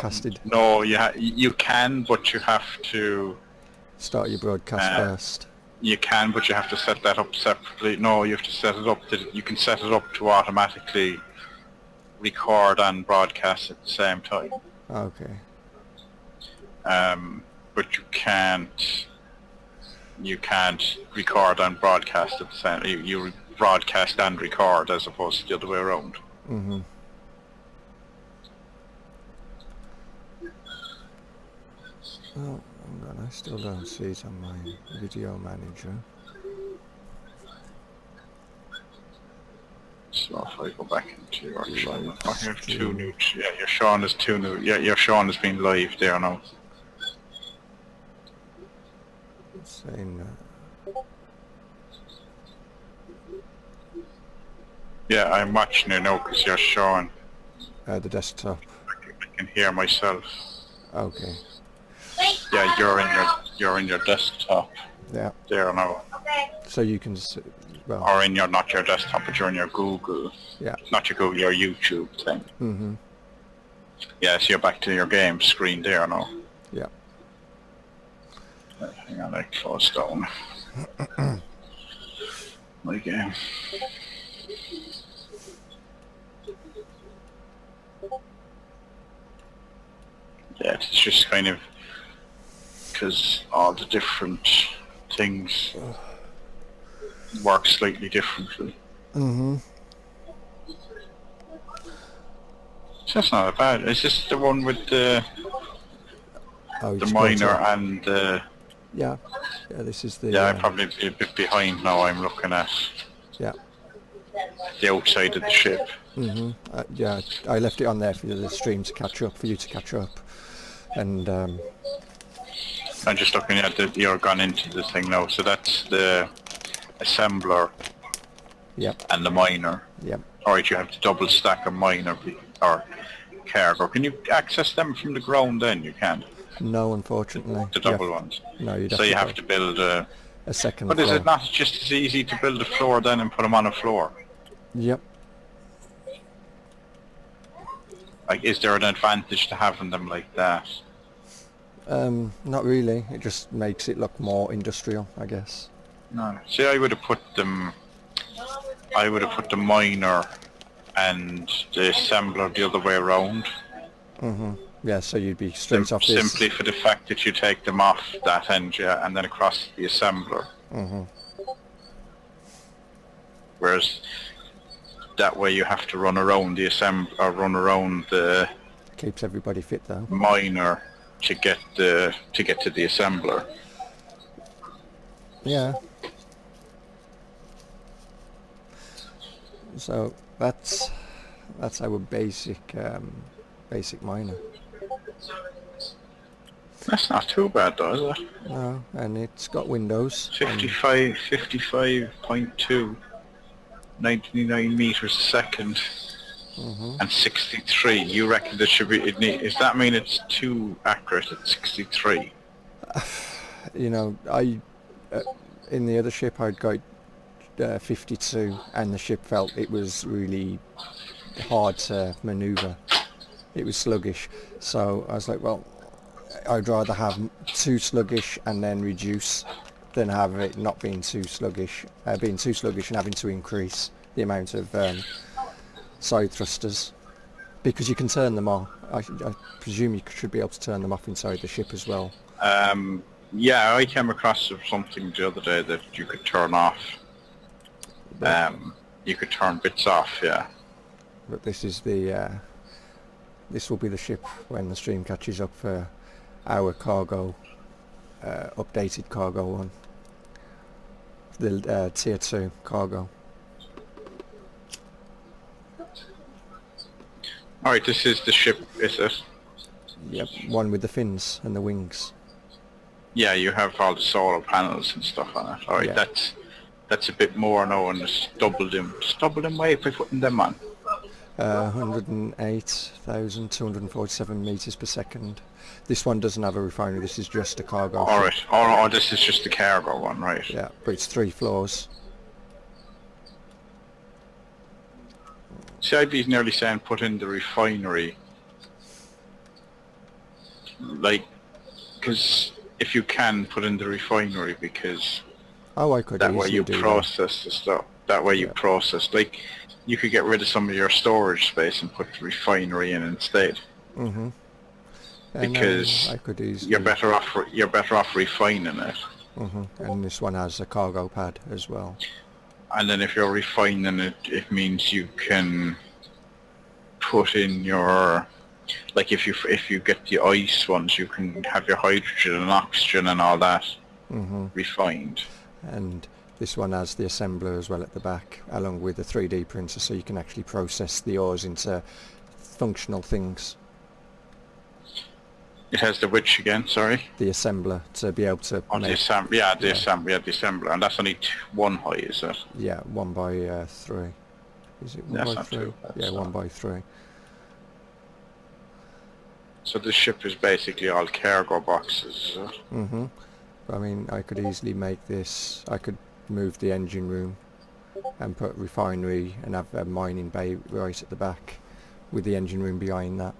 broadcasted? No, you can, but you have to Start your broadcast first. You can, but you have to set that up separately. No, you have to set it up that you can set it up to automatically record and broadcast at the same time. Okay. But you can't record and broadcast at the same. You broadcast and record as opposed to the other way around. Mm-hmm. Oh, hang on, I still don't see it on my video manager. So if I go back into your channel, I have two new. Yeah, your Sean is two new. Yeah, your Sean has been live there now. Saying Yeah, I'm watching you now because you're showing. the desktop. I can hear myself. Okay. Yeah, you're in your desktop. Yeah. There now. So you can, well. Or in your not your desktop, but you're in your Google. Yeah. Not your Google, your YouTube thing. Mm-hmm. Yeah, so you're back to your game screen there now. Yeah. Hang on, I closed down my game. Yeah, it's just kind of because all the different things work slightly differently. Mm-hmm. So that's not bad. Is this the one with the miner and the... Yeah. Yeah, this is the... Yeah, I'm probably a bit behind now. I'm looking at yeah. the outside of the ship. Mm-hmm. Yeah, I left it on there for the stream to catch up, for you to catch up. And I'm just looking at you're gone into the thing now. So that's the assembler. Yep. And the miner. Yep. Alright, you have the double stack of miner or cargo. Can you access them from the ground then? You can't? No, unfortunately. The double ones? No, you don't. So you have to build a second floor. But is it not just as easy to build a floor then and put them on a floor? Yep. Like, is there an advantage to having them like that? Not really. It just makes it look more industrial, I guess. No. See, I would have put them... I would have put the miner and the assembler the other way around. Mm-hmm. Yeah, so you'd be straight off this... Simply for the fact that you take them off that end, yeah, and then across the assembler. Mm-hmm. Whereas that way you have to run around the run around the... Keeps everybody fit though. Miner to get to the assembler. Yeah. So that's our basic miner. That's not too bad though, is it? No, and it's got windows. 55.2, 99 meters a second, and 63. You reckon that should be? Does that mean it's too accurate at 63? You know, in the other ship I'd got 52, and the ship felt it was really hard to maneuver. It was sluggish, so I was like, well, I'd rather have too sluggish and then reduce than have it not being too sluggish, and having to increase the amount of side thrusters, because you can turn them off. I presume you should be able to turn them off inside the ship as well. Yeah, I came across something the other day that you could turn off. You could turn bits off, yeah. But this is the this will be the ship when the stream catches up for our cargo, updated cargo one, the tier 2 cargo. Alright, this is the ship, is it? Yep, one with the fins and the wings. Yeah, you have all the solar panels and stuff on it. Alright, yeah. That's a bit more now, and it's doubled in weight by putting them on. 108,247 meters per second. This one doesn't have a refinery, this is just a cargo. Alright, oh, this is just the cargo one, right? Yeah, but it's 3 floors. See, I'd be nearly saying put in the refinery like, because if you can put in the refinery, because Oh, I could that way easily you do process the stuff. That way you Yeah. process, like, you could get rid of some of your storage space and put the refinery in instead. that. Mm-hmm. And I mean, I Because could easily... you're better off refining it. Mm-hmm. And this one has a cargo pad as well. And then if you're refining it, it means you can put in your, like, if you get the ice ones, you can have your hydrogen and oxygen and all that Mm-hmm. refined. And this one has the assembler as well at the back, along with the 3D printer, so you can actually process the ores into functional things. It has the which again? Sorry. The assembler to be able to Oh, the make... assembly. Yeah, the assembler, and that's only one high, is it? Yeah, 1x3. Is it 1 That's by not 3? too bad. Yeah, So. 1x3. So the ship is basically all cargo boxes. Is it? Mm-hmm. I mean, I could easily make this... I could move the engine room and put refinery and have a mining bay right at the back with the engine room behind that.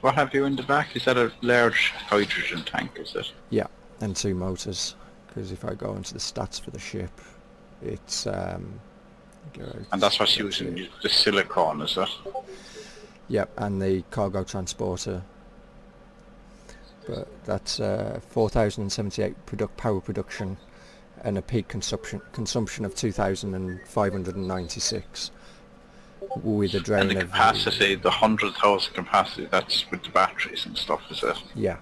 What have you in the back? Is that a large hydrogen tank? Is it? Yeah, and 2 motors, because if I go into the stats for the ship, it's... And that's what's using the silicon, is it? Yep, and the cargo transporter. But that's 4,078 power production and a peak consumption of 2,596 with a drain And the of... capacity, the 100,000 capacity, that's with the batteries and stuff, is it? Yeah,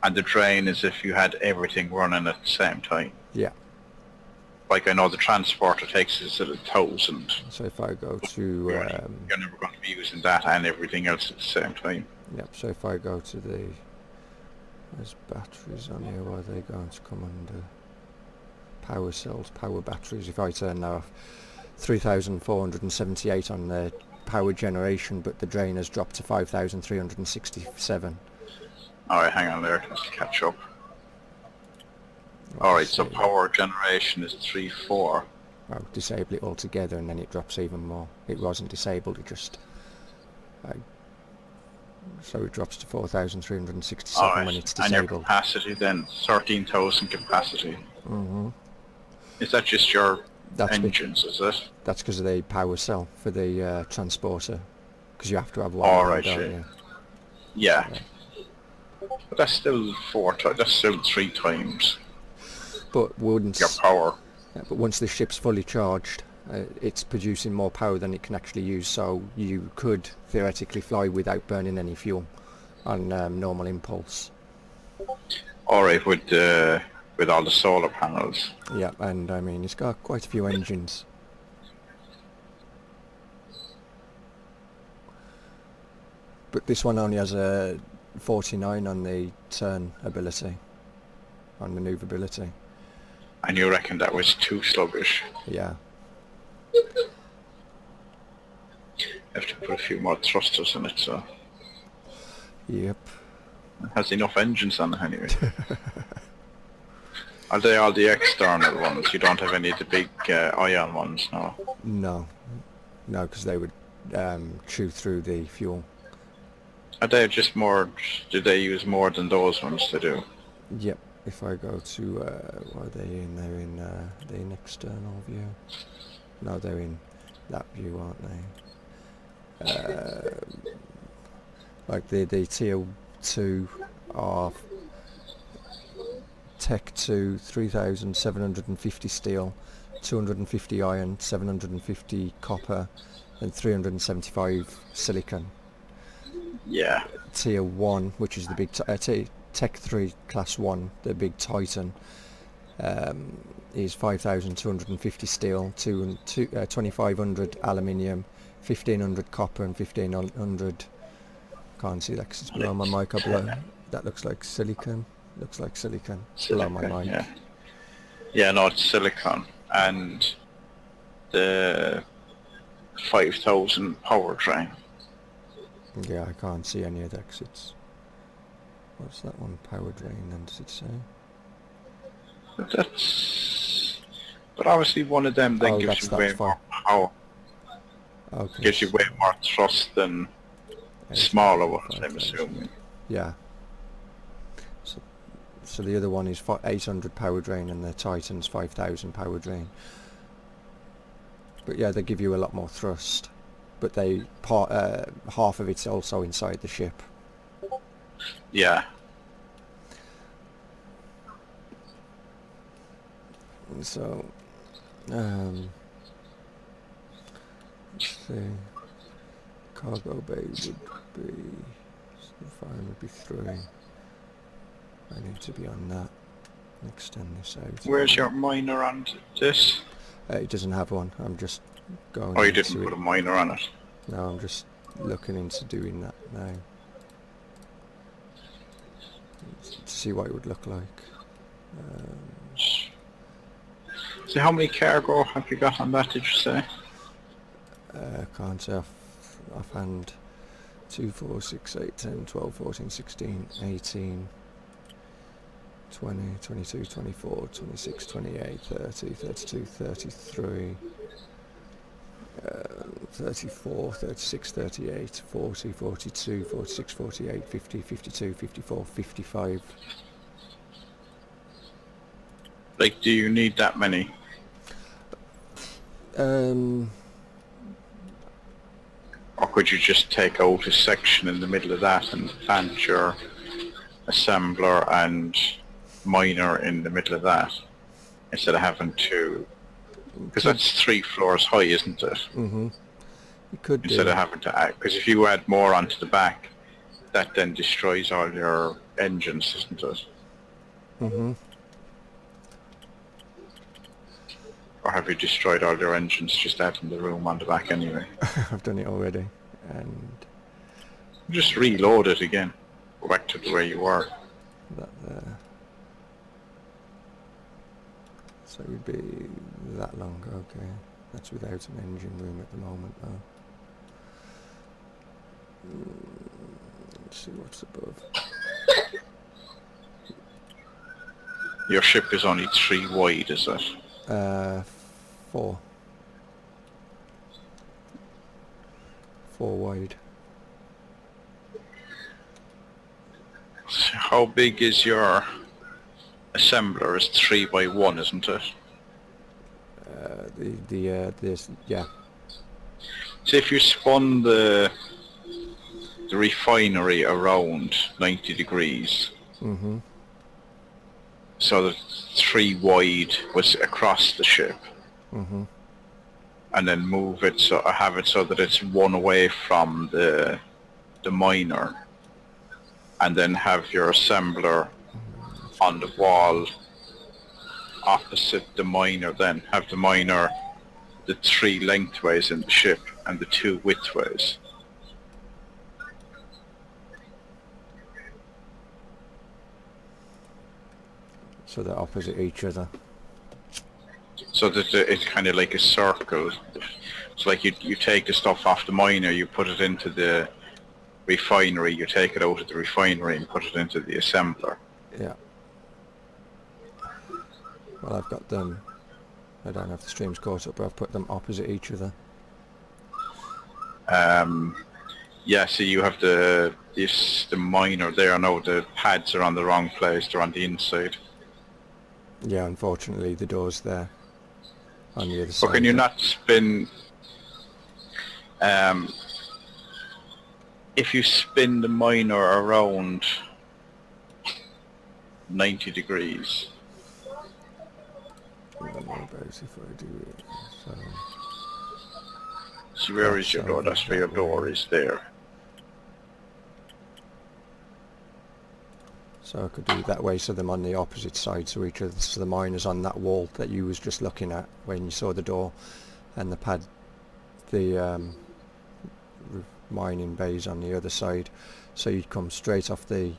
And the drain is if you had everything running at the same time. yeah. Like, I know the transporter takes us at 1,000. So if I go to... You're never going to be using that and everything else at the same time. Yep, so if I go to the... There's batteries on here, where are they going to come under? Power cells, power batteries. If I turn that off, 3,478 on the power generation, but the drain has dropped to 5,367. Alright, hang on there, let's catch up. Alright, so power generation is 3.4. I'll disable it altogether and then it drops even more. It wasn't disabled, it just... so it drops to 4,367 when it's and your disabled. capacity then, 13,000 capacity. Mm-hmm. Is that just your That's engines, is it? That's because of the power cell for the transporter, because you have to have one. Alright, don't shit. you? Yeah. But that's still that's still 3 times But once... your power. Yeah, but once the ship's fully charged, it's producing more power than it can actually use, so you could theoretically fly without burning any fuel on normal impulse. Alright, with all the solar panels. Yeah, and I mean, it's got quite a few engines. But this one only has a 49 on the turn ability, on manoeuvrability. And you reckon that was too sluggish? Yeah. Have to put a few more thrusters in it, so Yep. it has enough engines on it anyway. Are they all the external ones? You don't have any of the big ion ones, no? No. No, because they would chew through the fuel. Are they just more, do they use more than those ones to do? Yep. If I go to, what are they in? They're in external view. No, they're in that view, aren't they? Like the tier 2 are Tech 2, 3,750 steel, 250 iron, 750 copper, and 375 silicon. Yeah. Tier 1, which is the big Tech 3 Class 1, the big Titan, is 5,250 steel, 2,500 aluminium, 1,500 copper and 1,500... Can't see that because it's below my mic. That looks like silicon. Looks like silicon. Below my mic. Yeah. Yeah, no, it's silicon. And the 5,000 powertrain. Yeah, I can't see any of that 'cause it's... What's that one? Power drain, then, does it say? But that's... But obviously one of them then gives you way more power. Okay. Gives you way more thrust than Smaller ones, I'm 5,000. assuming. Yeah. So the other one is 800 power drain, and the Titan's 5,000 power drain. But yeah, they give you a lot more thrust. But half of it's also inside the ship. Yeah. So, let's see. Cargo bay would be, fine would be 3. I need to be on that. Extend this out. Where's your miner on this? It doesn't have one. I'm just going. Oh, you into didn't it. put a miner on it. No, I'm just looking into doing that now. To see what it would look like. So how many cargo have you got on that, did you say? Can't say offhand. 2, 4, 6, 8, 10, 12, 14, 16, 18, 20, 22, 24, 26, 28, 30, 32, 33, 34, 36, 38, 40, 42, 46, 48, 50, 52, 54, 55. Like, do you need that many? Or could you just take out a section in the middle of that and plant your assembler and miner in the middle of that, instead of having to... Because that's 3 floors high, isn't it? Mm-hmm. You could instead do. of having to add... Because if you add more onto the back, that then destroys all your engines, isn't it? Mm-hmm. Or have you destroyed all your engines just adding the room on the back anyway? I've done it already, and just reload it again. Go back to the way you were. that there. So it would be that long, okay. That's without an engine room at the moment though. Let's see what's above. Your ship is only 3 wide, is it? 4. 4 wide. So how big is your assembler? Is 3 by 1, isn't it? This, yeah. So if you spun the refinery around 90 degrees, Mm-hmm. so that 3 wide was across the ship, Mm-hmm. and then move it so, or have it so that it's 1 away from the miner, and then have your assembler on the wall opposite the miner, then have the miner the 3 lengthways in the ship and the 2 widthways. So they're opposite each other. So that it's kind of like a circle. It's like you take the stuff off the miner, you put it into the refinery, you take it out of the refinery and put it into the assembler. Yeah. Well, I've got them. I don't have the streams caught up, but I've put them opposite each other. Yeah, so you have the miner there. No, the pads are on the wrong place. They're on the inside. Yeah, unfortunately, the door's there on the other side. But can you not spin... if you spin the miner around 90 degrees... What about if I do it? So where is your door? That's where your door is there. So I could do it that way, so them on the opposite side, so each other, so the miner's on that wall that you was just looking at when you saw the door, and the pad, the mining bays on the other side, so you'd come straight off the,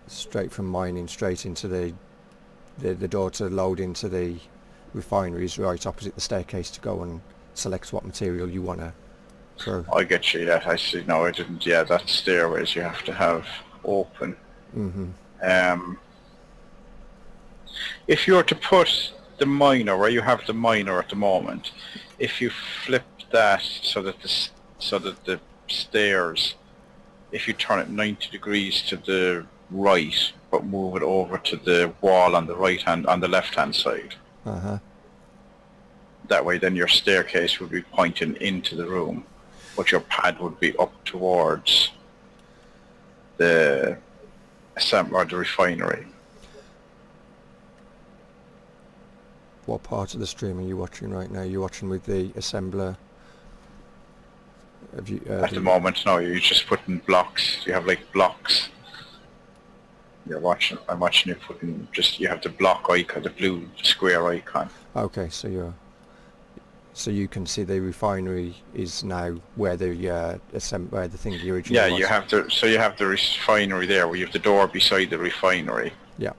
straight from mining straight into the door to load into the refineries right opposite the staircase to go and select what material you want to throw. I get you, yeah, I see. No, I didn't. Yeah, that stairways you have to have open. Mm-hmm. If you were to put the miner where you have the miner at the moment, if you flip that so that so that the stairs, if you turn it 90 degrees to the right, but move it over to the wall on the left hand side. Uh-huh. That way then your staircase would be pointing into the room, but your pad would be up towards the refinery. What part of the stream are you watching right now? You're watching with the assembler? Have you, At the moment, no, you're just putting blocks. You have like blocks. I'm watching you putting you have the block icon, the blue square icon. Okay, so you can see the refinery is now where the where the thing originally Yeah, was. you have the refinery there, where you have the door beside the refinery. Yeah.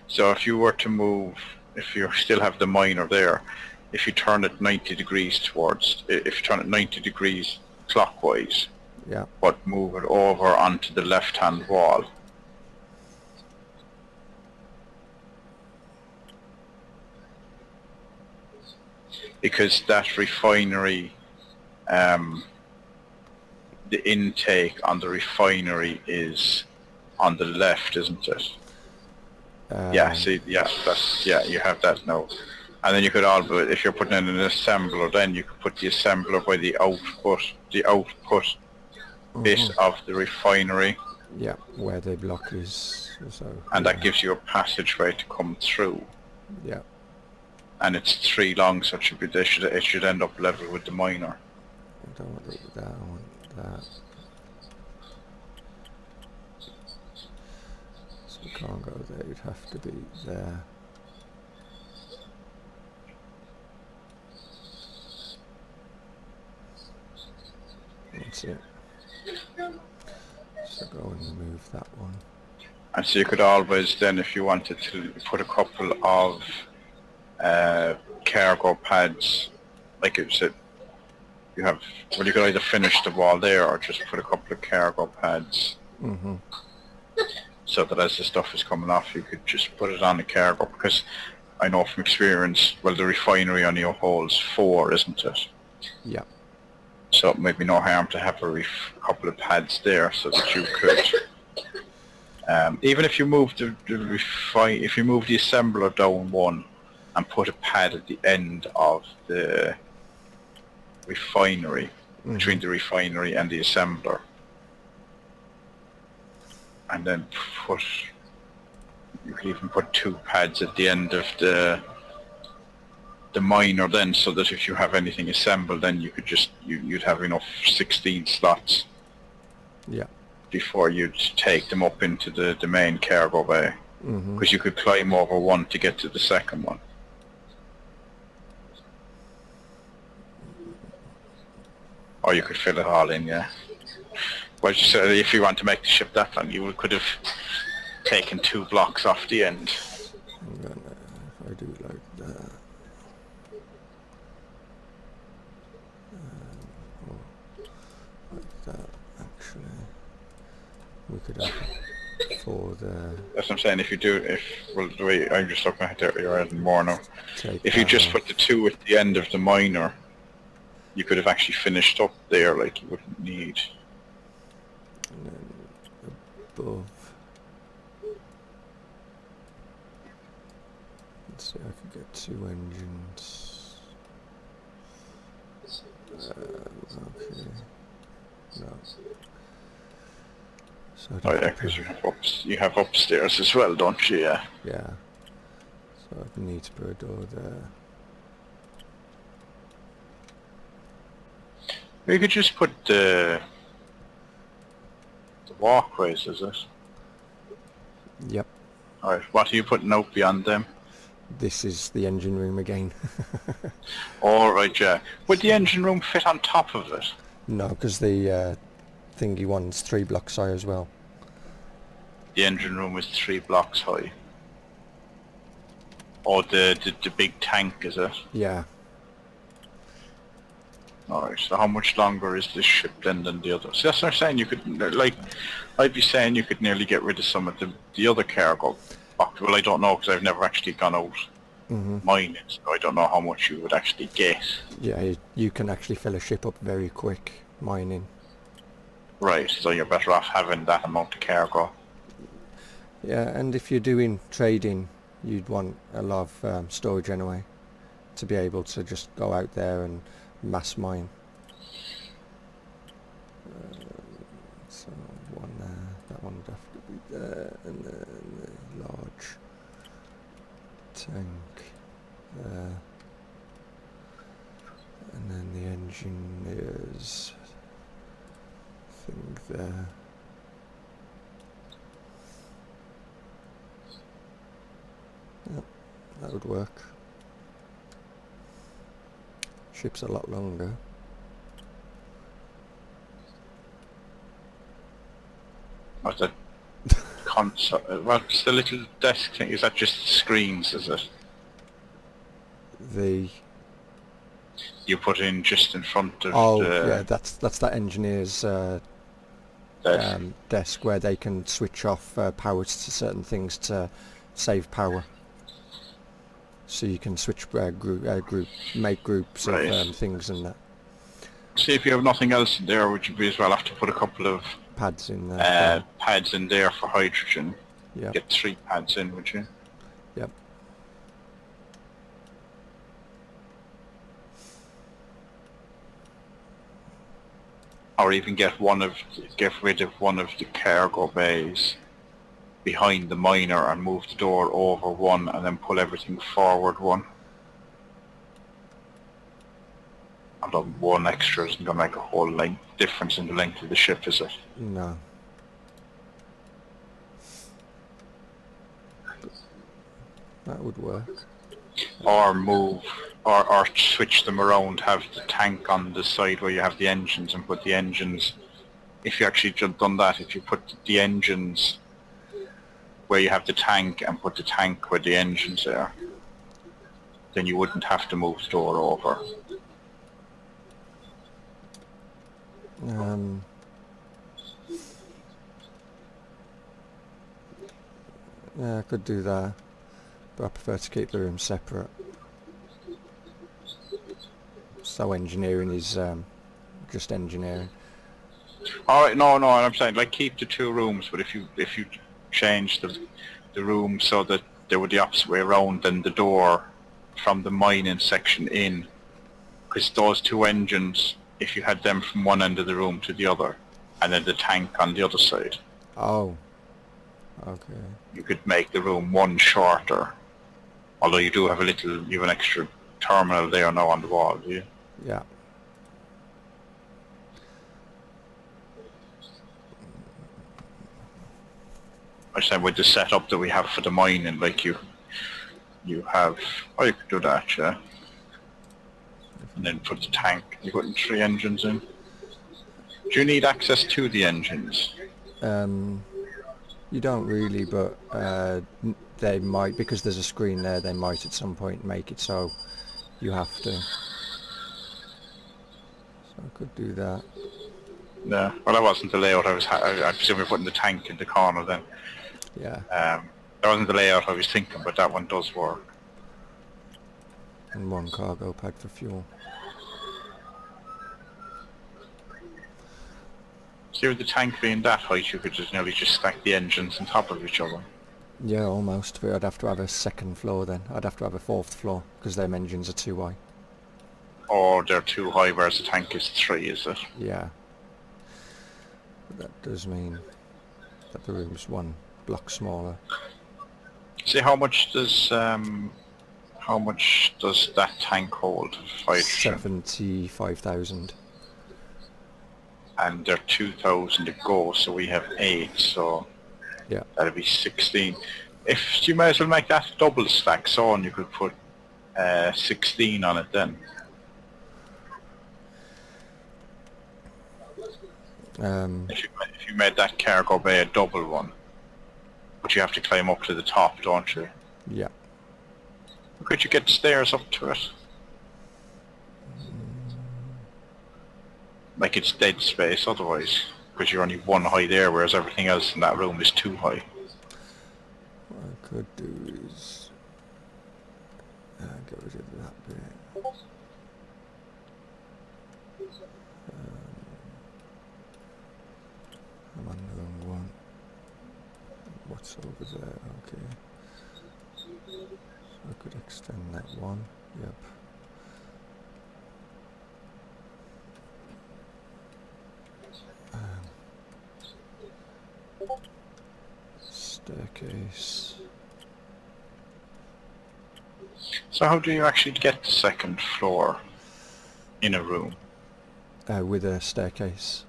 So if you were to move, if you still have the miner there, if you turn it 90 degrees clockwise, Yeah. but move it over onto the left-hand wall. Because that refinery, the intake on the refinery is on the left, isn't it? Yeah, see, yeah, you have that now. And then you could also, if you're putting in an assembler, then you could put the assembler by the output bit of the refinery. Yeah, where the block is. So. And that gives you a passageway to come through. Yeah. And it's 3 long, so it should end up level with the miner. I don't want that. I want that. So we can't go there. It'd have to be there. That's it. So go and move that one. And so you could always then, if you wanted to, put a couple of cargo pads, like you said, you could either finish the wall there or just put a couple of cargo pads. Mm-hmm. So that as the stuff is coming off, you could just put it on the cargo, because I know from experience, well, the refinery only holds 4, isn't it? Yeah. So it might be no harm to have a couple of pads there, so that you could, even if you move if you move the assembler down 1 and put a pad at the end of the refinery, between the refinery and the assembler, and then you could even put 2 pads at the end of the miner then, so that if you have anything assembled, then you could just, you'd have enough 16 slots. Yeah. Before you'd take them up into the main cargo bay. Because you could climb over 1 to get to the second one. Or you could fill it all in, yeah. Well, just if you want to make the ship that long, you could have taken 2 blocks off the end. I'm gonna, if I do it like that. Like that, actually. We could have it for the... That's what I'm saying, if you do, well, the way I'm just looking at it, you're adding more now. If you just put the 2 at the end of the miner, you could have actually finished up there, like you wouldn't need. And then above. Let's see, I could get 2 engines. Okay. No. So Oh yeah, because you have upstairs as well, don't you? Yeah. Yeah. So I need to put a door there. You could just put the walkways, is it? Yep. Alright, what are you putting out beyond them? This is the engine room again. Alright, yeah. Would the engine room fit on top of it? No, because the thingy one's 3 blocks high as well. The engine room is 3 blocks high. Or the big tank, is it? Yeah. Alright, so how much longer is this ship then than the others? So that's what I'm saying, you could, like, I'd be saying you could nearly get rid of some of the other cargo boxes. Well, I don't know, because I've never actually gone out mining, so I don't know how much you would actually get. Yeah, you can actually fill a ship up very quick mining. Right, so you're better off having that amount of cargo. Yeah, and if you're doing trading, you'd want a lot of storage anyway, to be able to just go out there and mass mine. So one there, that one would have to be there, and then the large tank there, and then the engineers thing there. Yep, that would work. Ship's a lot longer. What's the console? What's the little desk thing? Is that just screens, is it? The You put in just in front of yeah, the that's that engineer's desk. desk where they can switch off power to certain things to save power. So you can switch make groups Right. of things and that. See, if you have nothing else in there, would you be as well have to put a couple of Pads in there. pads in there for hydrogen? Yeah. Get 3 pads in, would you? Yep. Or even get rid of one of the cargo bays behind the miner and move the door over one and then pull everything forward one. Although one extra isn't going to make a whole length difference in the length of the ship, is it? No. That would work. Or move, or switch them around, have the tank on the side where you have the engines and put the engines, if you actually done that, if you put the engines where you have the tank and put the tank where the engines are, then you wouldn't have to move the door over. Yeah, I could do that, but I prefer to keep the rooms separate. So engineering is just engineering. Alright, no, I'm saying like keep the 2 rooms, but if you change the room so that they were the opposite way around, then the door from the mining section in, because those 2 engines, if you had them from one end of the room to the other, and then the tank on the other side, Oh. Okay. you could make the room one shorter. Although you do have you have an extra terminal there now on the wall, do you? Yeah. I said with the setup that we have for the mining, like you have, oh, you could do that, yeah. And then put the tank, you're putting 3 engines in. Do you need access to the engines? You don't really, but they might, because there's a screen there, they might at some point make it so you have to. So I could do that. No, well, that wasn't the layout I presume you're putting the tank in the corner then. Yeah. That wasn't the layout I was thinking, but that one does work. And 1 cargo pad for fuel. See, with the tank being that height, you could just nearly just stack the engines on top of each other. Yeah, almost, but I'd have to have a 2nd floor then. I'd have to have a 4th floor, because them engines are too high. Or they're too high, whereas the tank is 3, is it? Yeah. But that does mean that the room's 1 block smaller. See, how much does that tank hold of hydrogen? 75,000. And they're 2,000 to go, so we have 8, so Yeah. that'd be 16. If you might as well make that a double stack, so on, you could put 16 on it then. If you made that cargo bay a double one, but you have to climb up to the top, don't you? Yeah. Could you get stairs up to it? Like it's dead space otherwise, because you're only 1 high there, whereas everything else in that room is 2 high. What I could do is Get rid of that bit. I'm on the wrong one. What's over there? Okay. So I could extend that one. Yep. Staircase. So how do you actually get the second floor in a room? With a staircase.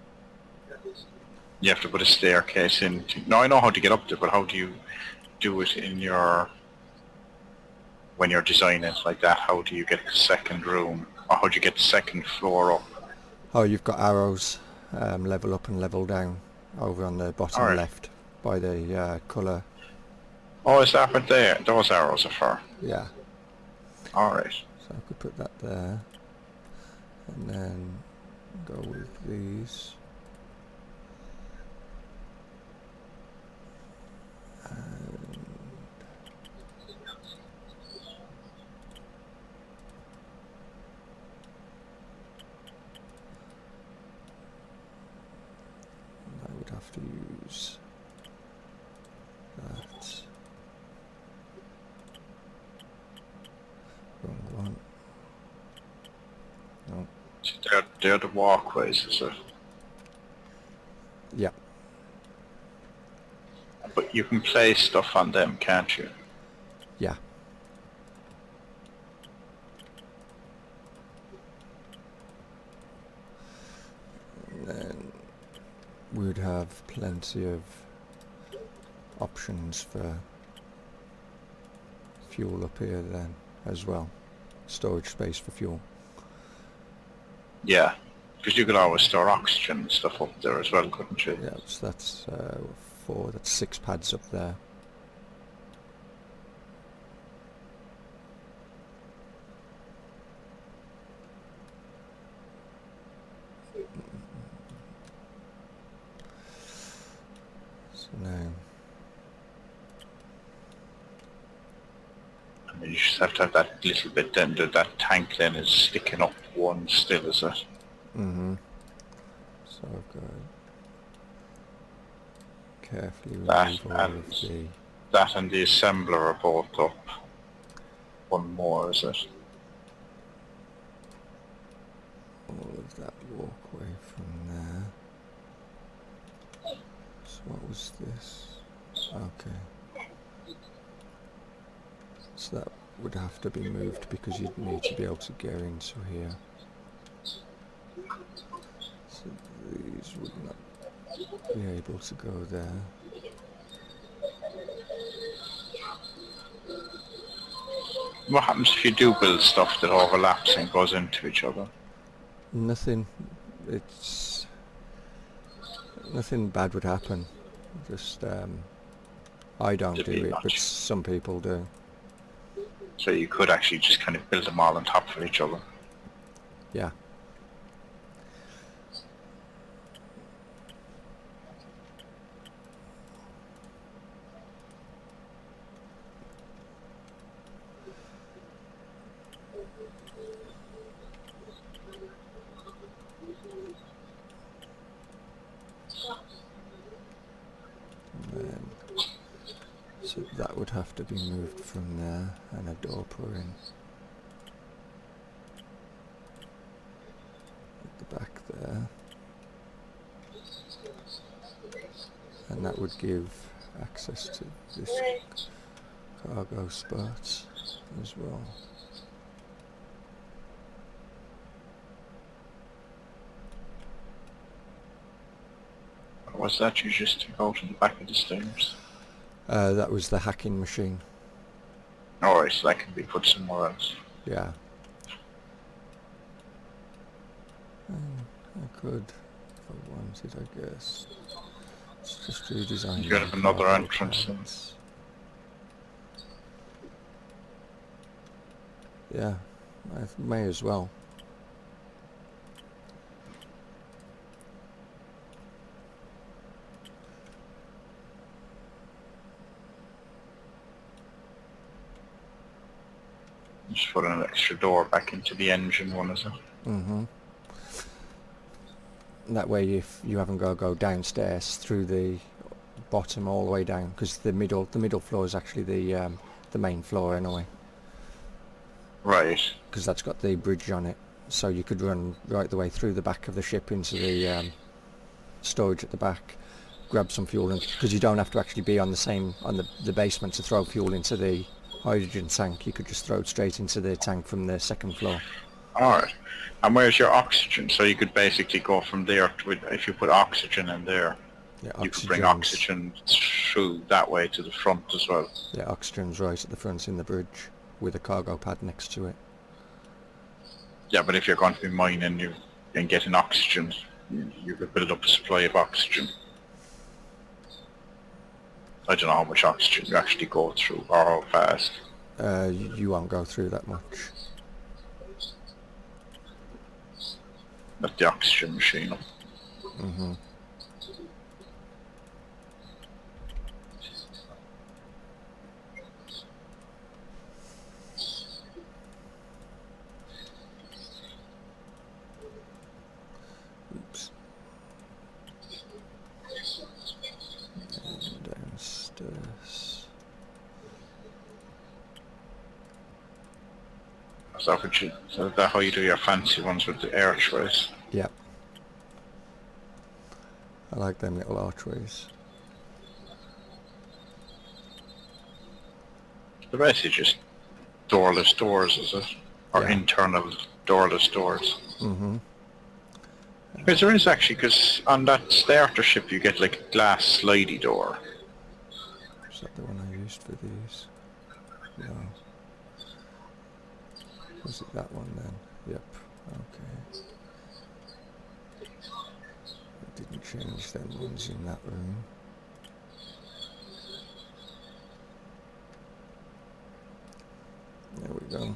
You have to put a staircase in. No, I know how to get up there, but how do you do it in your... when you're designing it like that, how do you get the second room? Or how do you get the second floor up? Oh, you've got arrows, level up and level down, over on the bottom Alright. left by the colour. Oh, is that what those arrows are for? Yeah. Alright. So I could put that there, and then go with these. And I would have to use that. Wrong one. No. So they're the walkways, is it? Yeah. But you can place stuff on them, can't you? Yeah. And then we'd have plenty of options for fuel up here then as well. Storage space for fuel. Yeah. Because you could always store oxygen and stuff up there as well, couldn't you? Yeah, so that's that's 6 pads up there. So now, And then you just have to have that little bit then, that tank then is sticking up one still, is it? so I've got to carefully That remove all and of the... that and the assembler are both up. One more, is it? all of that walkway from there. So what was this? Okay. So that would have to be moved because you'd need to be able to get into here. So these would not be able to go there. What happens if you do build stuff that overlaps and goes into each other? Nothing. Nothing bad would happen. Just I don't It'd do be it, but much. some people do. So you could actually just kind of build them all on top of each other. Yeah. And then, so that would have to be moved from there, and a door put in at the back there, and that would give access to this cargo spot as well. Or was that you just to go to the back of the stairs? That was the hacking machine. Alright, so that can be put somewhere else. Yeah. And I could, if I wanted, I guess. Let's just redesign. You could have another cargo entrance then. pads. Yeah, I may as well. Just put an extra door back into the engine one, is it? Mm-hmm. That way, if you haven't got to go downstairs through the bottom all the way down, because the middle floor is actually the main floor anyway. Right. Because that's got the bridge on it, so you could run right the way through the back of the ship into the storage at the back, grab some fuel, and because you don't have to actually be on the basement to throw fuel into the hydrogen tank, you could just throw it straight into the tank from the second floor. Alright. And where's your oxygen? So you could basically go from there to, if you put oxygen in there, Yeah, you could bring oxygen through that way to the front as well. Yeah, oxygen's right at the front in the bridge with a cargo pad next to it. Yeah, but if you're going to be mining and getting oxygen, you could build up a supply of oxygen. I don't know how much oxygen you actually go through or how fast. You won't go through that much. That's the oxygen machine. Mm-hmm. Oops. And downstairs. So that's how you do your fancy ones with the archways. Yep. I like them little archways. They're basically just doorless doors, is it? Or Yeah. internal doorless doors. Mm-hmm. Because there is actually, because on that starter ship you get like a glass slidey door. Is that the one I used for these? No. Was it that one then? Yep. Okay. I didn't change them ones in that room. There we go.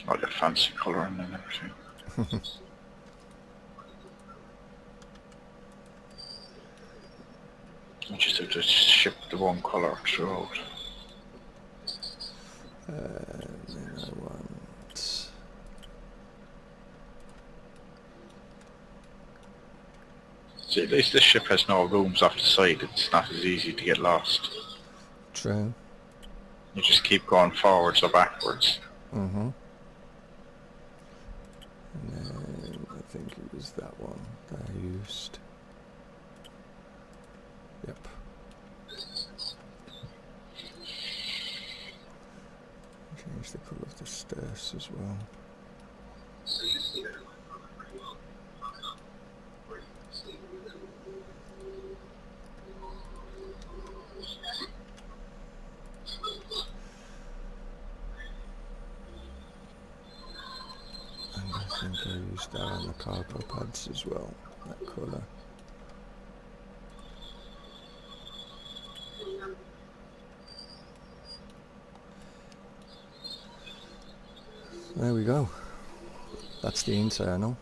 All your fancy colouring and everything. You just have to ship the one colour throughout. Then I want... See, at least this ship has no rooms off the side. It's not as easy to get lost. True. You just keep going forwards or backwards. Mm-hmm. And then I think it was that one that I used. Yep. Change the colour of the stairs as well. And I think I used that on the cargo pads as well, that colour. There we go. That's the internal.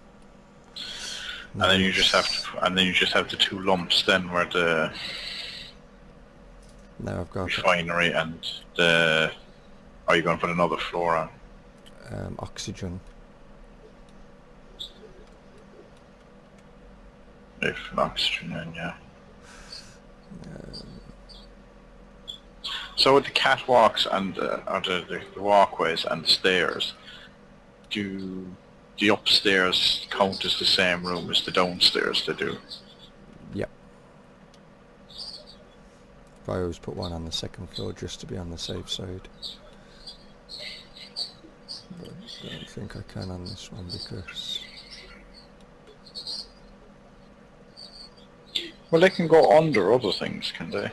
And then you just have to, and then you just have the two lumps then where the Now I've got refinery and the... Are you going to put another floor on? oxygen. If an oxygen in, yeah. So with the catwalks and or the walkways and the stairs, do the upstairs count as the same room as the downstairs they do? Yep. I always put one on the second floor just to be on the safe side. But I don't think I can on this one because... Well, they can go under other things, can they?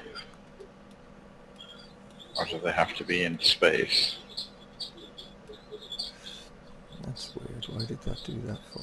Or do they have to be in space? That's weird. Why did that do that for?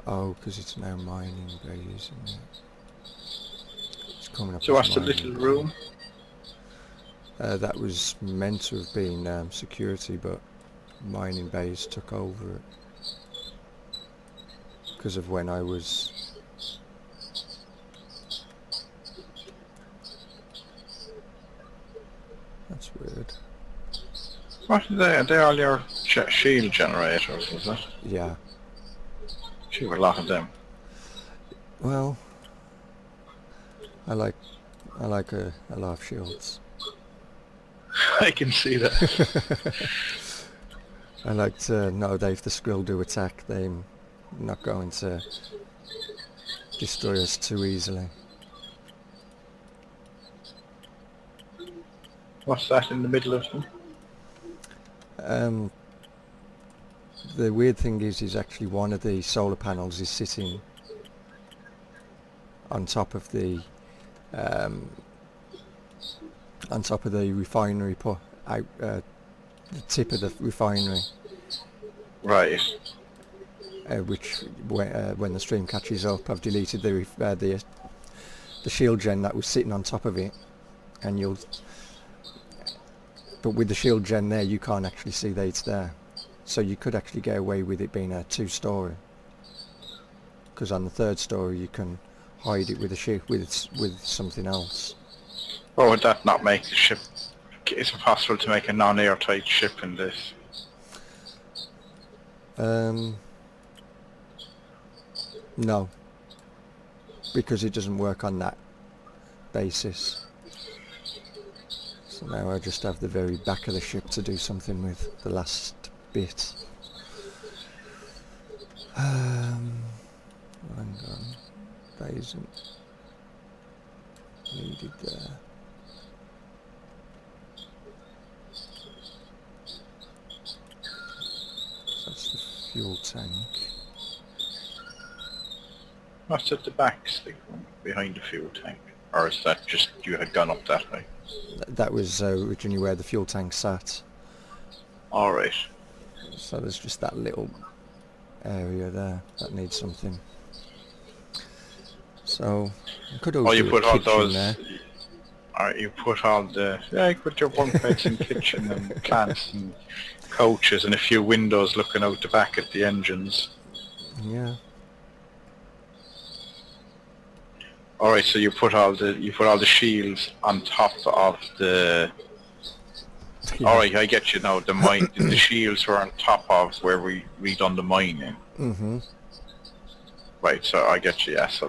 Oh, because it's now mining bay, isn't it? coming up So as what's the mining little bay. room? That was meant to have been security, but mining bays took over it because of when I was. That's weird. What are they? Are they all your shield generators, is it? Yeah. Sure, a lot of them. Well, I like a lot of shields. I can see that. I like to know that if the Skrill do attack, they're not going to destroy us too easily. What's that in the middle of them? The weird thing is actually one of the solar panels is sitting on top of the refinery the tip of the refinery, Right. which when the stream catches up, I've deleted the shield gen that was sitting on top of it, and but with the shield gen there, you can't actually see that it's there, so you could actually get away with it being a 2-story, because on the 3rd story you can hide it with a ship with something else. Or would that not make the ship? Is it possible to make a non-airtight ship in this? No, because it doesn't work on that basis. So now I just have the very back of the ship to do something with the last bit. Hang on, that isn't needed there. So that's the fuel tank. What's at the back, the one behind the fuel tank? Or is that just you had gone up that way? That was originally where the fuel tank sat. Alright. So there's just that little area there that needs something. So I could always You do put a all kitchen those... there. Or you put all the... Yeah, you put your bunk beds and kitchen and plants and coaches and a few windows looking out the back at the engines. Yeah. Alright, so you put all the shields on top of the... Yeah. Alright, I get you now. The shields were on top of where we done the mining. Mhm. Right, so I get you. Yeah, so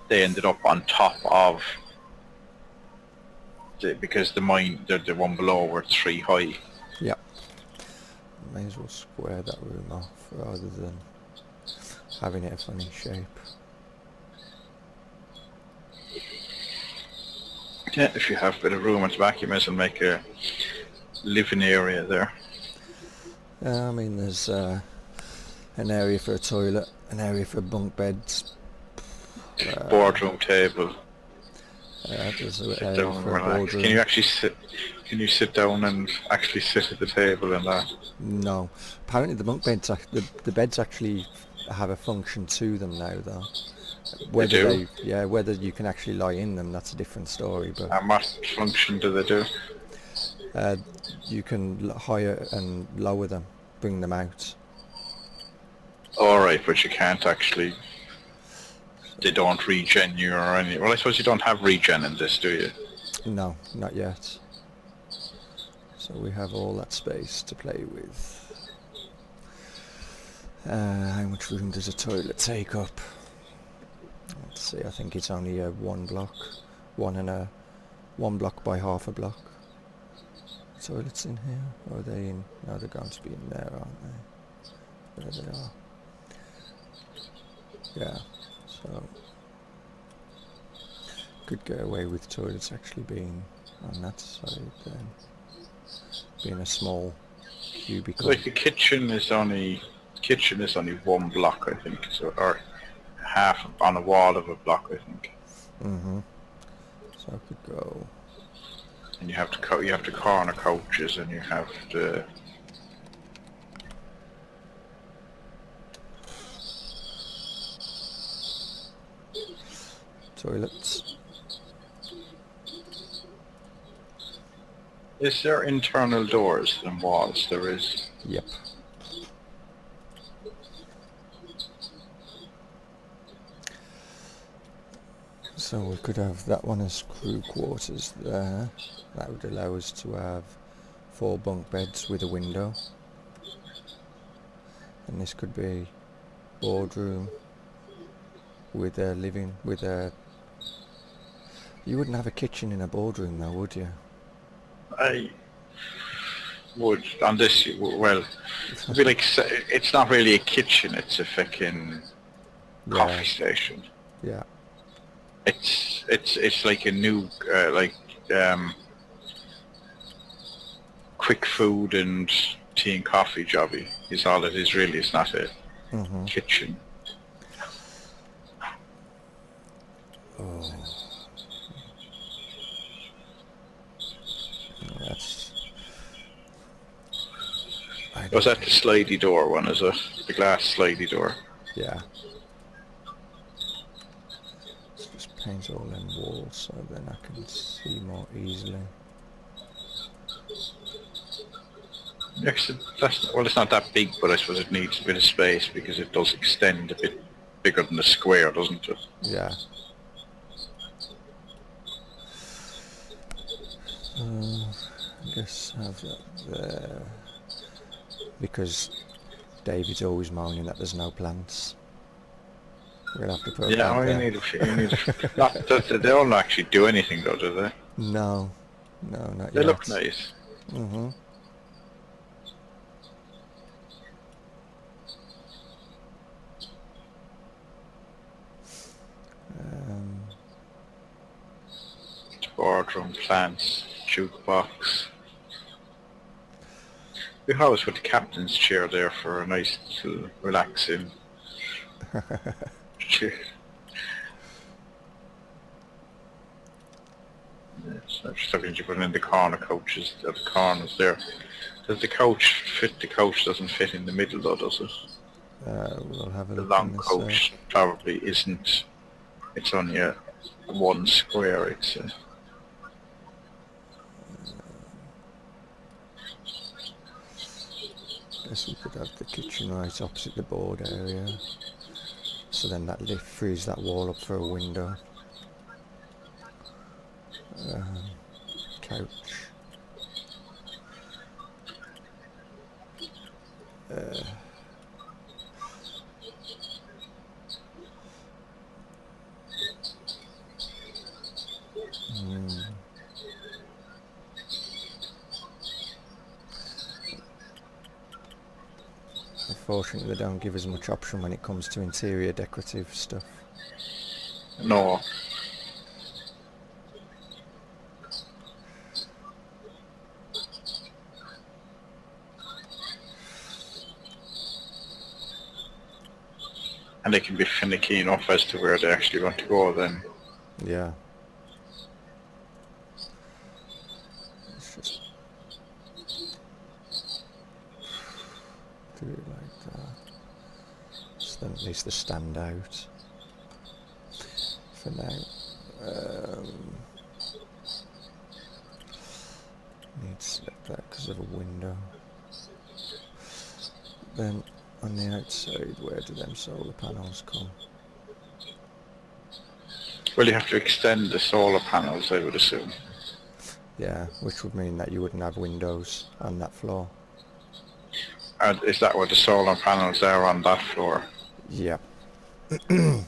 they ended up on top of because the one below were 3 high. Yep. May as well square that room off rather than having it a funny shape. Yeah, if you have a bit of room at the back, you may as well make a living area there. I mean, there's an area for a toilet, an area for bunk beds. Boardroom table. There's an Sit area down and for a relax. boardroom. Can you actually sit? Can you sit down and actually sit at the table and that? No. Apparently the bunk beds, the beds actually have a function to them now, though. Whether Whether you can actually lie in them, that's a different story. But and what function do they do? you can higher and lower them, bring them out. Alright, but you can't actually... They don't regen you or anything. Well, I suppose you don't have regen in this, do you? No, not yet. So we have all that space to play with. How much room does a toilet take up? Let's see, I think it's only a 1 block. 1 block by half a block. Toilets in here? Or are they in? No, they're going to be in there, aren't they? There they are. Yeah, so could get away with toilets actually being on that side then. Being a small cubicle. Like the kitchen is only 1 block, I think, so, or half on a wall of a block, I think. Mhm. So I could go. And you have to corner couches, and you have to. Toilets. Is there internal doors and walls? There is. Yep. So we could have that one as crew quarters there. That would allow us to have 4 bunk beds with a window. And this could be boardroom with a living, with a... You wouldn't have a kitchen in a boardroom though, would you? I would. On this, well, it'd be like, it's not really a kitchen, it's a fucking coffee station. Yeah. It's like a new, quick food and tea and coffee jobby is all it is really. It's not a kitchen. Oh. That's... Was that the slidey door one, is it? The glass slidey door? Yeah. Let's just paint all them walls so then I can see more easily. Actually, well, it's not that big, but I suppose it needs a bit of space because it does extend a bit bigger than the square, doesn't it? Yeah. I guess have that there. Because David's always moaning that there's no plants. We're gonna have to put a plant there. You need a few. They don't actually do anything though, do they? No. No, not yet. They look nice. Boardroom, plants, jukebox. We could always put the captain's chair there for a nice little relaxing chair. Yes, I'm just looking to put in the corner couches at the corners there. Does the couch fit? The couch doesn't fit in the middle though, does it? We'll have a The look long in this, couch probably isn't. It's only a one square. It's guess we could have the kitchen right opposite the board area. So then that lift frees that wall up for a window. Couch. Unfortunately, they don't give us much option when it comes to interior decorative stuff. no. And they can be finicky enough as to where they actually want to go then. Yeah. Let's just do it like that. So then at least they stand out. For now. Need to select that because of a window. Then on the outside, where do them solar panels come? Well, you have to extend the solar panels, I would assume. Yeah, which would mean that you wouldn't have windows on that floor. And is that where the solar panels are, on that floor? Yeah. You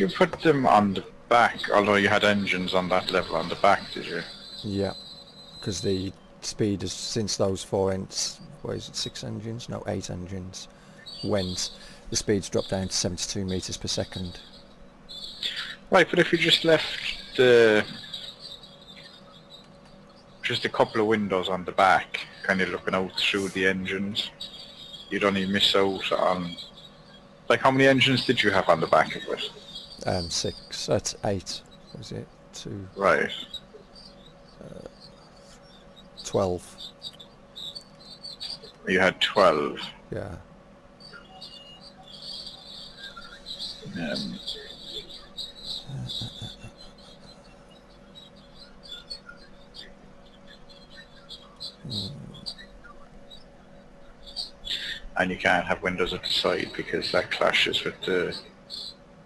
could put them on the back, although you had engines on that level on the back, did you? Yeah, because the speed is, since those 6 engines? No, 8 engines went, the speed's dropped down to 72 metres per second. Right, but if you just left just a couple of windows on the back, kind of looking out through the engines, you'd only miss out on... Like, how many engines did you have on the back of it? 6. That's 8. Was it? 2. Right. 12. You had 12. Yeah. and you can't have windows at the side because that clashes with the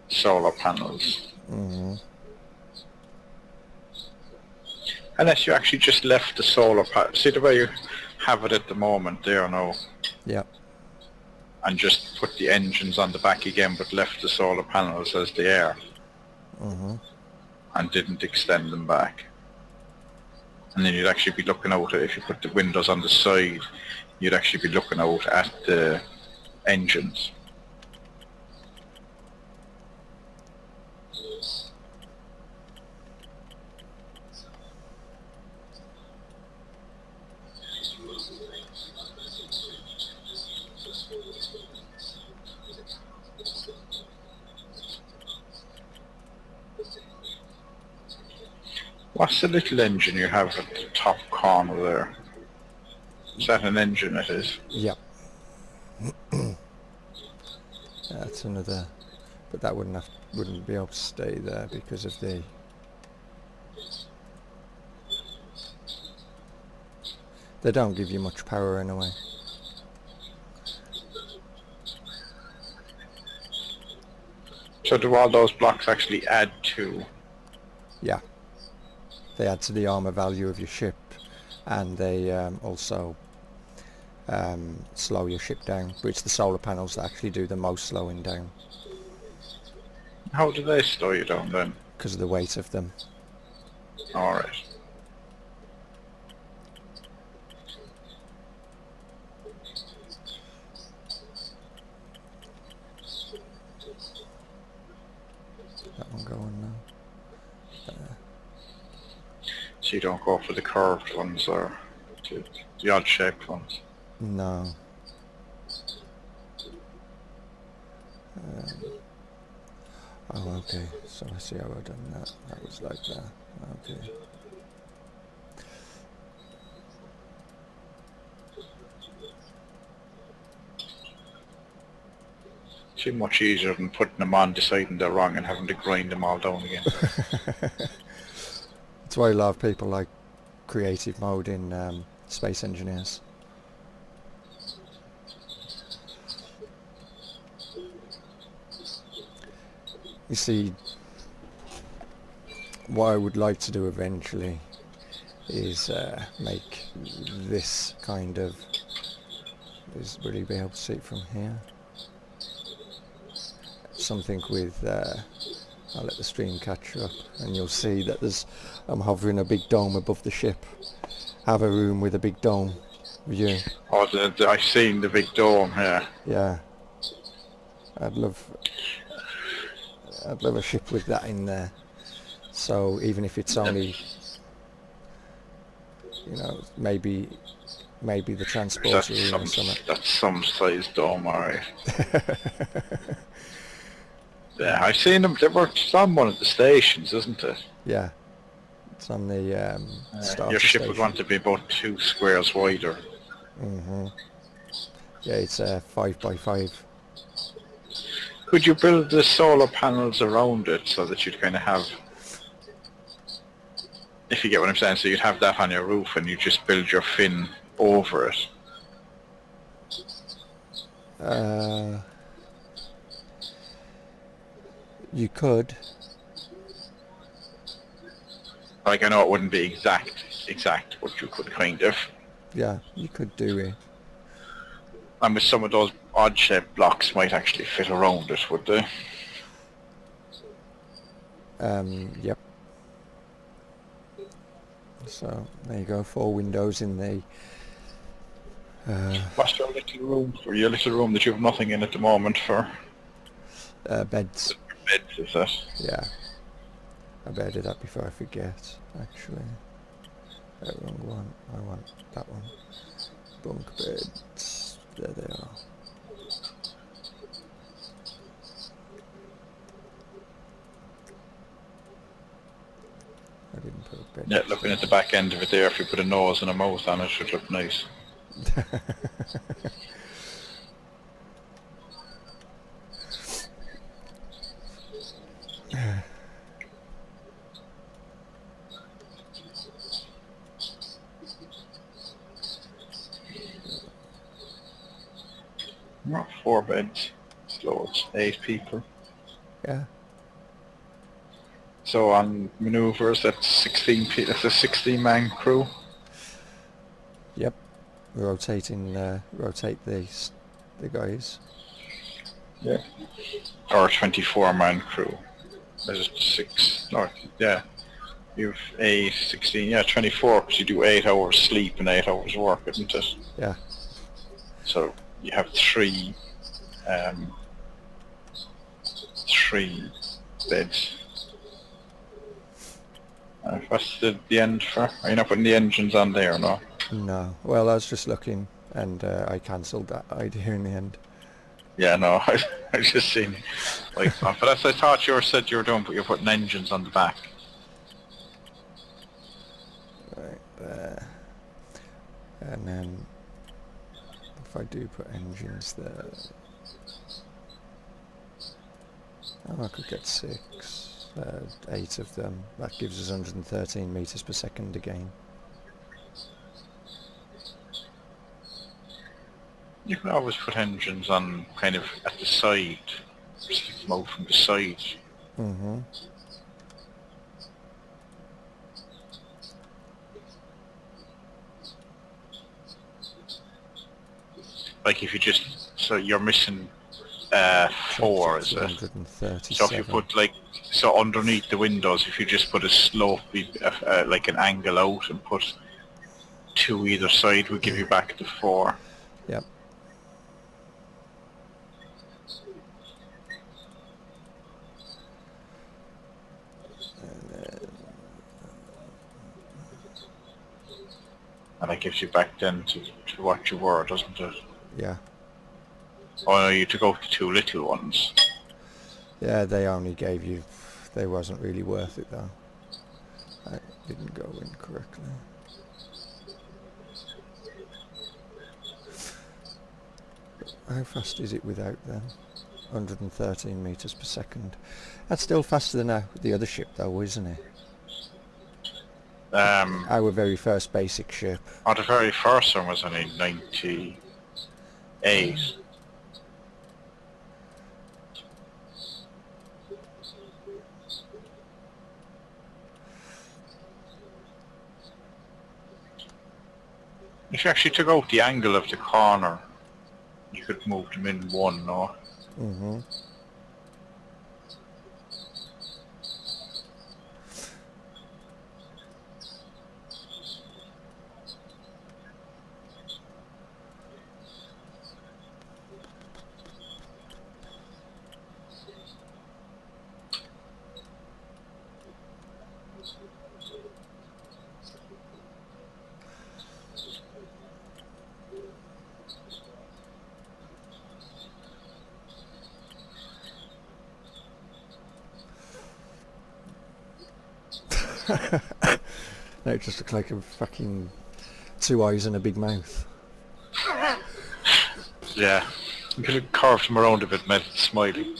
solar panels. Unless you actually just left the solar panel. See the way you have it at the moment there now? Yeah. And just put the engines on the back again, but left the solar panels as they are. And didn't extend them back. And then you'd actually be looking out at, if you put the windows on the side, you'd actually be looking out at the engines. What's the little engine you have at the top corner there? Is that an engine it is? Yeah. That's another, but that wouldn't be able to stay there because of the they don't give you much power anyway. So do all those blocks actually add to? Yeah. They add to the armor value of your ship, and they also slow your ship down, but it's the solar panels that actually do the most slowing down. How do they slow you down then? Because of the weight of them. Alright. That one going now. So you don't go for the curved ones or the odd shaped ones? No. Oh, okay. So I see how I've done that. That was like that. Okay. Too much easier than putting them on, deciding they're wrong and having to grind them all down again. That's why a lot of people like creative mode in Space Engineers. You see, what I would like to do eventually is make this kind of, will you be able to see it from here? Something with, I'll let the stream catch up, and you'll see that I'm hovering a big dome above the ship. Have a room with a big dome view. Oh, I've seen the big dome here. Yeah. I'd love a ship with that in there. So even if it's only, maybe the transporter room or something. That's some size dome, alright. Yeah, I've seen them. They were on one of the stations, isn't it? Yeah. It's on the starter your ship station. would want to be about 2 squares wider. Yeah, it's 5x5. Could you build the solar panels around it so that you'd kind of have, if you get what I'm saying, so you'd have that on your roof and you just build your fin over it? You could. Like, I know it wouldn't be exact, but you could kind of. Yeah, you could do it. And with some of those odd-shaped blocks might actually fit around it, would they? Yep. So, there you go, 4 windows in the... What's your little room? For your little room that you have nothing in at the moment for? Beds. Beds, is that? Yeah. I better do that before I forget, actually. Wrong one. I want that one. Bunk beds. There they are. I didn't put a bed. Yeah, looking at the back end of it there, if you put a nose and a mouth on it, it should look nice. Not 4 beds. So it's 8 people. Yeah. So on manoeuvres, that's 16 people. That's a 16-man crew. Yep. Rotate the guys. Yeah. Or a 24-man crew. There's 6. No, yeah. You've 8, 16. Yeah, 24 because you do 8 hours sleep and 8 hours work, isn't it? Yeah. So you have 3 beds. What's the end for? Are you not putting the engines on there, no? No. Well, I was just looking, and I cancelled that idea in the end. Yeah, no, I just seen like, but as I thought you said you were doing, but you're putting engines on the back. Right there. And then if I do put engines there, oh, I could get 6, 8 of them. That gives us 113 meters per second again. You can always put engines on kind of at the side, stick them out from the side. Mm-hmm. Like if you just, so you're missing 4, is it? 137. So if you put like, so underneath the windows, if you just put a slope, like an angle out and put 2 either side, would give you back to 4. Yep. And that gives you back then to what you were, doesn't it? Yeah. Oh no, you took out the 2 little ones. Yeah, they only gave you... They wasn't really worth it, though. I didn't go in correctly. How fast is it without them? 113 meters per second. That's still faster than the other ship, though, isn't it? Our very first basic ship. Oh, the very first one was only 98. If you actually took out the angle of the corner, you could move them in 1, no? Mm-hmm. No, it just looks like a fucking 2 eyes and a big mouth. Yeah. You could have carved them around a bit, made it smiley.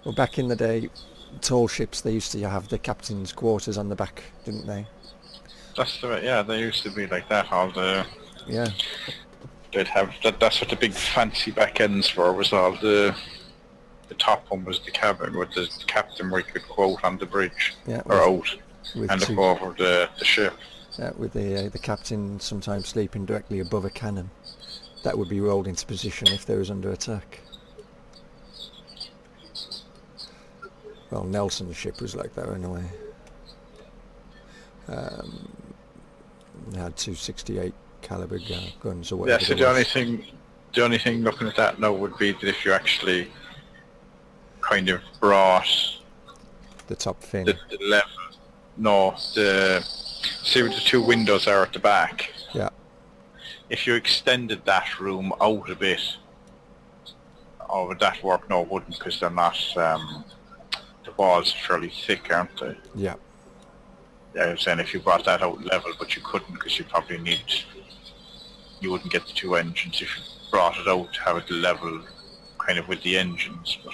Well, back in the day, tall ships, they used to have the captain's quarters on the back, didn't they? That's the yeah, they used to be like that. All the Yeah. they'd have that. That's what the big fancy back ends were. Was all the top one was the cabin with the captain where you could go out on the bridge Yeah, or out with and look over the ship. Yeah, with the captain sometimes sleeping directly above a cannon. That would be rolled into position if they was under attack. Well, Nelson's ship was like that anyway. They had 268 caliber guns or whatever. Yeah, so the only thing looking at that now would be that if you actually kind of brought the top fin. the level, no, see where the 2 windows are at the back. Yeah. If you extended that room out a bit, oh, would that work? No, it wouldn't, because they're not. The walls are fairly thick, aren't they? Yeah. Yeah, I was saying if you brought that out level, but you couldn't because you wouldn't get the 2 engines if you brought it out to have it level kind of with the engines, but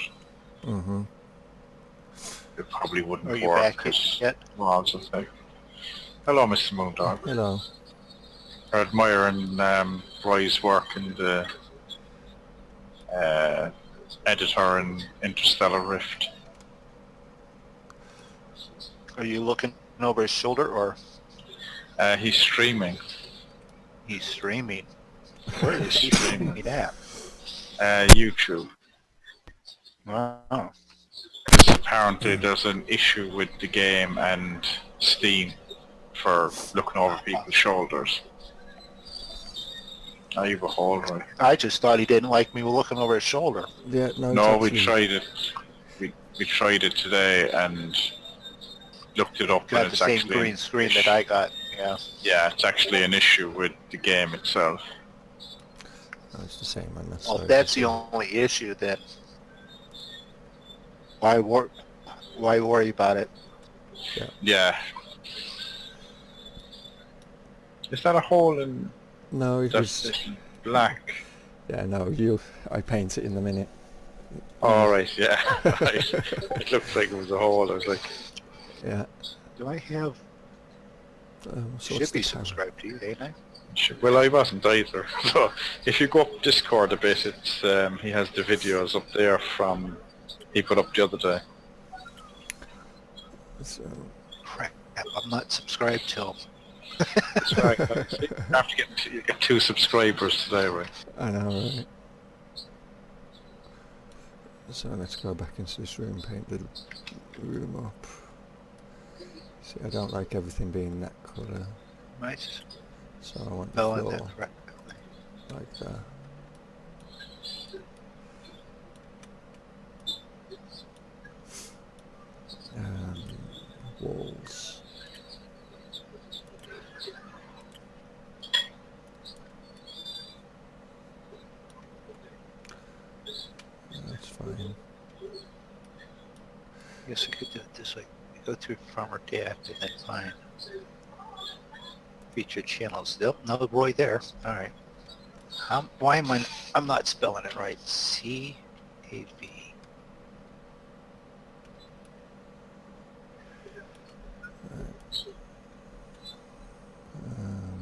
it probably wouldn't work because walls are thick. Hello, Mr. Moondog. Hello. I'm admiring Roy's work in the editor in Interstellar Rift. Are you looking over his shoulder, or He's streaming. he's streaming? Where is he streaming at? YouTube. Wow. Apparently there's an issue with the game and Steam for looking over people's shoulders. Now you behold, right? I just thought he didn't like me looking over his shoulder. Yeah, no, it's No, we actually- tried it. We tried it today and looked it up, and Got it's the same actually green screen that I got. Yeah. Yeah, it's actually an issue with the game itself. No, it's the same on that Well, side. if that's the only issue, then why worry about it? Yeah. Is that a hole in No, it that's was... black? Yeah, no, I paint it in the minute. Oh, right, yeah. Right. It looked like it was a hole. I was like, Yeah. Do I have? So Should what's be the time? subscribed to you, ain't I? shit. Well, I wasn't either. So if you go up Discord a bit, it's he has the videos up there from he put up the other day. So, Crap, I'm not subscribed to him. That's right. You have to get 2 subscribers today, right? I know, right? So let's go back into this room, paint the room up. See, I don't like everything being that colour, Nice. so I want the No, floor that's right. like that. Walls. That's fine. I guess I could do it this way. Go through Farmer Tab and then find featured channels. Nope, no Roy there. All right. Why am I'm not spelling it right. C-A-V. Um,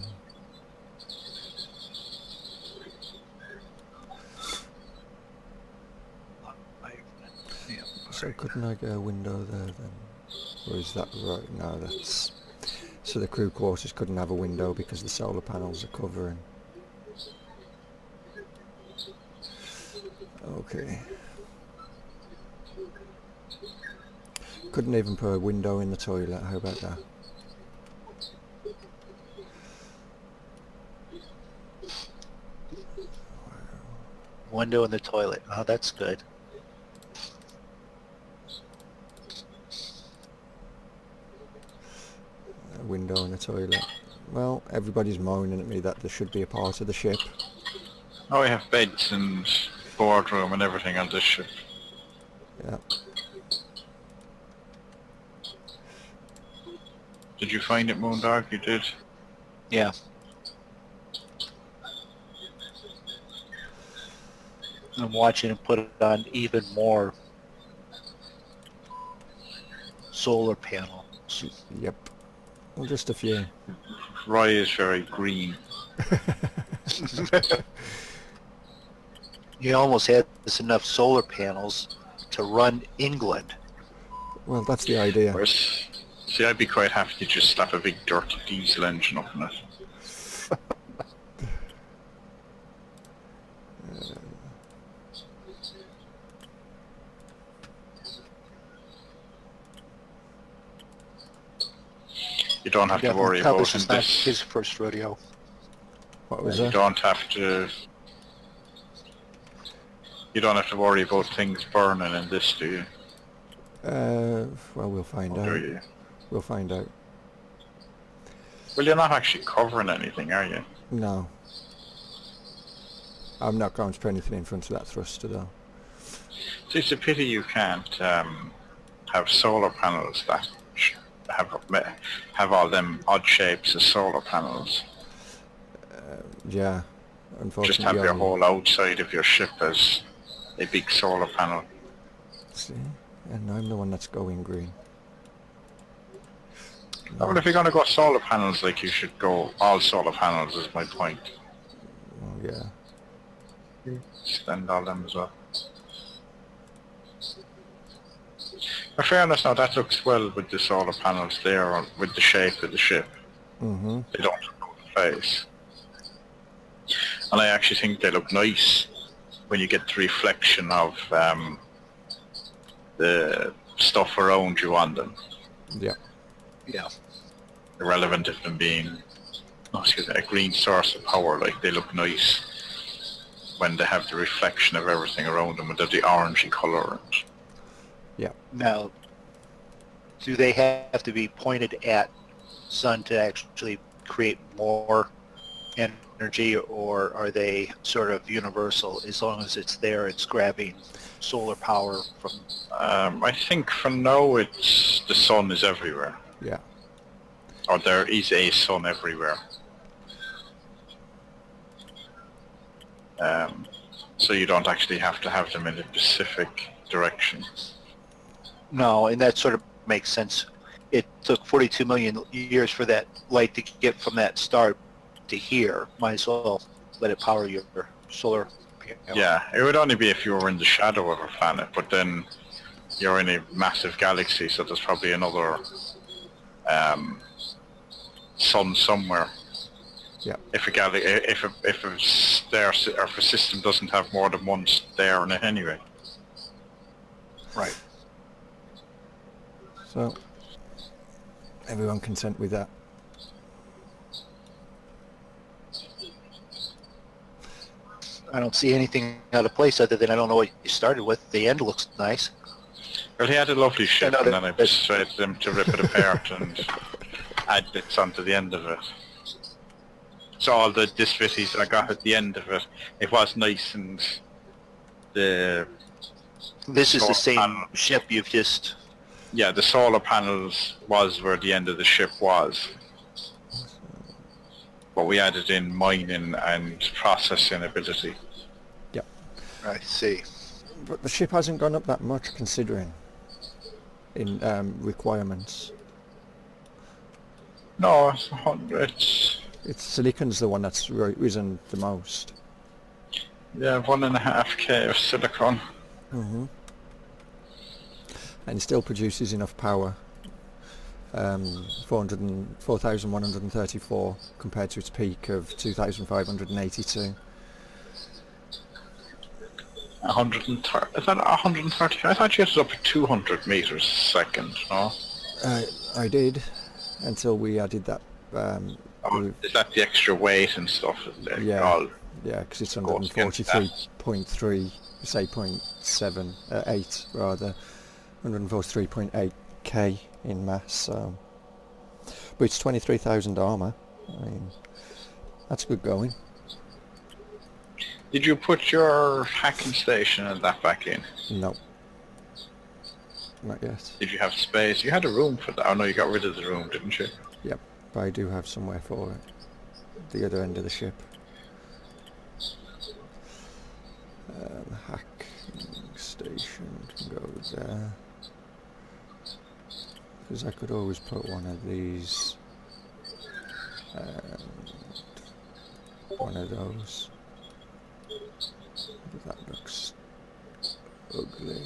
Yeah, so couldn't I get a window there then? Or is that right? No, that's... So the crew quarters couldn't have a window because the solar panels are covering. Okay. Couldn't even put a window in the toilet, how about that? window in the toilet. Oh, that's good. A window in the toilet. Well, everybody's moaning at me that there should be a part of the ship. Oh, we have beds and boardroom and everything on this ship. Yeah. Did you find it, Moondog? You did? Yeah. I'm watching him put it on even more solar panels. Yep. Well, just a few. Roy is very green. He almost had enough solar panels to run England. Well, that's the idea. Whereas, see, I'd be quite happy to just slap a big dirty diesel engine up in it. You don't have to worry about This is not this. his first rodeo. What was You that? don't have to. You don't have to worry about things burning in this, do you? Well, we'll find Or out. do you? We'll find out. Well, you're not actually covering anything, are you? No. I'm not going to put anything in front of that thruster, though. See, it's a pity you can't have solar panels that have all them odd shapes as solar panels. Yeah. Unfortunately, Just have your only- whole outside of your ship as a big solar panel. See? And I'm the one that's going green. Well, if you're going to go solar panels, like you should go all solar panels. Is my point. Oh, yeah. Spend all them as well. In fairness, now that looks well with the solar panels there, or with the shape of the ship. Mm-hmm. They don't look out of face. And I actually think they look nice when you get the reflection of the stuff around you on them. Yeah. Yeah. Irrelevant of them being a green source of power, like they look nice when they have the reflection of everything around them, and they're the orangey colour. Yeah. Now, do they have to be pointed at sun to actually create more energy, or are they sort of universal? As long as it's there, it's grabbing solar power from... I think for now it's the sun is everywhere. Yeah. Or there is a sun everywhere. So you don't actually have to have them in a specific direction. No, and that sort of makes sense. It took 42 million years for that light to get from that star to here. Might as well let it power your solar panel. Yeah, it would only be if you were in the shadow of a planet, but then you're in a massive galaxy, so there's probably another sun somewhere. Yeah. If a star or if a system doesn't have more than one star in it anyway. Right. So, everyone content with that? I don't see anything out of place other than I don't know what you started with. The end looks nice. Well, he had a lovely ship, I know and then I that- persuaded him to rip it apart and add bits onto the end of it. So all the disfitties I got at the end of it, it was nice, and the This is the solar same panel- ship you've just... Yeah, the solar panels was where the end of the ship was. But we added in mining and processing ability. I see. But the ship hasn't gone up that much, considering in requirements. No, it's 100. It's silicon's the one that's risen the most. Yeah, 1.5k of silicon. Mm-hmm. And it still produces enough power. 4,134 compared to its peak of 2,582. 130. Is that 130? I thought you had it up at 200 meters a second. No. I did, until we added that. Is that the extra weight and stuff? Yeah. All Yeah, because it's goes against that. 143.3, say 0.7, 8 rather, 143.8 k in mass. So, but it's 23,000 armor. I mean, that's good going. Did you put your hacking station and that back in? No, not yet. Did you have space? You had a room for that. Oh no, you got rid of the room, didn't you? Yep, but I do have somewhere for it. The other end of the ship. Hacking station can go there. Because I could always put one of these and one of those. But that looks ugly.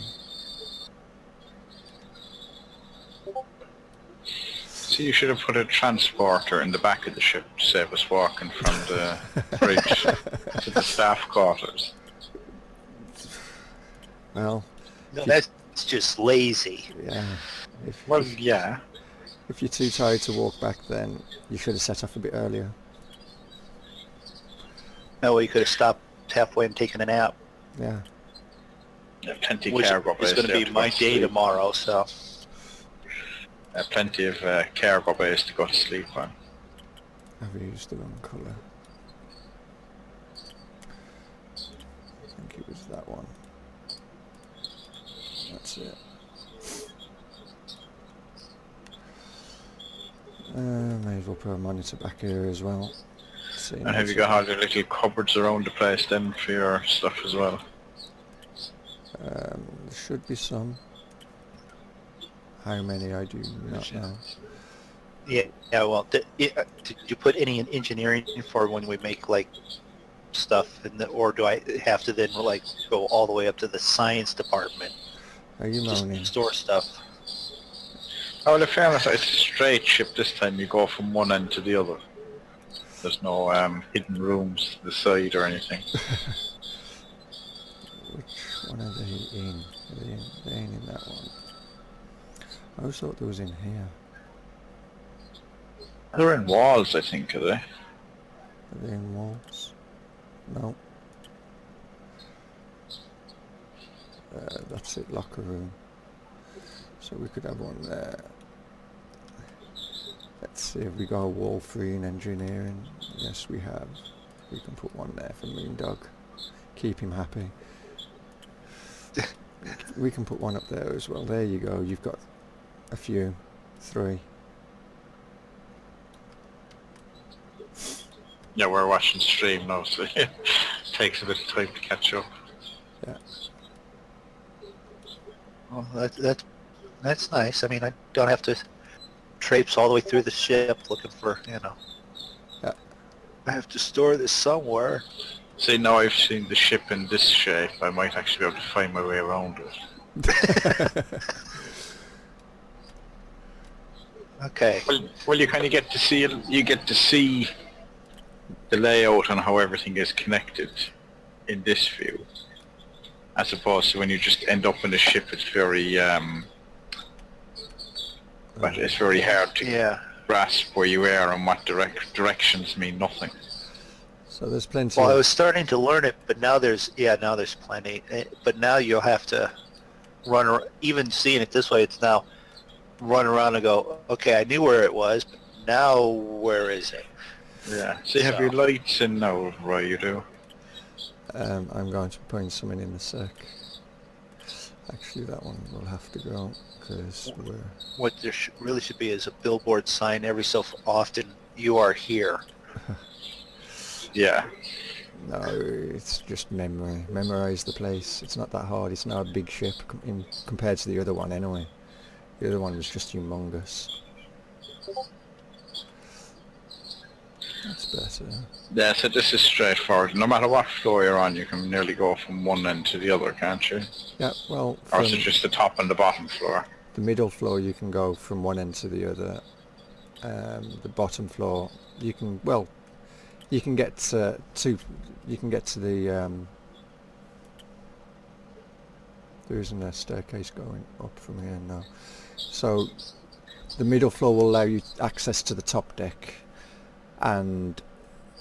See, you should have put a transporter in the back of the ship to save us walking from the bridge to the staff quarters. Well, No, that's just lazy. yeah. Well, yeah. If you're too tired to walk back, then you should have set off a bit earlier. No, you could have stopped halfway and taken a nap. Yeah. Plenty of Which cargo is bays going to there be go my to day sleep. tomorrow, so... Plenty of cargo bays to go to sleep on. I've used the wrong colour. I think it was that one. That's it. May as well put a monitor back here as well. See, And have you got all your little cupboards around the place then for your stuff as well? There should be some. How many I do not know. Yeah, yeah. Well, did you put any in engineering for when we make like stuff, or do I have to then like go all the way up to the science department Are you just moaning? store stuff? Oh, well, in fairness, it's a straight ship this time. You go from one end to the other. There's no hidden rooms to the side or anything. Which one are they in? They ain't in that one. I always thought there was in here. They're in walls, I think, are they? Are they in walls? No. That's it, locker room. So we could have one there. Let's see if we got a wall free in engineering. Yes, we have. We can put one there for Moon Dog. Keep him happy. We can put one up there as well. There you go. You've got a few. 3. Yeah, we're watching stream now, so it takes a bit of time to catch up. Yeah. Well, that's nice. I mean, I don't have to traipse all the way through the ship looking for, Yeah. I have to store this somewhere. See, now I've seen the ship in this shape, I might actually be able to find my way around it. Okay. Well, you kind of get to see it. You get to see the layout and how everything is connected in this view, as opposed to when you just end up in the ship. It's very, but it's very hard to grasp where you are and what directions mean nothing. So there's plenty. Well, I was starting to learn it, but now there's plenty. But now you'll have to run. Even seeing it this way, it's now run around and go, okay, I knew where it was, but now where is it? Yeah. So you have your lights in now, right? You do. I'm going to point something in a sec. Actually, that one will have to go because we're. What there really should be is a billboard sign every so often. You are here. Yeah. No, it's just memory. Memorize the place. It's not that hard. It's not a big ship compared to the other one anyway. The other one was just humongous. That's better. Yeah, so this is straightforward. No matter what floor you're on, you can nearly go from one end to the other, can't you? Yeah, well, Or is it just the top and the bottom floor? the middle floor you can go from one end to the other. The bottom floor you can, well, you can get to the there isn't a staircase going up from here now. So the middle floor will allow you access to the top deck, and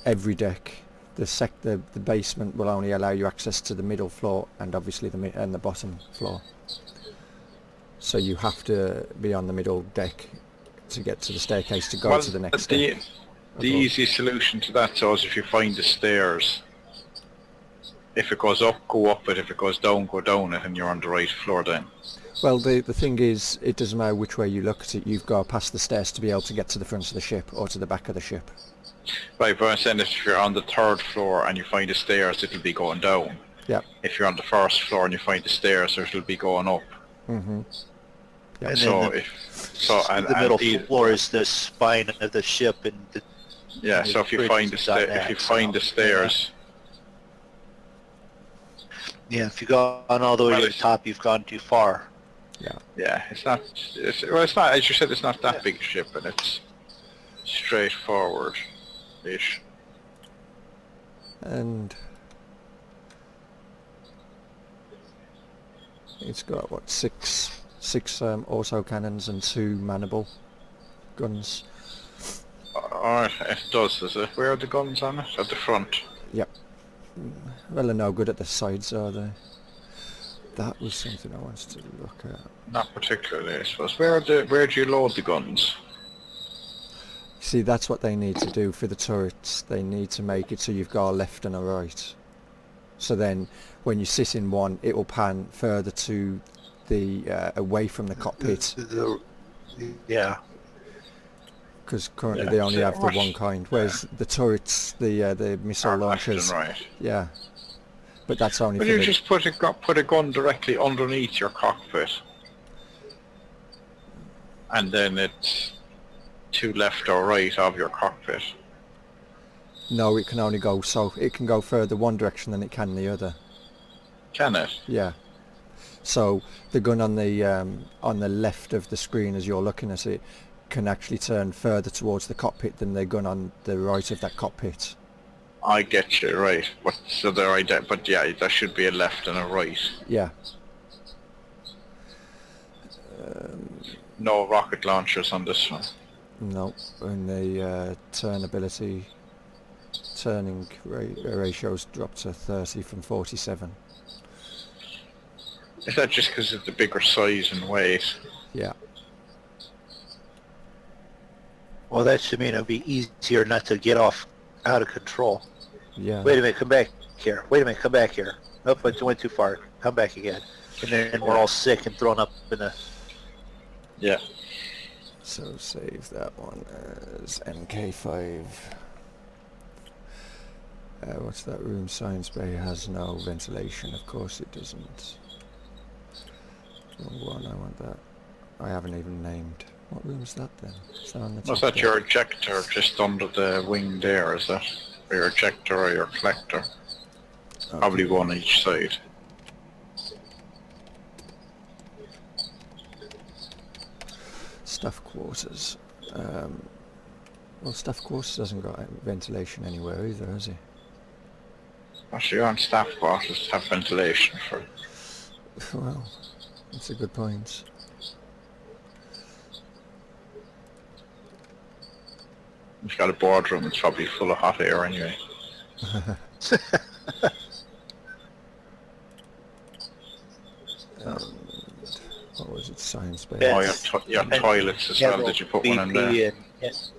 every deck. The basement will only allow you access to the middle floor and obviously the bottom floor. So you have to be on the middle deck to get to the staircase to go to the next deck. The easy solution to that is if you find the stairs. If it goes up, go up it. If it goes down, go down it, and you're on the right floor then. Well, the thing is, it doesn't matter which way you look at it. You've got to pass the stairs to be able to get to the front of the ship or to the back of the ship. Right, but I'm saying if you're on the third floor and you find the stairs, it'll be going down. Yeah. If you're on the first floor and you find the stairs, it'll be going up. Mm-hmm. Yeah. And So then the middle floor is the spine of the ship, and so if you find the stairs. Yeah, if you go on all the way to the top, you've gone too far. Yeah. Yeah, it's not. It's not. As you said, it's not that big a ship, and it's straightforward-ish. And it's got what, six auto cannons and 2 manable guns. Alright, it does it? Where are the guns on it? At the front. Yep. Well, they're no good at the sides, are they? That was something I wanted to look at. Not particularly, I suppose. Where do you load the guns? See, that's what they need to do for the turrets. They need to make it so you've got a left and a right. So then, when you sit in one, it will pan further to the away from the cockpit. Yeah. Because currently they only have the one kind, whereas the turrets, the missile launchers, left and right. yeah. But that's only But for you the... just put a gun directly underneath your cockpit, and then it to left or right of your cockpit. No, it can only go so. It can go further one direction than it can the other. Can it? Yeah. So the gun on the left of the screen as you're looking at it can actually turn further towards the cockpit than the gun on the right of that cockpit. I get you, right. But so they're but yeah, there should be a left and a right. Yeah. No rocket launchers on this one. No, and the turning ratios dropped to 30 from 47. Is that just because of the bigger size and weight? Yeah. Well, that should mean it'll be easier not to get off out of control. Yeah. Wait a minute, come back here. Wait a minute, come back here. Nope, I went too far. Come back again. And then we're all sick and thrown up in the... Yeah. So save that one as MK5. What's that room? Science Bay has no ventilation. Of course it doesn't. Wrong one, I want that. I haven't even named. What room's that then? Is that on the top Was that there? your ejector just under the wing there, is that? Or your ejector or your collector? Okay. Probably one each side. Staff quarters. Well, staff quarters hasn't got ventilation anywhere either, has he? Actually, on staff quarters have ventilation for... Well, that's a good point. If you've got a boardroom, it's probably full of hot air anyway. What was it? Science Bay. Oh, Yes. your toilets as well, did you put one in there? BP and, yes.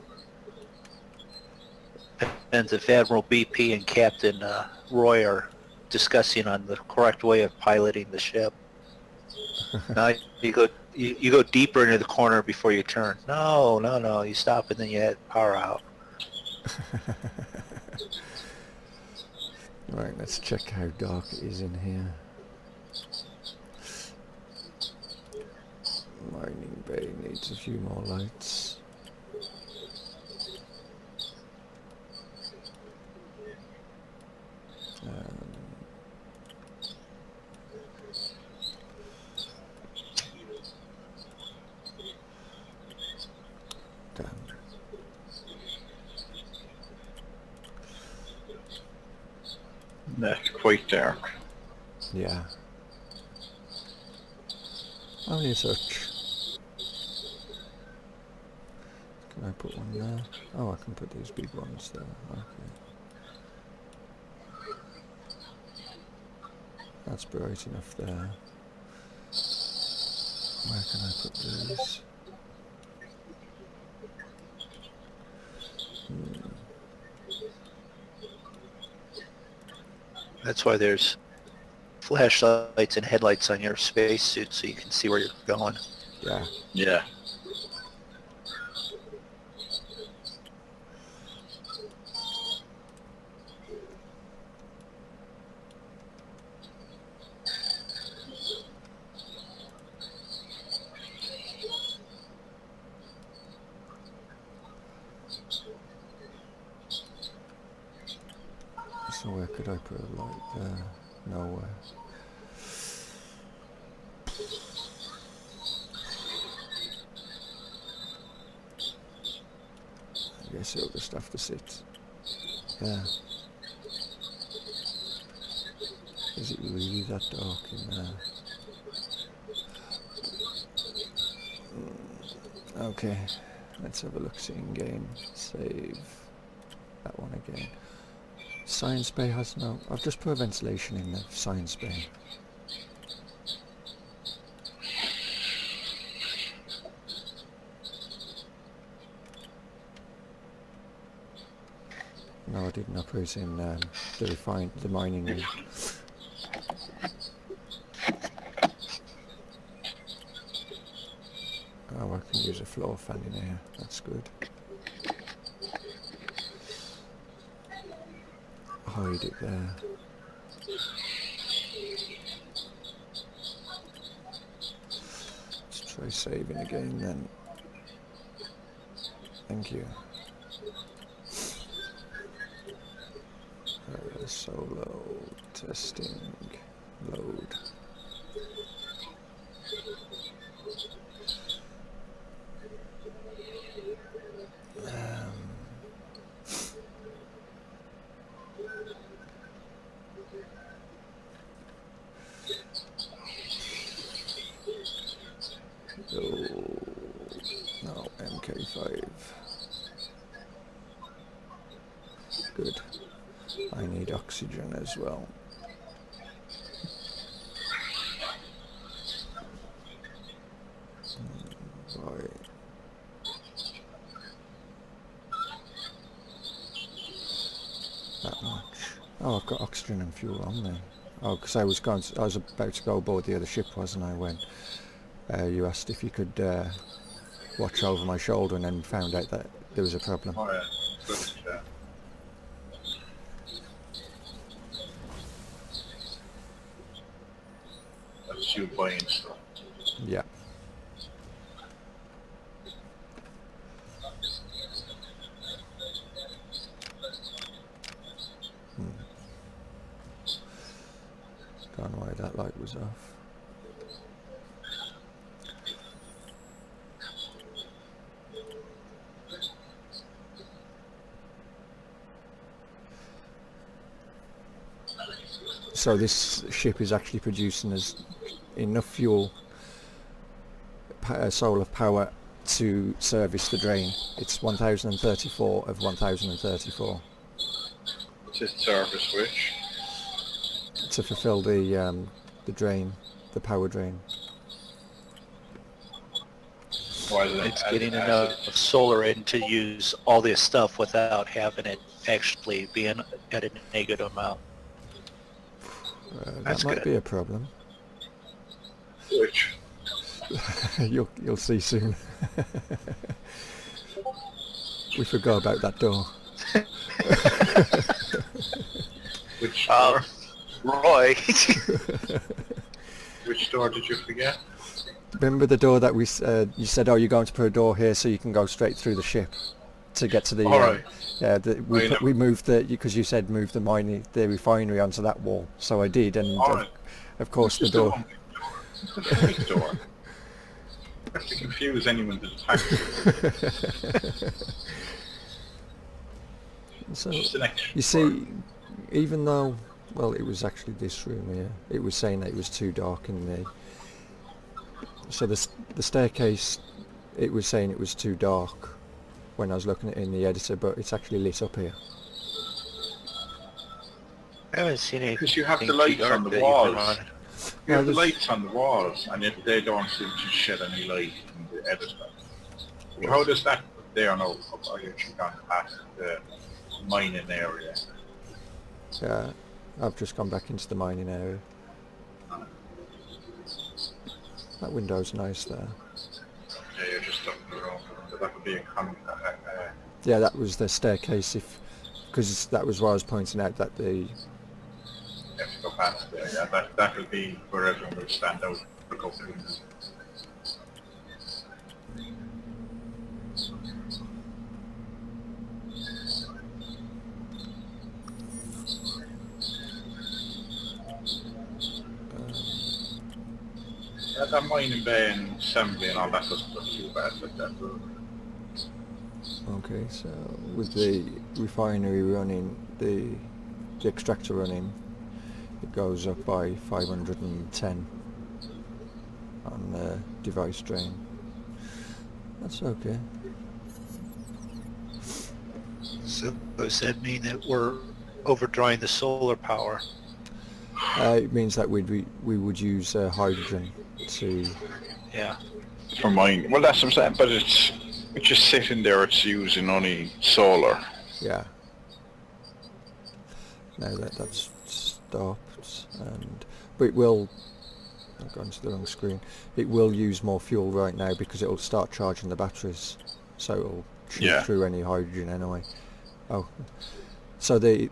And if Admiral BP and Captain Roy are discussing on the correct way of piloting the ship. Now you go deeper into the corner before you turn. No, you stop and then you hit power out. Right, let's check how dark it is in here. Mining bay needs a few more lights. Damn. That's quite dark. Yeah. Only such. Can I put one there? Oh, I can put these big ones there. Okay. That's bright enough there. Where can I put these? That's why there's flashlights and headlights on your spacesuit so you can see where you're going. Yeah. Yeah. So where could I put a light there? Nowhere. I guess it'll just have to sit there. Is it really that dark in there? Okay, let's have a look, see in game. Save that one again. Science Bay has no... I've just put a ventilation in the Science Bay. No, I didn't. I put it in the mining room. Oh, I can use a floor fan in here. That's good. Hide it there. Let's try saving again then. Thank you. Solo testing load. No, MK5. Good. I need oxygen as well. Right. That much. Oh, I've got oxygen and fuel on there. Oh, because I was about to go aboard the other ship, wasn't I? When you asked if you could watch over my shoulder, and then found out that there was a problem. Oh yeah. Good, yeah. That's you buying stuff. Yeah. Don't know why that light was off. So this ship is actually producing us enough fuel, solar power, to service the drain. It's 1034 of 1034 To service which? to fulfill the drain, the power drain. Why is it It's getting enough solar in to use all this stuff without having it actually being at a negative amount. That That's might good. be a problem. Which? You'll see soon. We forgot about that door. Which door? Roy. Which door did you forget? Remember the door that we you said, oh, you're going to put a door here so you can go straight through the ship to get to the. All right. Yeah, we moved because you said move the refinery onto that wall, so I did, and All right. of course the door. The front door. That's to confuse anyone that's attacking. So Just an extra you see, even though, well, it was actually this room here. It was saying that it was too dark in there. So the staircase, it was saying it was too dark when I was looking at it in the editor, but it's actually lit up here. I haven't seen anything. Because you have the too lights dark on the that you walls. put on. You have the there's- lights on the walls, and if they don't seem to shed any light in the editor. But how does that there now? Are you actually gone past the mining area? Yeah, I've just gone back into the mining area. That window's nice there. Yeah, you're just up the road. So that would be a Yeah, that was the staircase, because that was what I was pointing out, that the you have to go past there. Yeah, that would be where everyone would stand out for a couple of minutes. That mining bay and assembly and all that doesn't look too bad, but that will... okay, so with the refinery running, the extractor running, it goes up by 510 on the device drain. That's okay. So does that mean that we're overdrawing the solar power? It means that we would use hydrogen to. Yeah. For mine, well that's what I'm saying, but it's just sitting there, it's using only solar. Yeah. Now that's stopped, but it will. I've gone to the wrong screen. It will use more fuel right now because it will start charging the batteries, so it will shoot through any hydrogen anyway. Oh, so the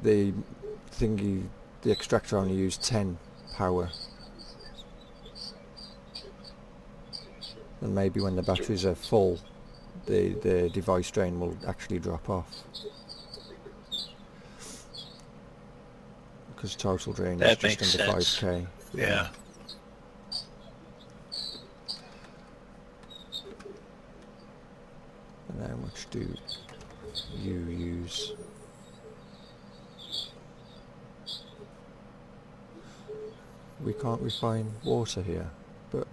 thingy, the extractor only used 10 power, and maybe when the batteries are full, the device drain will actually drop off. Because total drain That is makes just under sense. 5k. Yeah. And how much do you use? We can't refine water here, but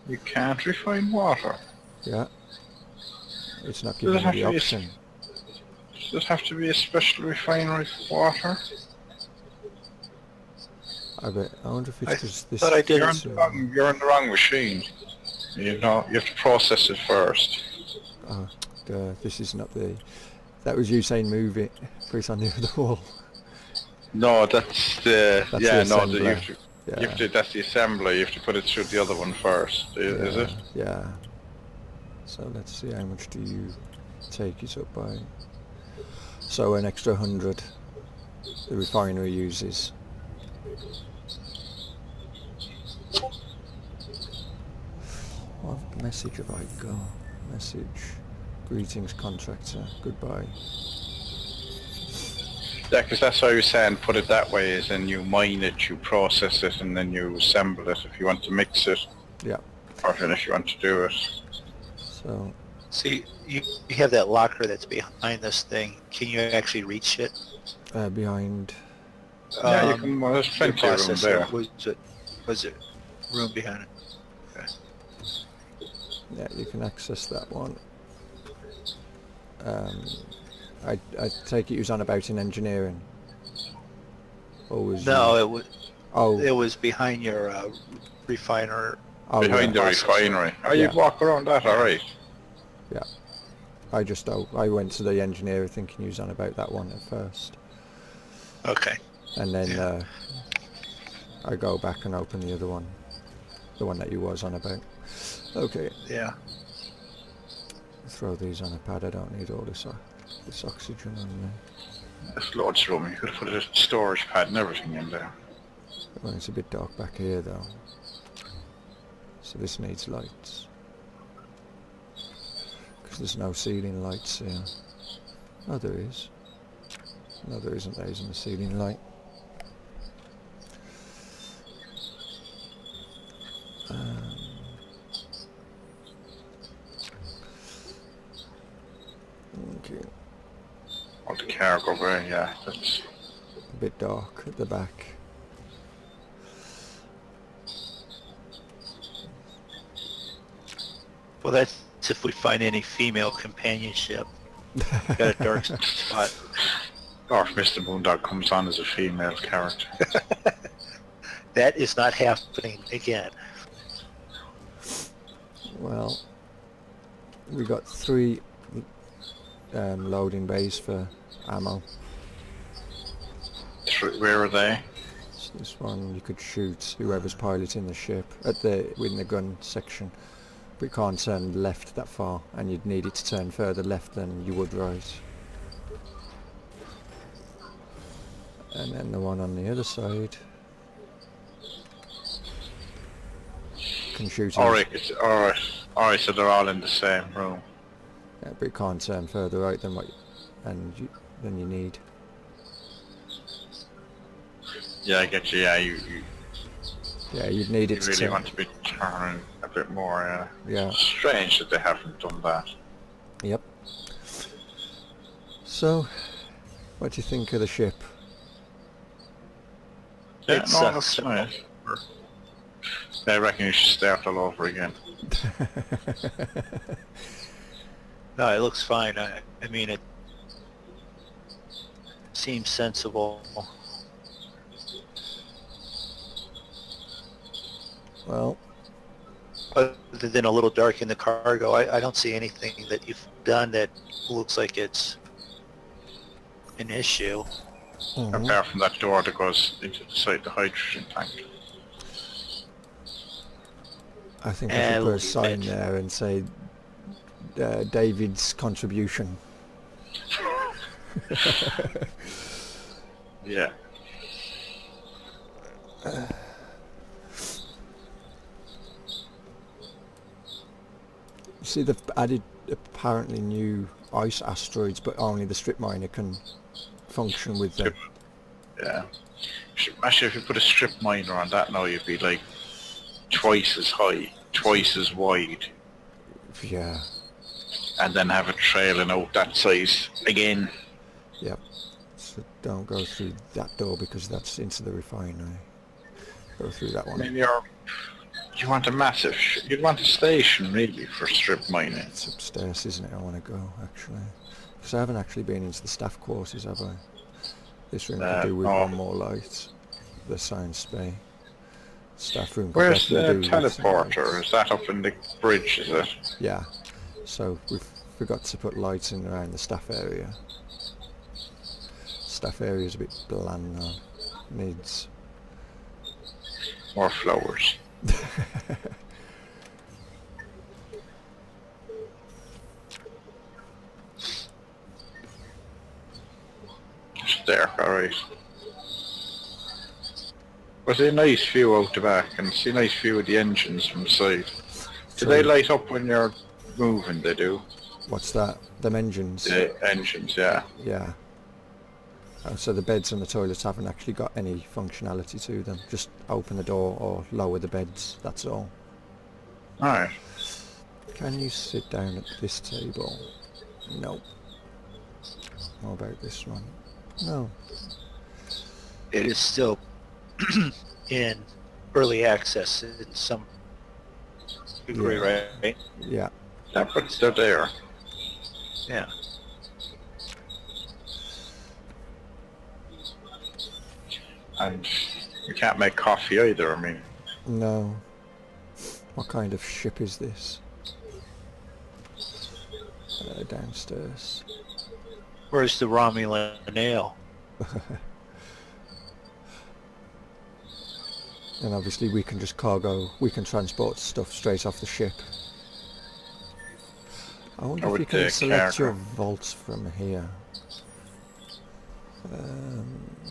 You can't refine water. yeah, it's not Does giving it me have the to be option. Does it have to be a special refinery for water? I wonder if I it's just this. thought I did. You're on the wrong machine. You know, you have to process it first. Oh, this is not the. That was you saying move it, put it on the other wall. No, that's the That's yeah. the No, assembler. you have to. That's the assembler. You have to put it through the other one first. Is it? Yeah. So let's see, how much do you take it up by? So an extra 100 the refinery uses. What message have I got? Message. Greetings contractor. Goodbye. Yeah, because that's why I was saying put it that way, is then you mine it, you process it, and then you assemble it if you want to mix it, Yeah. or if you want to do it. So See, you have that locker that's behind this thing. Can you actually reach it? behind. Yeah, you can. Well, there's Your plenty of room there. processor, was it room behind it? Okay. Yeah, you can access that one. I take it you was on about in engineering. Or was No, you... it was Oh, behind your refiner. oh Behind yeah. the Processor. refinery. Oh, Yeah. you'd walk around that, alright. Yeah. I went to the engineer thinking you was on about that one at first. Okay. And then Yeah. I go back and open the other one. The one that you was on about. Okay. Yeah. Throw these on a pad, I don't need all this oxygen on there. There's loads of room. You could have put a storage pad and everything in there. Well, it's a bit dark back here though. So this needs lights. Because there's no ceiling lights here. Oh, there is. No, there isn't. There isn't a ceiling light. Okay. Or the cargo bay, yeah. That's A bit dark at the back. Well, that's if we find any female companionship. Got a dark spot. or if Mr. Moondog comes on as a female character. That is not happening again. Well, we got 3 loading bays for ammo. Where are they? So this one you could shoot whoever's piloting the ship at the within the gun section, but you can't turn left that far, and you'd need it to turn further left than you would right. And then the one on the other side can shoot. Alright, alright, so they're all in the same room. Yeah, but you can't turn further right than than you need. Yeah, I get you, yeah, you Yeah, you'd need it to really turn. want to be turning a bit more, Yeah. Strange that they haven't done that. Yep. So, what do you think of the ship? Yeah, It no, sucks. that's nice. I reckon you should start all over again. No, it looks fine. I mean, it seems sensible. Well, Other than a little dark in the cargo, I don't see anything that you've done that looks like it's an issue. Apart from that door that goes into the side of the hydrogen tank. I think I should put a leave sign it. there and say David's contribution. Yeah. See, they've added apparently new ice asteroids, but only the strip miner can function with them. Yeah. Actually, if you put a strip miner on that now, you'd be like twice as high, twice as wide, Yeah. and then have it trailing out that size again. Yep. So don't go through that door because that's into the refinery. Go through that I one. mean, you want a massive, you'd want a station really for strip mining. It's upstairs, isn't it? I want to go, actually. Because I haven't actually been into the staff quarters, have I? This room could do with no. one more light. The science bay. Staff room could Where's the definitely do with some teleporter? lights. Is that up in the bridge, is it? Yeah. So we've forgot to put lights in around the staff area. Staff area's a bit bland now. Needs... More flowers. It's dark, alright. But a nice view out the back, and see a nice view of the engines from the side. Do they light up when you're moving? They do. What's that? Them engines? The engines, yeah. Yeah. Oh, so the beds and the toilets haven't actually got any functionality to them. Just open the door or lower the beds, that's all. Alright. Can you sit down at this table? No. What about this one? No. It is still in early access in some degree, Yeah. right? Yeah. Yeah, but they're there. Yeah. And you can't make coffee either, I mean. No. What kind of ship is this? Downstairs. Where's the Romulan ale? And obviously we can just we can transport stuff straight off the ship. I wonder Or if you with can the select your cargo. vaults from here.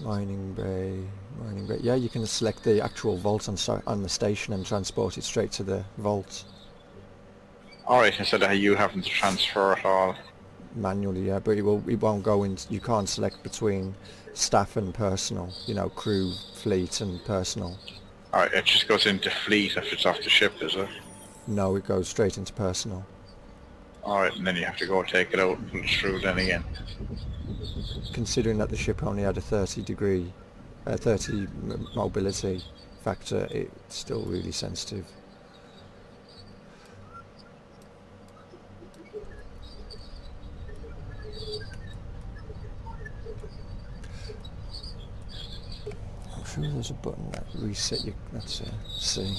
Mining bay. Yeah, you can select the actual vault on the station and transport it straight to the vault. Alright, instead of you having to transfer it all. Manually, yeah, but it won't go in. You can't select between staff and personal. You know, crew, fleet, and personal. Alright, it just goes into fleet if it's off the ship, is it? No, it goes straight into personal. Alright, and then you have to go take it out and put it through then again. Considering that the ship only had a 30 mobility factor, it's still really sensitive. I'm sure there's a button that reset you. That's C.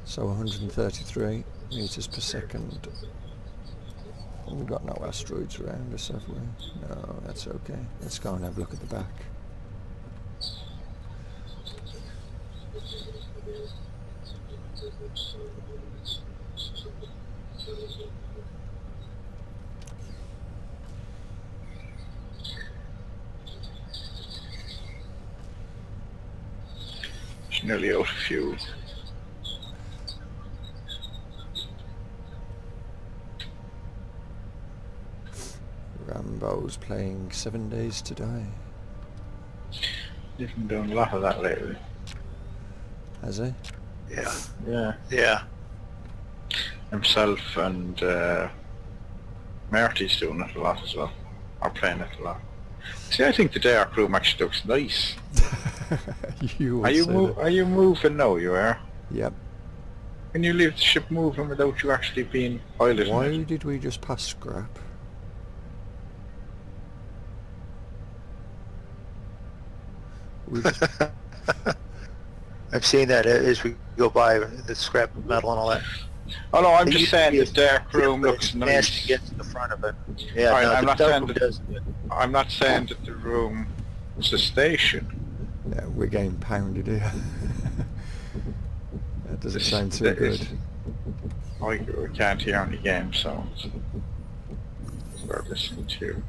So 133 meters per second. We've got no asteroids around us, have we? No, that's okay. Let's go and have a look at the back. It's nearly out of fuel. Rambo's playing 7 Days to Die. He's been doing a lot of that lately. Has he? Yeah. Yeah. Yeah. Himself and Marty's doing it a lot as well. Or playing it a lot. See, I think the dark room actually looks nice. You Are you moving now, you are? Yep. Can you leave the ship moving without you actually being piloting Why it? did we just pass scrap? We just, I've seen that as we go by, the scrap metal and all that. Oh no, I'm It just used to saying be the dark room but looks it's nasty nice. to get to the front of it. Yeah, Alright, no, I'm the not dark saying room that- does. I'm not saying that the room is a station. yeah, we're getting pounded here. That doesn't This- sound too that good. is- I can't hear any game sounds. We're listening to.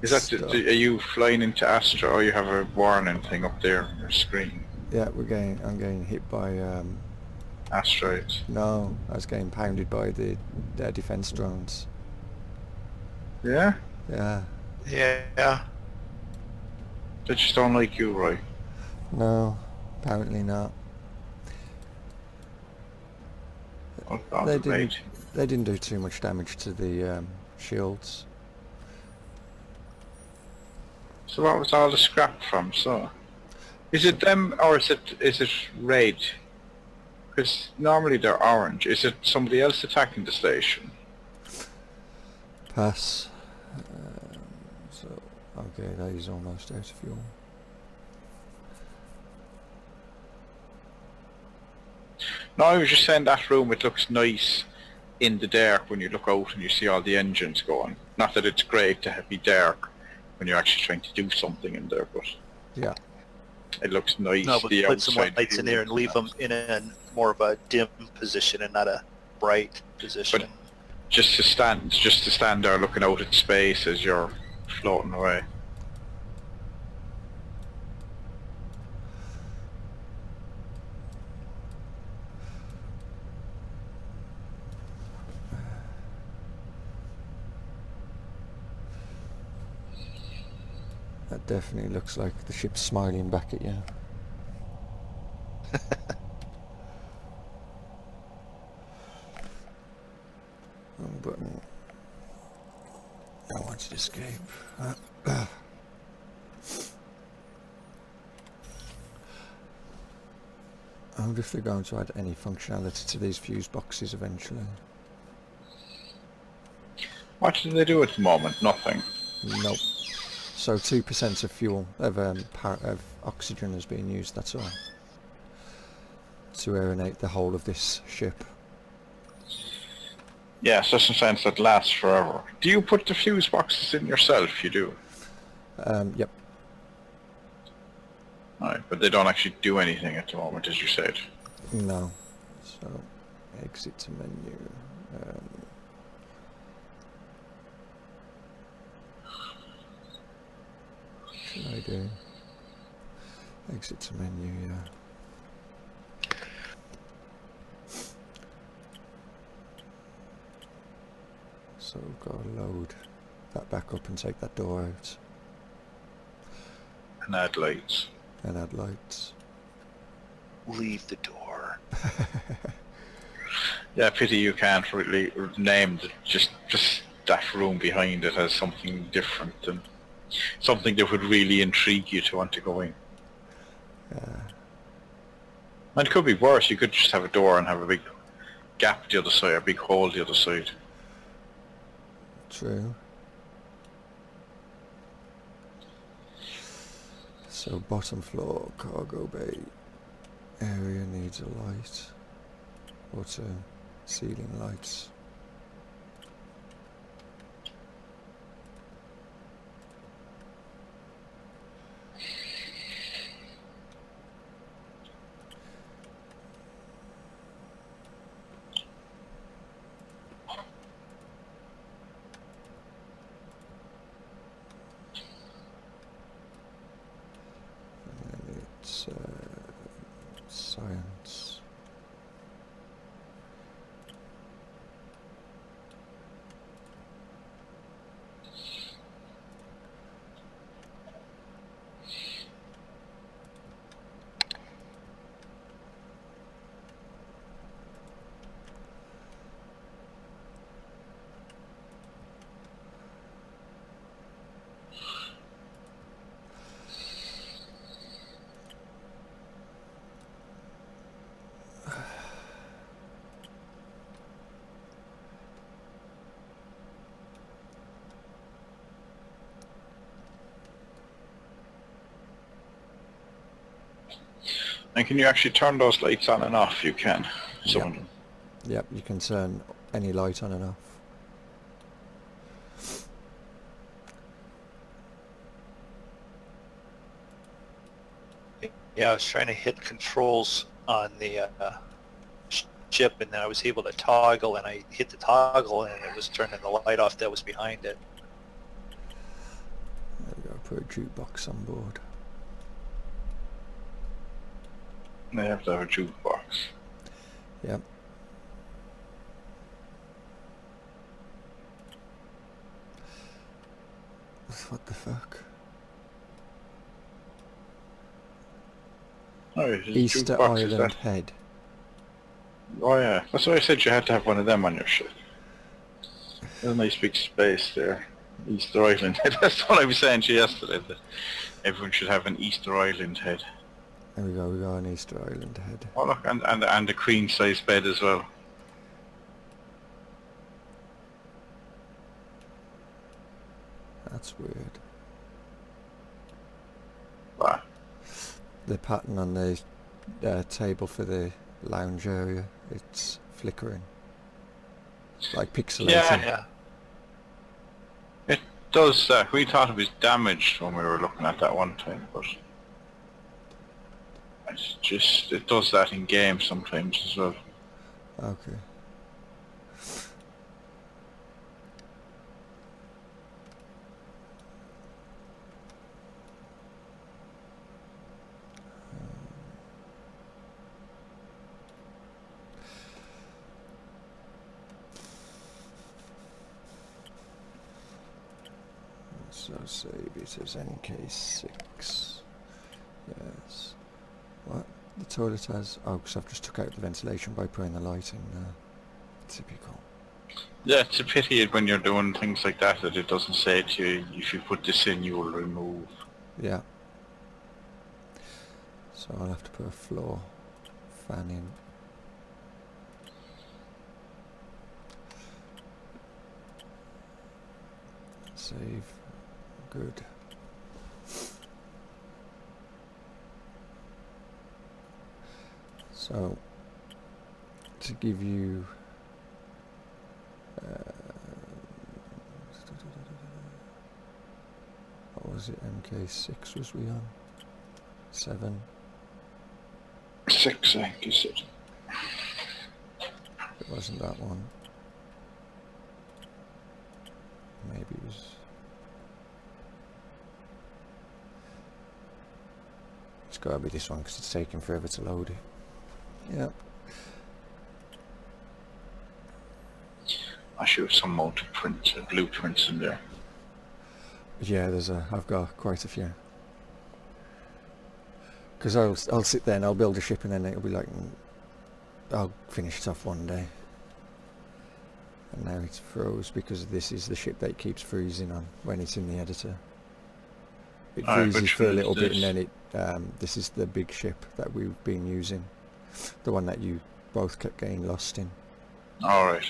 Is that Stop. are you flying into Astra, or you have a warning thing up there on your screen? Yeah, I'm getting hit by asteroids. No, I was getting pounded by their defense drones. Yeah? Yeah. Yeah. They just don't like you, right? No, apparently not. Oh God, They the didn't. mate. They didn't do too much damage to the shields. So what was all the scrap from, so? Is it them, or is it red? Because normally they're orange. Is it somebody else attacking the station? Pass. So okay, that is almost out of fuel. No, I was just saying that room, it looks nice in the dark when you look out and you see all the engines going. Not that it's great to be dark when you're actually trying to do something in there, but Yeah. it looks nice. No, but the put some outside lights in there and view. leave them in a more of a dim position and not a bright position. But just to stand there looking out at space as you're floating away. That definitely looks like the ship's smiling back at you. Wrong button. I want to escape. I wonder if they're going to add any functionality to these fuse boxes eventually. What do they do at the moment? Nothing. Nope. So 2% of fuel of oxygen is being used, that's all. To aeronate the whole of this ship. Yeah, so some sense that lasts forever. Do you put the fuse boxes in yourself? You do. Yep. Right, but they don't actually do anything at the moment, as you said. No. So, exit to menu. What should I do? Exit to menu, yeah. So we've got to load that back up and take that door out. And add lights. And add lights. Leave the door. Yeah, pity you can't really name just that room behind it as something different and something that would really intrigue you to want to go in. And it could be worse. You could just have a door and have a big gap the other side, a big hole the other side. True. So bottom floor, cargo bay area needs a light. Or two ceiling lights. And it's science. And can you actually turn those lights on and off? You can. Some of Yep. them. Yep, you can turn any light on and off. Yeah, I was trying to hit controls on the ship, and then I was able to toggle, and I hit the toggle, and it was turning the light off that was behind it. There we go, put a jukebox on board. They have to have a jukebox. Yep. What the fuck? Oh, it's a Easter jukebox, is Island that? head. Oh yeah, that's why I said you had to have one of them on your ship. There's a nice big space there. Easter Island head. That's what I was saying to you yesterday, that everyone should have an Easter Island head. There we go, we got an Easter Island head. Oh look, and a queen size bed as well. That's weird. Wow. The pattern on the table for the lounge area, it's flickering. It's like pixelated. Yeah. It does that. We thought it was damaged when we were looking at that one time, but it's just, it does that in games sometimes as well. Okay. So save it as NK6. Yes. What? The toilet has... Oh, because I've just took out the ventilation by putting the light in there. Typical. Yeah, it's a pity when you're doing things like that it doesn't say to you, if you put this in you will remove. Yeah. So I'll have to put a floor fan in. Save. Good. So, to give you what was it, MK6 was we on? 7? 6, I think you said. It wasn't that one. Maybe it was... It's got to be this one because it's taking forever to load it. Yep. I should have some mounted prints, blueprints in there. Yeah, I've got quite a few. Because I'll sit there and I'll build a ship and then it'll be like, I'll finish it off one day. And now it's froze because this is the ship that it keeps freezing on when it's in the editor. It freezes for a little bit and then it, this is the big ship that we've been using. The one that you both kept getting lost in. Alright.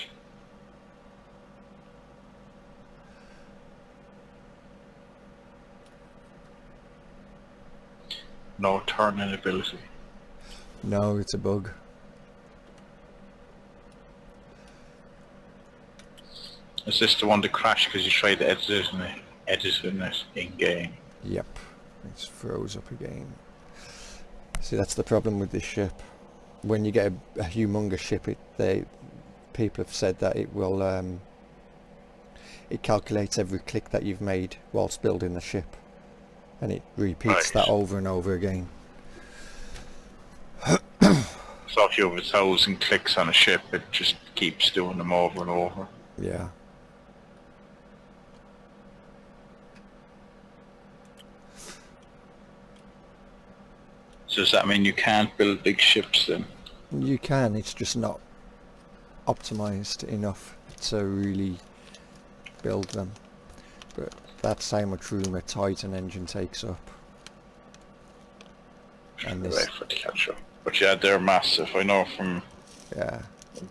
No turning ability. No, it's a bug. Is this the one that crashed because you tried to edit it in game? Yep, it's froze up again. See, that's the problem with this ship. When you get a humongous ship, people have said that it will it calculates every click that you've made whilst building the ship, and it repeats that over and over again. So if you have 1,000 clicks on a ship, it just keeps doing them over and over. Yeah. So does that mean you can't build big ships then? You can, it's just not optimized enough to really build them. But that's how much room a Titan engine takes up. And this, Right, for the catch up. But yeah, they're massive. I know from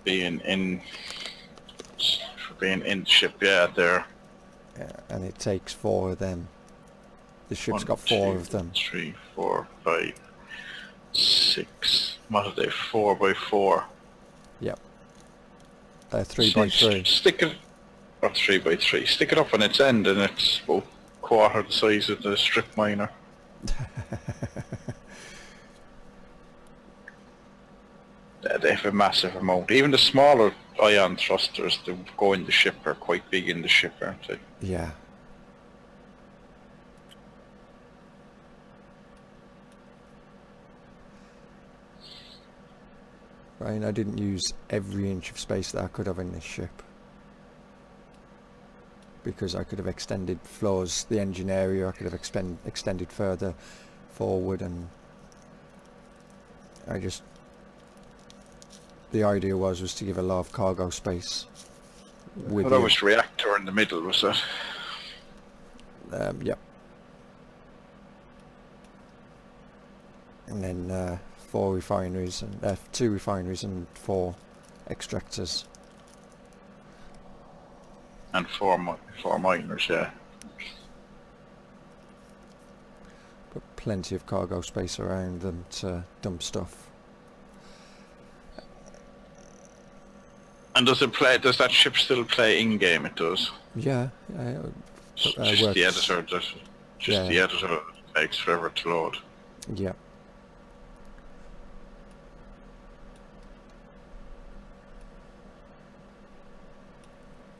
being in the ship, yeah, they're... Yeah, and it takes 4 of them. The ship's 1, got 4 2, of them. 3, 4, 5, 6. What are they? 4 by 4. Yep. 3 by 3. Stick it... Or 3 by 3. Stick it up on its end and it's about quarter the size of the strip miner. They have a massive amount. Even the smaller ion thrusters that go in the ship are quite big in the ship, aren't they? Yeah. Right, I didn't use every inch of space that I could have in this ship, because I could have extended floors, the engine area, I could have extended further forward, and the idea was to give a lot of cargo space. Well, that was reactor in the middle, was it? Yep. And then 4 refineries, and 2 refineries and 4 extractors. And four miners, yeah. But plenty of cargo space around them to dump stuff. And does that ship still play in-game? It does. Yeah. Just Works. the editor the editor takes forever to load. Yeah.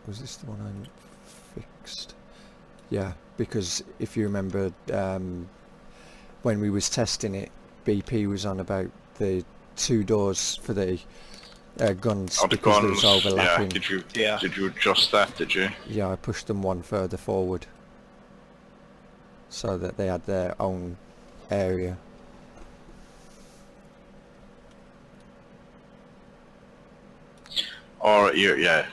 Was this the one I fixed? Yeah, because if you remember, when we was testing it, BP was on about the 2 doors for the guns, Oh, the because guns, there was overlapping. yeah. Did you adjust that, did you? Yeah, I pushed them 1 further forward, so that they had their own area. Or, yeah.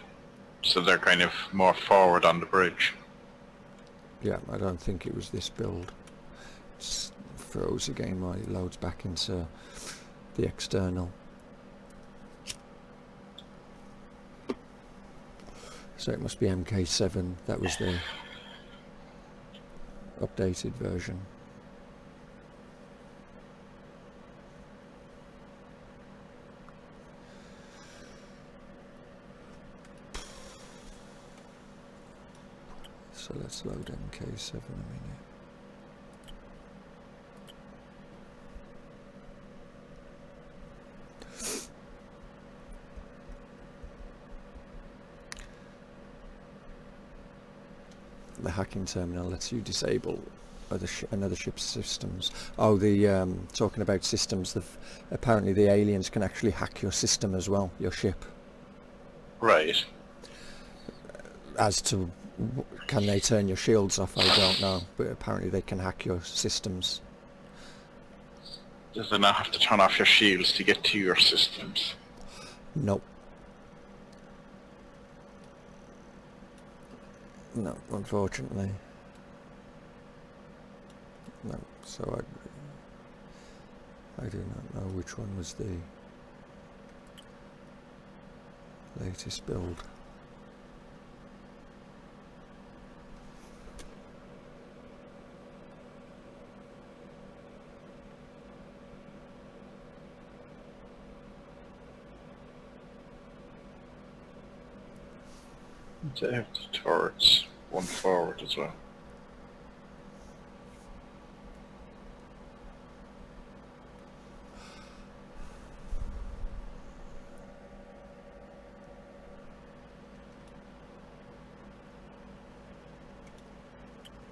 So they're kind of more forward on the bridge. Yeah, I don't think it was this build. Just froze again while it loads back into the external. So it must be MK7, that was the updated version. So let's load MK7 a minute. The hacking terminal lets you disable another ship's systems. Oh, the talking about systems, apparently the aliens can actually hack your system as well, your ship. Right. As to can they turn your shields off, I don't know, but apparently they can hack your systems. Does they not have to turn off your shields to get to your systems? Nope. No, unfortunately. No, so I do not know which one was the latest build. They have the turrets, 1 forward as well.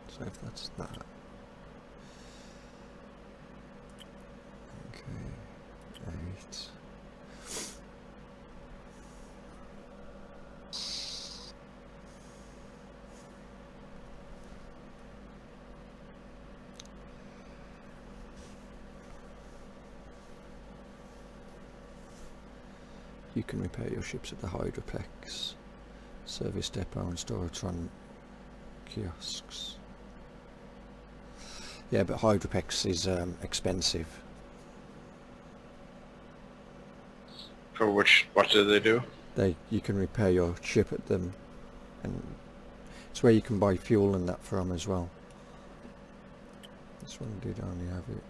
So if that's that. Okay, 8. You can repair your ships at the Hydroplex, Service Depot and Storotron kiosks. Yeah, but Hydroplex is expensive. For what do they do? You can repair your ship at them, and it's where you can buy fuel and that from as well. This one did only have it.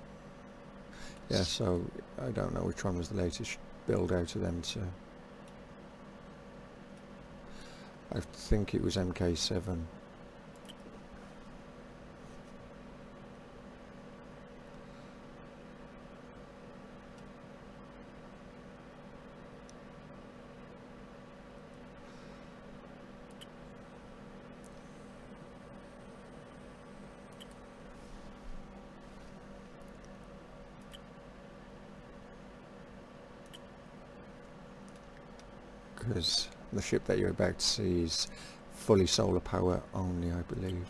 Yeah, so I don't know which one was the latest build out of them two. I think it was MK7. because the ship that you're about to see is fully solar power only, I believe.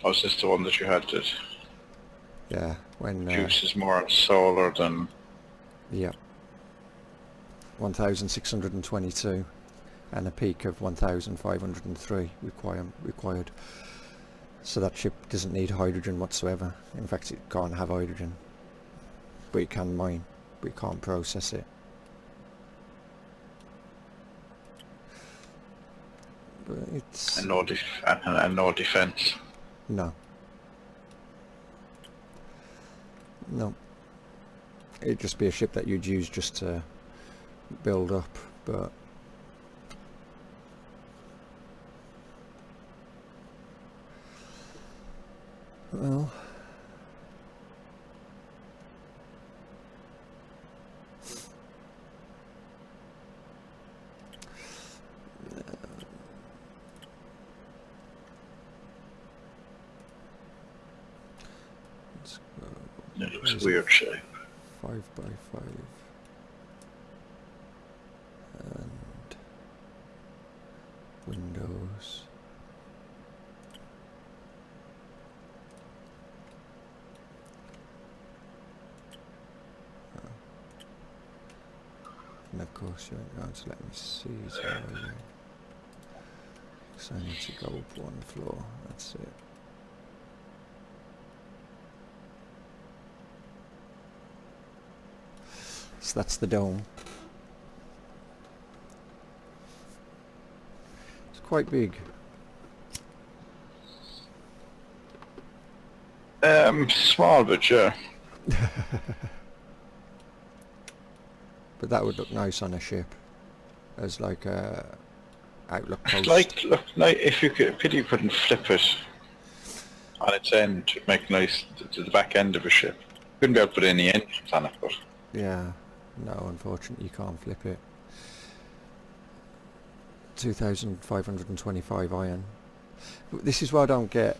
Oh, is this the one that you had that Yeah, when juices more solar than... yeah, 1,622 and a peak of 1,503 required. So that ship doesn't need hydrogen whatsoever. In fact, it can't have hydrogen, but it can mine, but it can't process it. But it's And no defense. no. It'd just be a ship that you'd use just to build up, but well, It looks weird shape. 5x5 and windows. And of course you ain't going to let me see it, are you? So I need to go up one floor, that's it. So that's the dome. It's quite big. Small but yeah. But that would look nice on a ship as like a outlook post. Look like if you could, pity you couldn't flip it on its end to make nice to the back end of a ship. Couldn't be able to put any engines on it, but Yeah, no, unfortunately you can't flip it. 2,525 iron. This is what I don't get.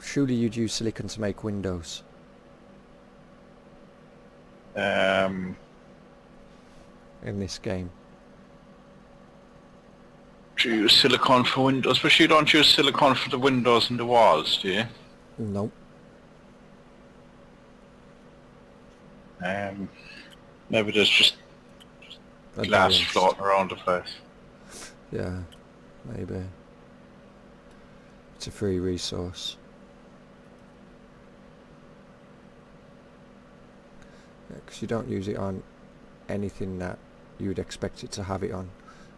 Surely you'd use silicon to make windows. In this game. do you use silicon for windows, but you don't use silicon for the windows and the walls, do you? Nope. Maybe there's just glass floating around the place. Yeah, maybe. It's a free resource. Because you don't use it on anything that you would expect it to have it on.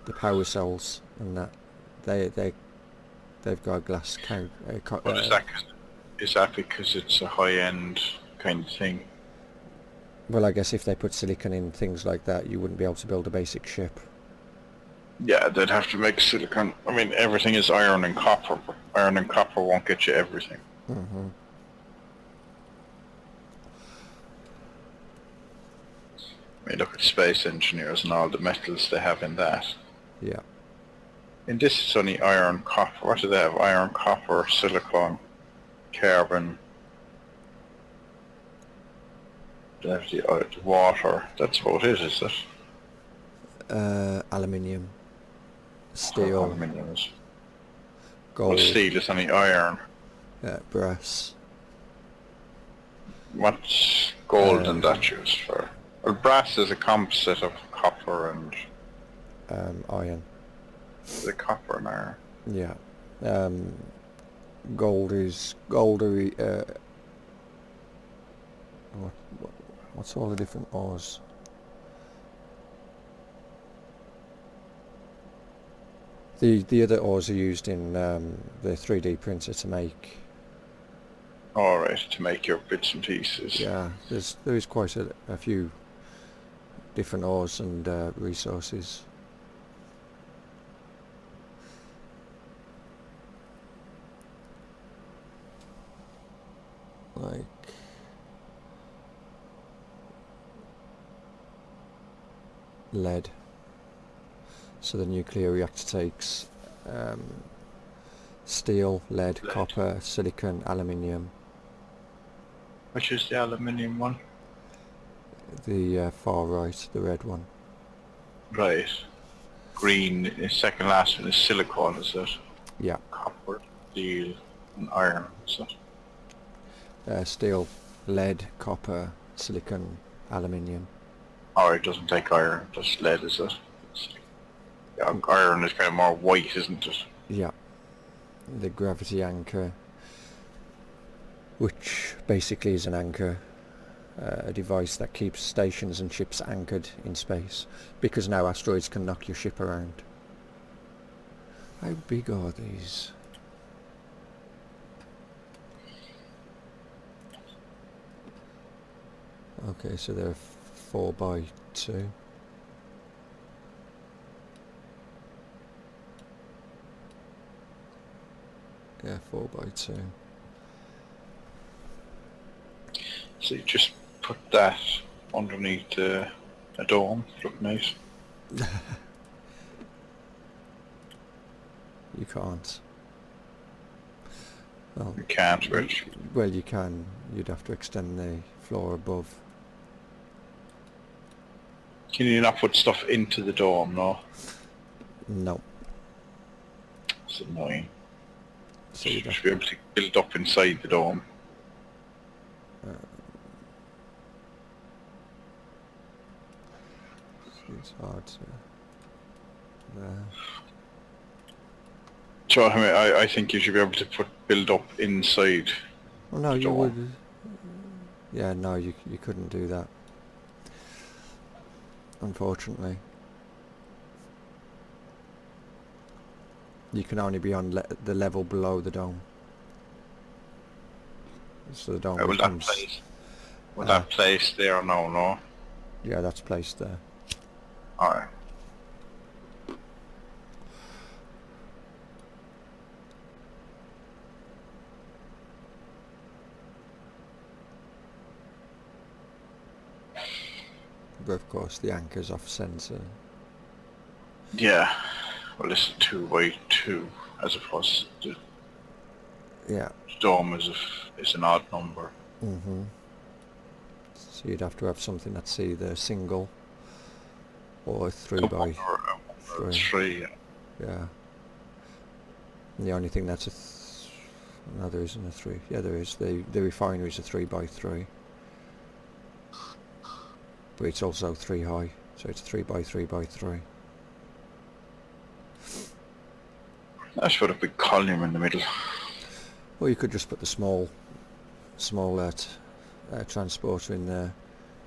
The power cells and that, they've got a glass count. But is that because it's a high-end kind of thing? Well, I guess if they put silicon in things like that, you wouldn't be able to build a basic ship. Yeah, they'd have to make silicon. I mean, everything is iron and copper, but iron and copper won't get you everything. Mm-hmm. I mean, look at space engineers and all the metals they have in that. Yeah. And this is only iron, copper. What do they have? Iron, copper, silicon, carbon. They have the water. That's about it, is it? Aluminium, steel, Aluminium is. gold, Well, steel is only iron. brass. What's gold and that used for? Well, brass is a composite of copper and Iron. the copper and iron. Yeah. Gold is what's all the different ores? The other ores are used in the 3D printer to make. Alright, to make your bits and pieces. Yeah, there is quite a few different ores and resources. Like lead. So the nuclear reactor takes steel, lead, copper, silicon, aluminium. Which is the aluminium one? The far right, the red one. Right. Green is second last one is silicon, is it? Yeah. Copper, steel, and iron, is it? Steel, lead, copper, silicon, aluminium. Oh, it doesn't take iron, just lead, is it? Yeah, iron is kind of more white, isn't it? Yeah. The gravity anchor, which basically is an anchor, a device that keeps stations and ships anchored in space, because now asteroids can knock your ship around. How big are these? Okay, so they're 4x2. Yeah, 4x2. So you just put that underneath a dome, look nice. You can't. Well, You can't, Rich. well, you can. You'd have to extend the floor above. Can you not put stuff into the dome, no? No. It's annoying. So You you'd have should be able to build up inside the dome. it's hard to... There. So I think you should be able to build up inside. Well, no, the you dome. would... Yeah, no, you couldn't do that. Unfortunately. You can only be on the level below the dome. So the dome Will that becomes... place? Will that place there? No. Yeah, that's placed there. Alright. But of course the anchor's off centre. Yeah. Well, it's a 2x2 as opposed to Yeah. dome is an odd number. So you'd have to have something that's either single or 3x3. Or three. Yeah. And the only thing that's no, there isn't a 3. Yeah, there is. The refinery's a 3x3. But it's also 3 high, so it's 3x3x3. That should have a big column in the middle. Or you could just put the small transporter in the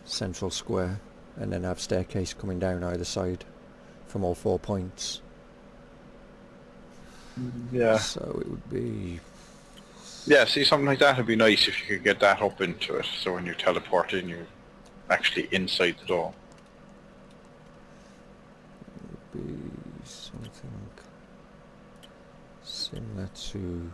central square, and then have staircase coming down either side from all 4 points. Yeah. So it would be... Yeah, see, something like that would be nice if you could get that up into it, so when you teleport in, you're actually inside the dome. It would be something similar to...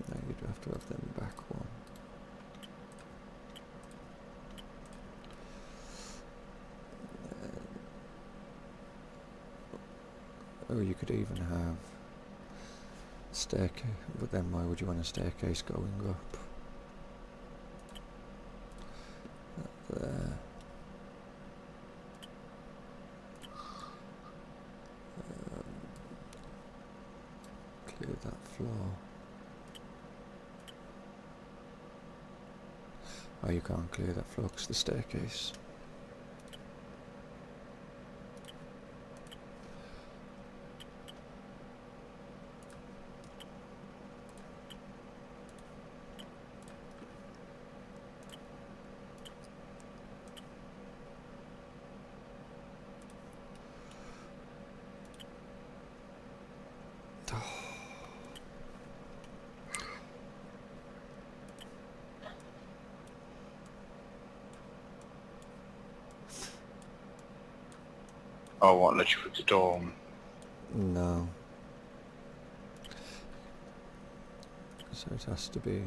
No, you'd have to have them back one. Oh, you could even have staircase, but then why would you want a staircase going up? There. Clear that floor. Oh, you can't clear that floor because the staircase. Oh, I won't let you put the dome. No. So it has to be...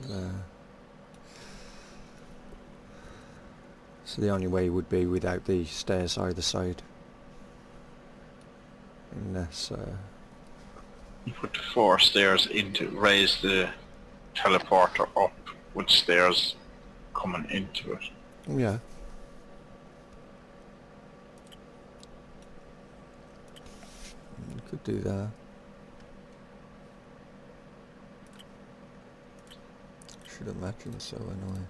there. So the only way would be without the stairs either side. unless You put the 4 stairs into, raise the teleporter up with stairs coming into it. yeah. You could do that. Should imagine so anyway.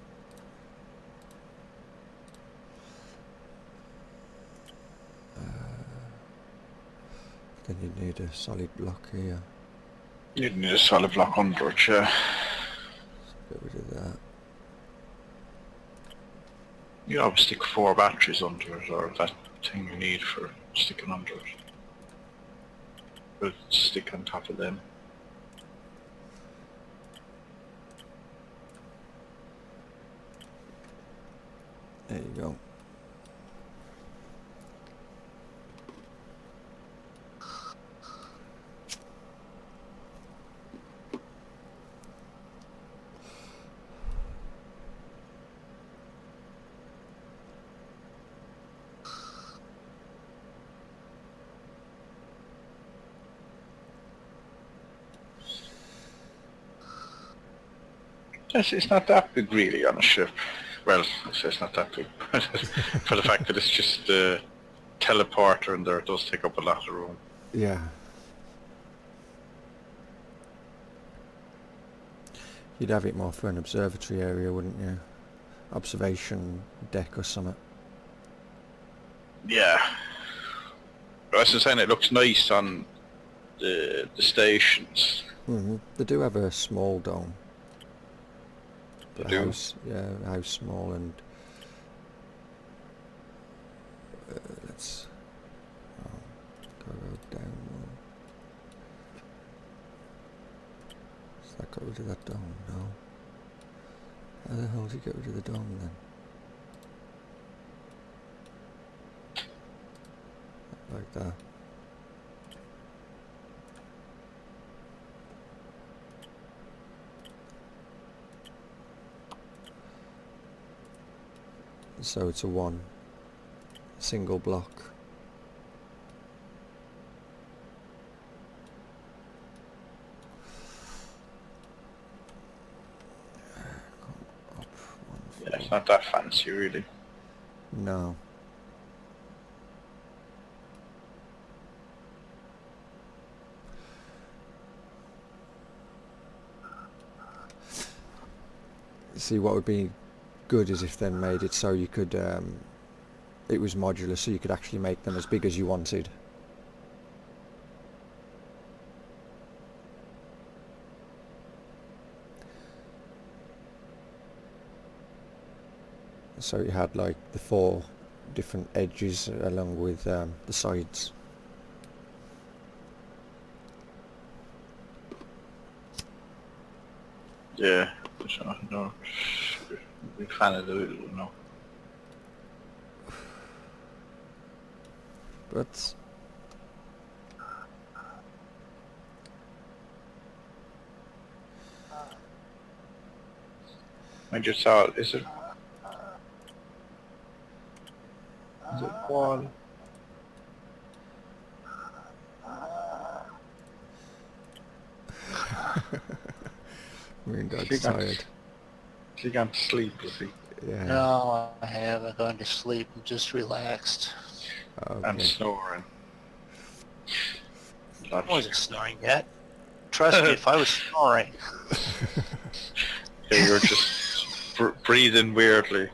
Then you need a solid block here. You need a solid block under it, yeah. Get rid of that. You always stick 4 batteries under it, or that thing you need for sticking under it. But stick on top of them. There you go. It's not that big really on a ship. Well, I say it's not that big, for the fact that it's just a teleporter in there, it does take up a lot of room. Yeah. You'd have it more for an observatory area, wouldn't you? Observation deck or something. Yeah. But as I was saying, it looks nice on the stations. They do have a small dome. They The do? house, yeah, house small and let's go down more. Does that get rid of that dome? No. How the hell do you get rid of the dome then? Like that. So it's a one single block. Come up one Yeah, it's floor. not that fancy really. No. See, what would be good is if they made it so you could it was modular, so you could actually make them as big as you wanted. So you had like the 4 different edges along with the sides. Yeah, no, big fan of the little, no. But I just saw it. Is it wall? me and Dad's She got- tired. She gone to sleep, is he? Yeah. No, I haven't gone to sleep. I'm just relaxed. And Okay. snoring. I wasn't snoring yet. Trust me, if I was snoring. Yeah, you're just breathing weirdly.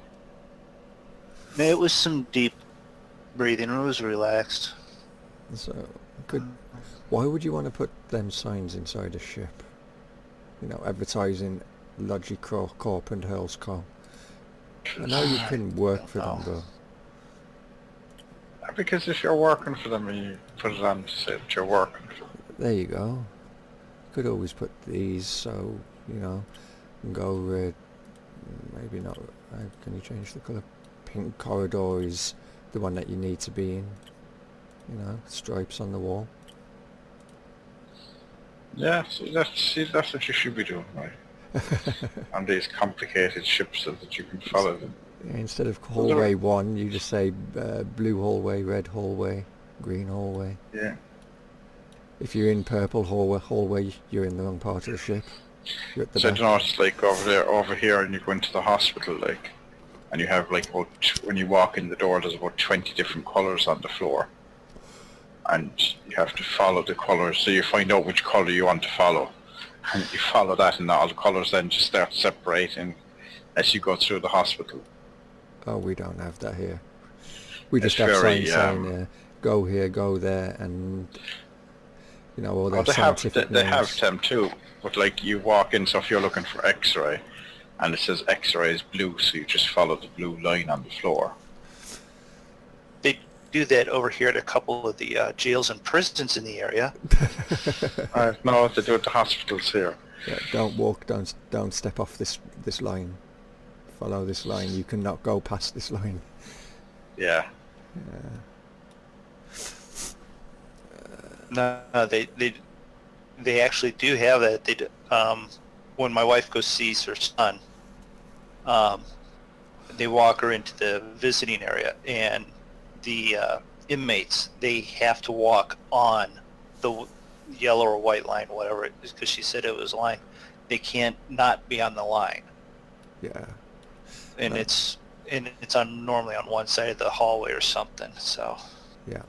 It was some deep breathing. It was relaxed. So could. Why would you want to put them signs inside a ship? You know, advertising Logic Corp and Hurls Corp. I know you can work for them, but Because if you're working for them and you put it on to say that you're working for them. there you go. You could always put these, so you know, and go red. Maybe not. Can you change the colour? Pink corridor is the one that you need to be in. You know, stripes on the wall. Yeah, see, that's what you should be doing, right? On these complicated ships so that you can follow them. Instead of hallway 1, you just say blue hallway, red hallway, green hallway. Yeah. If you're in purple hallway, you're in the wrong part of the ship. You're at the So I back. don't know, it's like over here, and you go into the hospital, like, and you have like when you walk in the door, there's about 20 different colours on the floor, and you have to follow the colours. So you find out which colour you want to follow, and you follow that, and all the colours then just start separating as you go through the hospital. Oh, we don't have that here. We It's just have very, signs saying, go here, go there, and, you know, all their Oh, scientific they have names. them too, but like you walk in, so if you're looking for X-ray, and it says X-ray is blue, so you just follow the blue line on the floor. They do that over here at a couple of the jails and prisons in the area. No, they do it at the hospitals here. Yeah, don't step off this line. Follow this line. You cannot go past this line. Yeah. No, they actually do have that. They when my wife goes sees her son, they walk her into the visiting area, and the inmates, they have to walk on the yellow or white line, whatever it is, because she said it was a line. They can't not be on the line, Yeah. and it's normally on one side of the hallway or something. So, Yeah.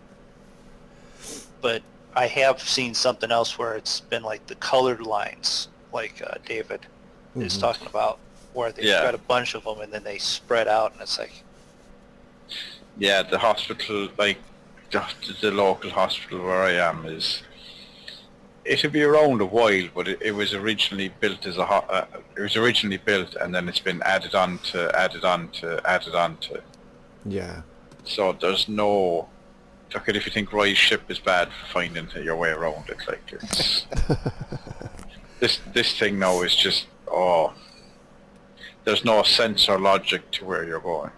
but I have seen something else where it's been like the colored lines, like David is talking about, where they've got a bunch of them and then they spread out, and it's like, Yeah, the hospital, like the local hospital where I am, it'll be around a while, but it was originally built as it was originally built, and then it's been added on to. Yeah. So there's no. Look at, if you think Rise ship is bad for finding your way around it, like it's this thing now is just there's no sense or logic to where you're going.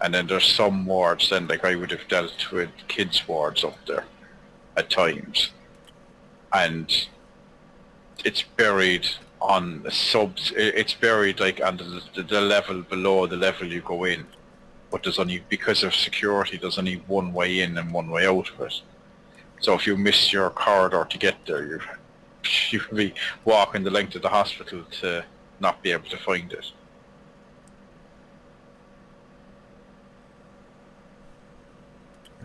And then there's some wards then, like I would have dealt with kids wards up there at times, and it's buried on it's buried like on the level below the level you go in, but there's only, because of security, there's only one way in and one way out of it. So if you miss your corridor to get there, you can be walking the length of the hospital to not be able to find it.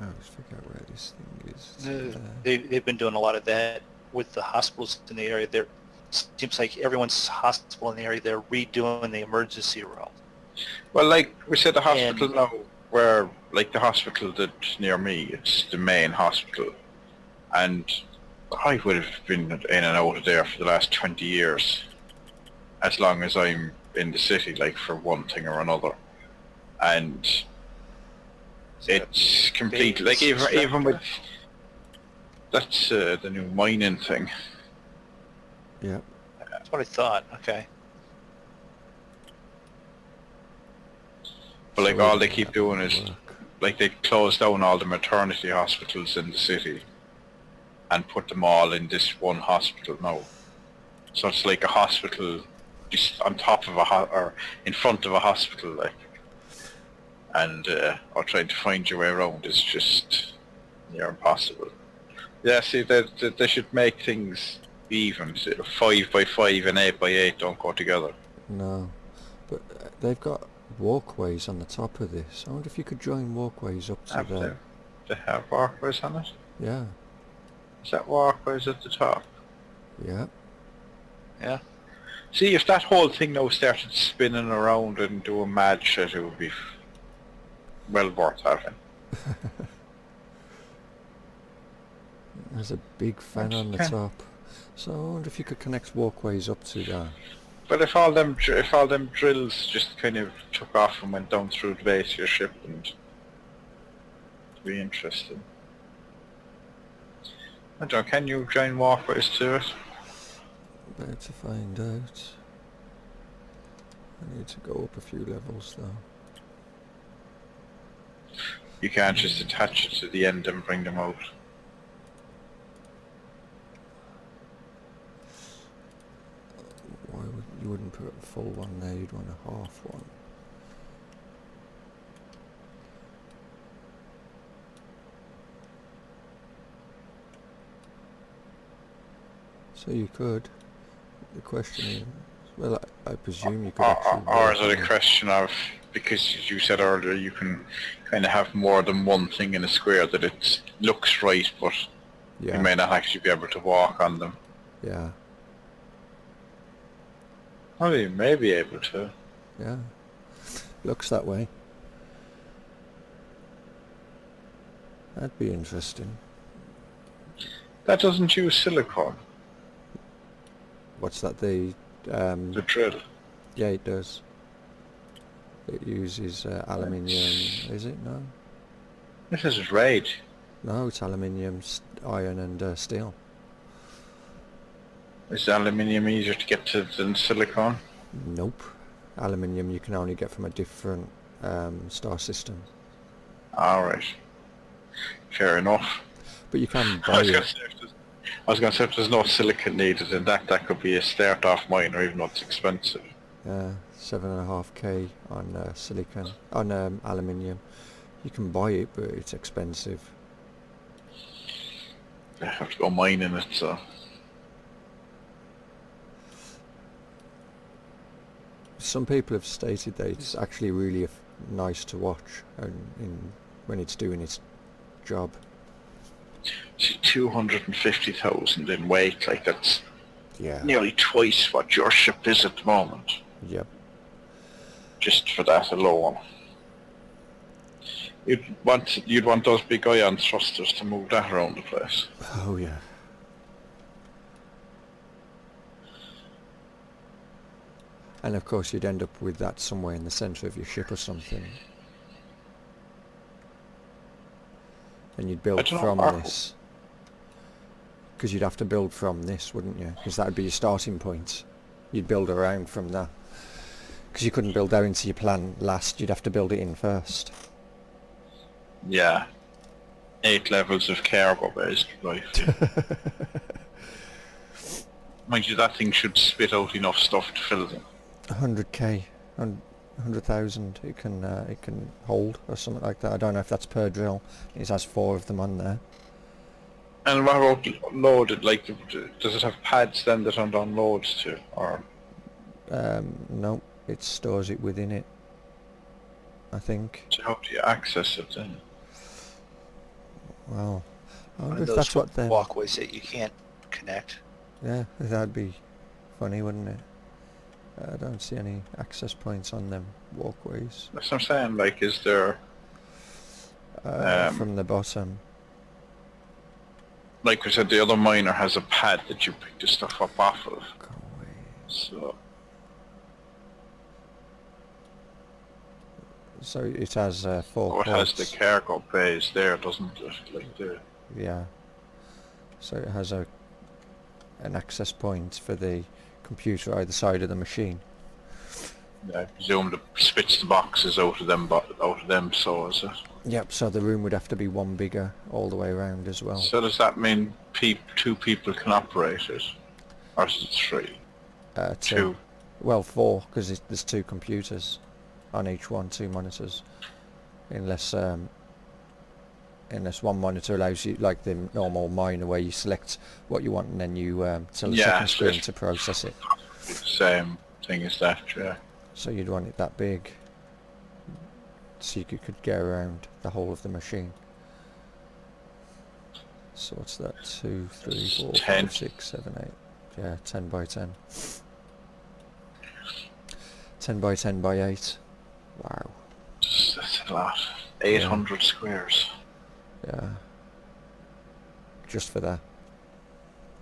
I always forget where this thing is. they've been doing a lot of that with the hospitals in the area. There seems like everyone's hospital in the area, they're redoing the emergency room. Well, like we said, the hospital now, where, like the hospital that's near me, it's the main hospital, and I would have been in and out of there for the last 20 years, as long as I'm in the city, like for one thing or another, and it's completely, like even with, that's the new mining thing. Yeah. That's what I thought. Okay. But like all they keep doing is, like they close down all the maternity hospitals in the city and put them all in this one hospital now. So it's like a hospital just on top of or in front of a hospital, like. And or trying to find your way around is just near impossible. Yeah, see, they should make things even. 5 by 5 and 8 by 8 don't go together. No, but they've got walkways on the top of this. I wonder if you could join walkways up to there. They have walkways on it? Yeah. Is that walkways at the top? Yeah. Yeah. See, if that whole thing now started spinning around and doing mad shit, it would be well worth having. There's a big fan on the top. So I wonder if you could connect walkways up to that. But if all them drills just kind of took off and went down through the base of your ship, and it'd be interesting. I don't know, can you join walkways to it? Better to find out. I need to go up a few levels though. You can't just attach it to the end and bring them out. Why would you wouldn't put a full one there? You'd want a half one. So you could. The question is, well, I presume you could Or, actually. or is work it a on question of, because you said earlier you can kind of have more than one thing in a square, that it looks right, but you Yeah, may not actually be able to walk on them. yeah, Well, you may be able to. yeah. Looks that way. That'd be interesting. That doesn't use silicone, What's that? The the drill. yeah, it does. It uses aluminium. Is it? No, This is red. no. It's aluminium, iron, and steel. Is aluminium easier to get to than silicone? Nope. Aluminium you can only get from a different star system. Alright. Fair enough. But you can I buy was going it. to say, if there's no silicon needed in that could be a start-off miner, even though it's expensive. 7.5k on silicon, on aluminium. You can buy it, but it's expensive. I have to go mining it, so... Some people have stated that it's actually really nice to watch when it's doing its job. See, 250,000 in weight, like that's Yeah. nearly twice what your ship is at the moment, Yep. just for that alone. You'd want those big ion thrusters to move that around the place. Oh yeah. And of course you'd end up with that somewhere in the centre of your ship or something. And you'd build I don't from know, this. Because you'd have to build from this, wouldn't you? Because that would be your starting point. You'd build around from that. Because you couldn't build out into your plan last, you'd have to build it in first. Yeah. 8 levels of cargo based, right? Mind you, that thing should spit out enough stuff to fill them. 100k, 100,000 it can hold or something like that. I don't know if that's per drill. It has 4 of them on there. And what about loaded? Like, does it have pads then that it unloads to, or? No, it stores it within it, I think. So how do you access it then? Well, I wonder And if those that's what they're... walkways that you can't connect. Yeah, that'd be funny, wouldn't it? I don't see any access points on them walkways. That's what I'm saying. Like, is there? From the bottom. Like I said, the other miner has a pad that you pick the stuff up off of. Go away. So it has 4 It has the ports. cargo bays there, doesn't it? Like the... Yeah. So it has an access point for the computer either side of the machine. I presume that spits the boxes out of them, so is it? Yep, so the room would have to be one bigger all the way around as well. So does that mean 2 people can operate it? Or is it 3? 2. Well, 4, because there's 2 computers on each one, 2 monitors. Unless one monitor allows you, like the normal miner where you select what you want and then you tell the second screen to process it. Same thing as that, yeah. So you'd want it that big, so you could get around the whole of the machine. So what's that? 2, 3, 4, 10. 5, 6, 7, 8. Yeah, 10 by 10. 10 by 10 by 8. Wow. That's a lot. 800 squares. Yeah. Just for that.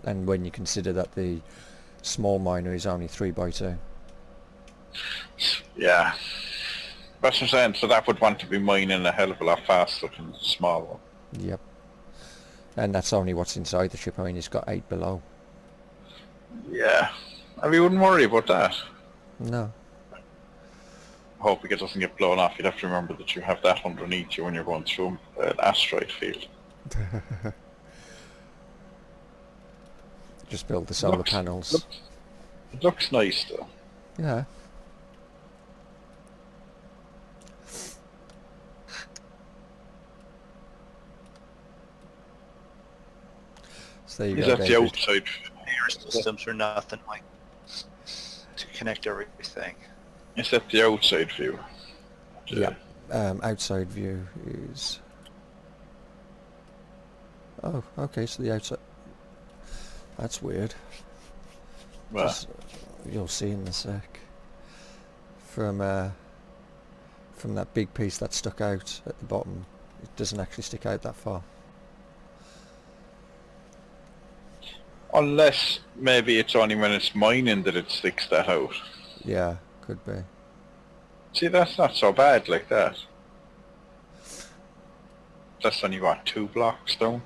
And when you consider that the small miner is only 3 by 2. Yeah. That's what I'm saying. So that would want to be mining a hell of a lot faster than the small one. Yep. And that's only what's inside the ship. I mean, it's got 8 below. Yeah. I mean, you wouldn't worry about that. No. Hoping it doesn't get blown off. You'd have to remember that you have that underneath you when you're going through an asteroid field. Just build the solar panels. It looks nice though. Yeah. So there you Is go, that the David. outside computer systems or nothing like to connect everything. Is that the outside view? Yeah. Outside view is... Oh, okay, so the outside... That's weird. Well, You'll see in a sec. From that big piece that stuck out at the bottom, it doesn't actually stick out that far. unless maybe it's only when it's mining that it sticks that out. Yeah, could be. See, that's not so bad like that. That's only, what, 2 blocks down?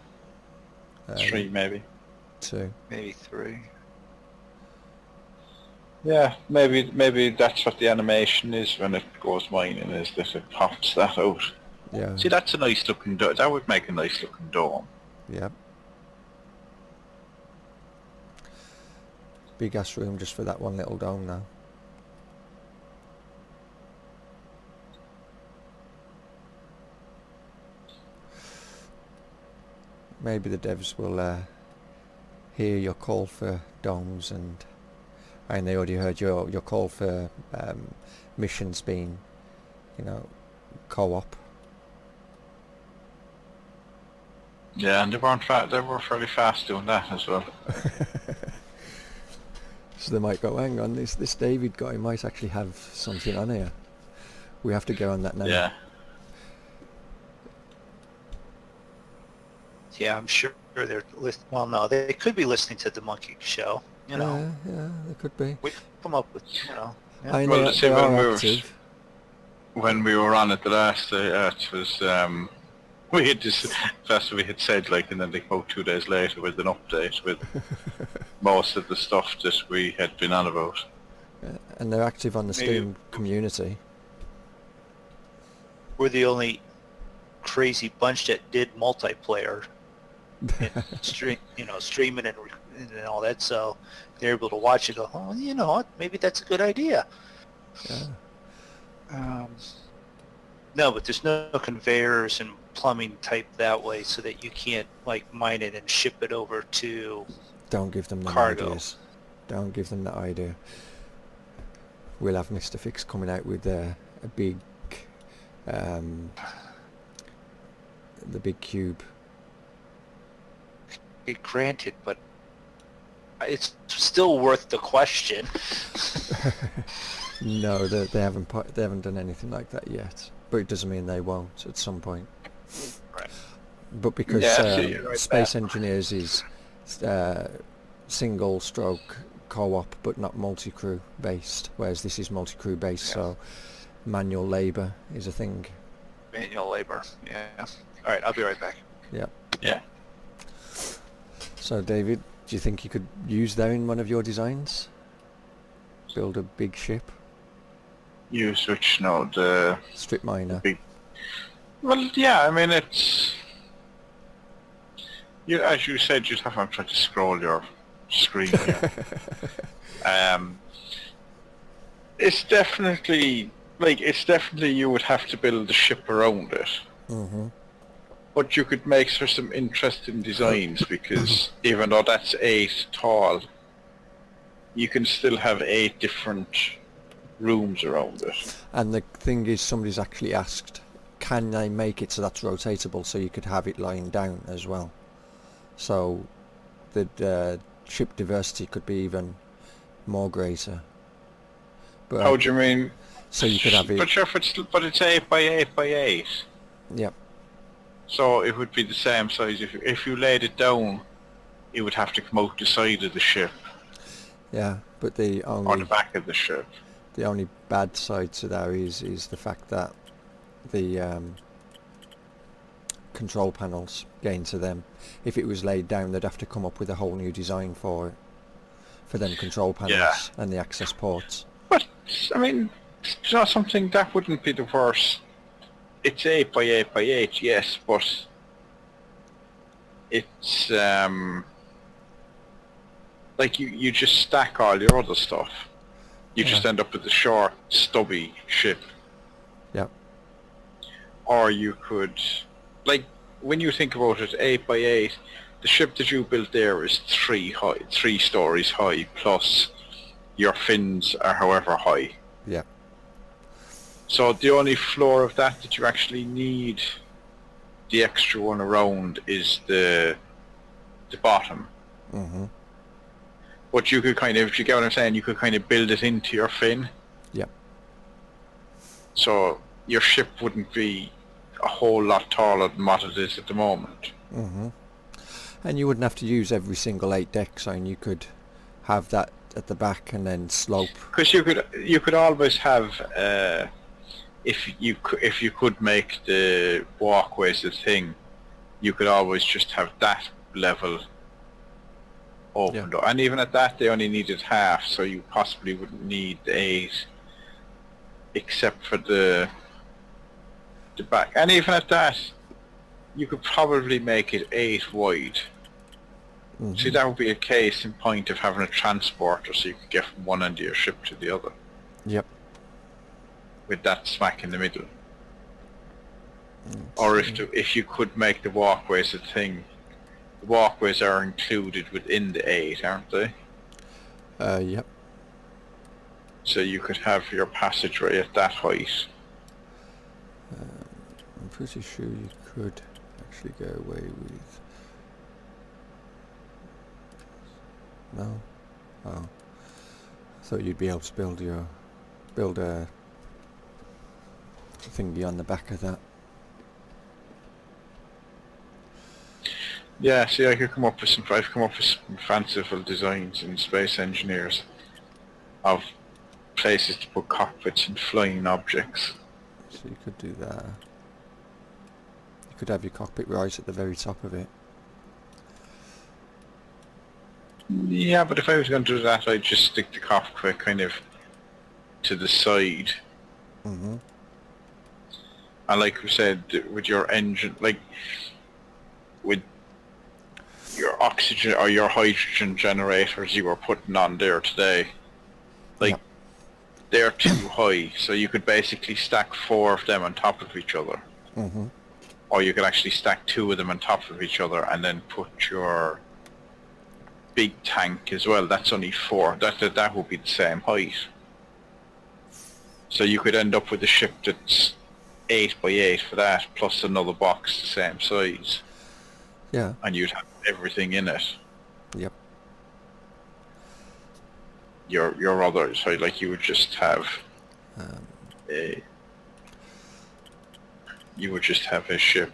3 maybe. 2. Maybe 3. Yeah, maybe that's what the animation is when it goes mining, is that it pops that out. Yeah. See, that's a nice looking dome. That would make a nice looking dome. Yep. Big ass room just for that one little dome now. Maybe the devs will hear your call for domes, and they already heard your call for missions being, co-op. Yeah, and they were fairly fast doing that as well. So they might go, hang on, this David guy might actually have something on here. We have to go on that now. Yeah. Yeah, I'm sure they're well, no, they could be listening to the Monkey Show. Yeah, they could be. We come up with, Yeah. I know Well, they are active. When we were on it the last day, it was we had just that's what we had said, like, and then they came out 2 days later with an update with most of the stuff that we had been on about. And they're active on the Steam community. We're the only crazy bunch that did multiplayer and streaming and all that, so they're able to watch it and go, oh, you know what, maybe that's a good idea. Yeah. No, but there's no conveyors and plumbing type that way, so that you can't mine it and ship it over to Don't give them the cargo. ideas. Don't give them that idea. We'll have MrMrfiks coming out with a big the big cube. Granted, but it's still worth the question. No, they haven't done anything like that yet. But it doesn't mean they won't at some point. Right. But because Space Engineers is single stroke co-op but not multi-crew based, whereas this is multi-crew based, so manual labour is a thing. Manual labor, yeah. Alright, I'll be right back. Yeah. Yeah. So David, do you think you could use that in one of your designs? Build a big ship? Use which, the Strip miner. big... Well, yeah, I mean, it's... as you said, you'd have to try to scroll your screen here. It's definitely you would have to build the ship around it. Mm-hmm. But you could make for some interesting designs, because even though that's 8 tall, you can still have 8 different rooms around it. And the thing is, somebody's actually asked, can they make it so that's rotatable, so you could have it lying down as well? So the ship diversity could be even more greater. But How do you mean? So you could have it... But it's 8 by 8 by 8. Yep. So it would be the same size. If you laid it down, it would have to come out the side of the ship. Yeah, but Or the back of the ship. The only bad side to that is the fact that the control panels get into them. If it was laid down, they'd have to come up with a whole new design for it, for them control panels and the access ports. But I mean, it's not something that wouldn't be the worst. It's 8 by 8 by 8, yes, but it's like you just stack all your other stuff. You just end up with a short, stubby ship. Yep. Or you could, like, when you think about it, 8 by 8, the ship that you built there is 3 stories high, plus your fins are however high. Yeah. So the only floor of that you actually need the extra one around is the bottom. Mm-hmm. But you could kind of, if you get what I'm saying, you could kind of build it into your fin. Yeah. So your ship wouldn't be a whole lot taller than what it is at the moment. Mm-hmm. And you wouldn't have to use every single 8 decks, and you could have that at the back and then slope. Because you could always have, if you could make the walkways a thing, you could always just have that level opened up. And even at that, they only needed half, so you possibly wouldn't need the 8, except for the back. And even at that, you could probably make it 8 wide. Mm-hmm. See, that would be a case in point of having a transporter, so you could get from one end of your ship to the other. Yep. With that smack in the middle. Or if you could make the walkways a thing, the walkways are included within the 8, aren't they? Yep. So you could have your passageway at that height. I'm pretty sure you could actually get away with... No? Oh. I thought you'd be able to build a thingy on the back of that. Yeah, see, I've come up with some fanciful designs in Space Engineers of places to put cockpits and flying objects. So you could do that. You could have your cockpit right at the very top of it. Yeah, but if I was going to do that, I'd just stick the cockpit kind of to the side. Mm-hmm. And like we said, with your engine, like with your oxygen or your hydrogen generators you were putting on there today, like they're too high, so you could basically stack 4 of them on top of each other. Mm-hmm. Or you could actually stack 2 of them on top of each other and then put your big tank as well. That's only 4. That would be the same height. So you could end up with a ship that's 8 by 8 for that, plus another box the same size. Yeah. And you'd have everything in it. Yep. Your other side, like you would just have a ship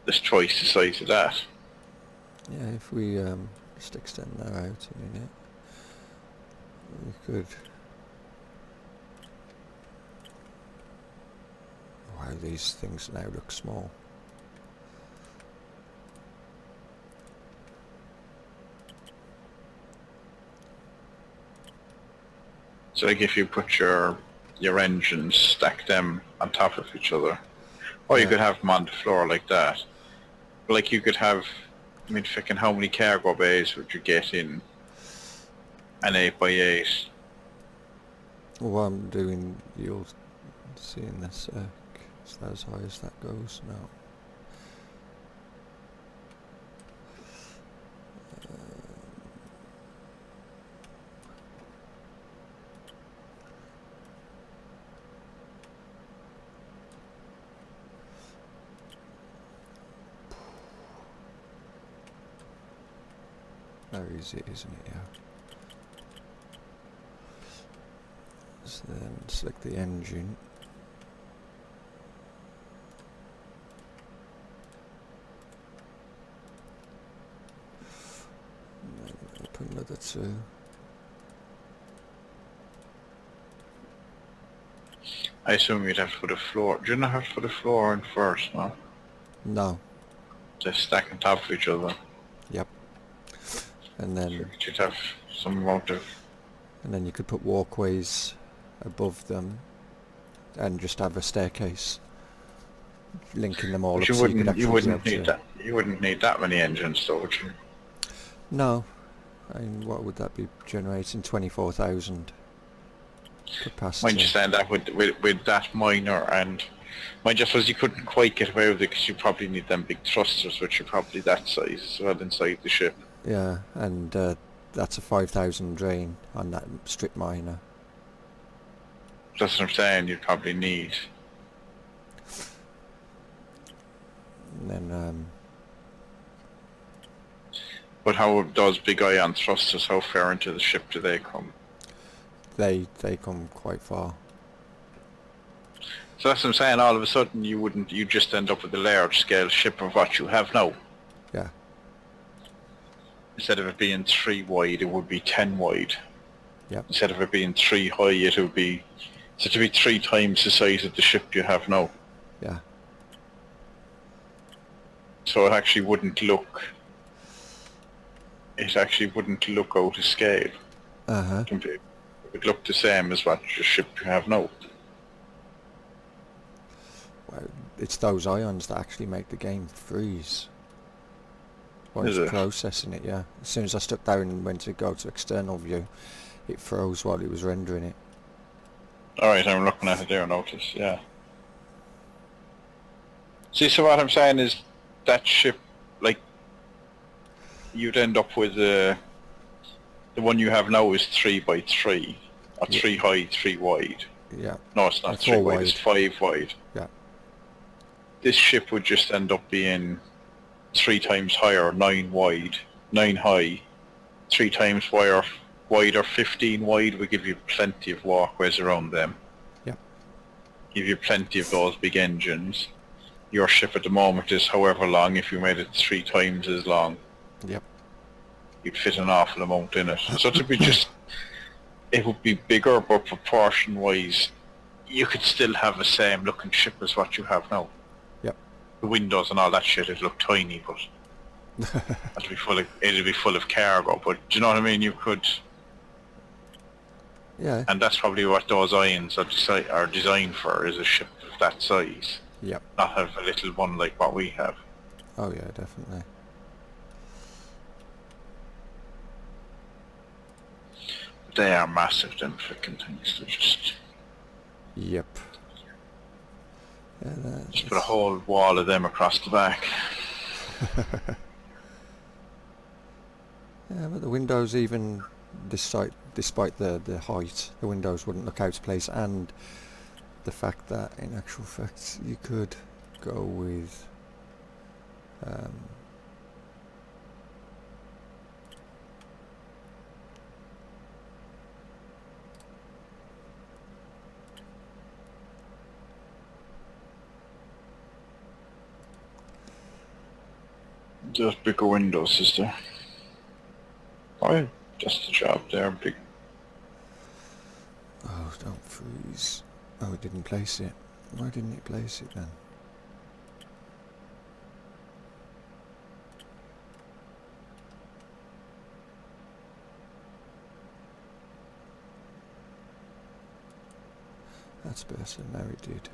that's twice the size of that. Yeah, if we just extend that out a minute, we could... Wow, these things now look small. So like if you put your engines, stack them on top of each other, or you could have them on the floor like that. Like you could have, I mean, fucking how many cargo bays would you get in an 8 by 8? Well, I'm doing, you'll see in this sec, is that as high as that goes? No. Very easy, isn't it? Yeah. So then select the engine. And then open another 2. I assume you'd have to put a floor. Do you not have to put a floor in first, no? No. Just stack on top of each other. Yep. And then You'd have some amount of... And then you could put walkways above them and just have a staircase linking them all But up, so you could actually you wouldn't be able need to... that. You wouldn't need that many engines, though, would you? No. I mean, what would that be generating? 24,000 capacity. Mind you saying that with that minor and My just was you couldn't quite get away with it because you probably need them big thrusters, which are probably that size as well inside the ship. Yeah, and that's a 5,000 drain on that strip miner. That's what I'm saying. You'd probably need. And then But how those big ion thrusters? How far into the ship do they come? they come quite far. So that's what I'm saying. All of a sudden, you just end up with a large scale ship of what you have now. Yeah, Instead of it being 3 wide, it would be 10 wide. yep, Instead of it being 3 high, it would be, so to be 3 times the size of the ship you have now. yeah. So it actually wouldn't look out of scale. Uh-huh. It would look the same as what your ship you have now. Well, it's those ions that actually make the game freeze. While Is it's it? processing it, yeah. As soon as I stuck down and went to go to external view, it froze while it was rendering it. Alright, I'm looking at it there, notice, yeah. See, so what I'm saying is that ship, like, you'd end up with the one you have now is 3 by 3, or Yeah. 3 high, 3 wide. Yeah, No, it's not 3 4 wide, it's 5 wide. yeah, This ship would just end up being 3 times higher, 9 wide, 9 high, 3 times wider, 15 wide would give you plenty of walkways around them. yeah. Give you plenty of those big engines. Your ship at the moment is however long. If you made it 3 times as long, Yep. you'd fit an awful amount in it. So to be just, it would be bigger, but proportion-wise, you could still have the same looking ship as what you have now. Yep. The windows and all that shit, it'd look tiny, but it'd be full of cargo. But do you know what I mean? You could, Yeah. and that's probably what those ions are designed for, is a ship of that size. Yep. Not have a little one like what we have. Oh yeah, definitely. They are massive, them frickin' things. They're just Yep. Yeah, just put a whole wall of them across the back. yeah, but the windows, even despite the height, the windows wouldn't look out of place, and the fact that in actual fact you could go with Just bigger windows, is there? Oh, just the job there, big. oh, don't freeze. Oh, it didn't place it. Why didn't it place it then? That's better. Now it did.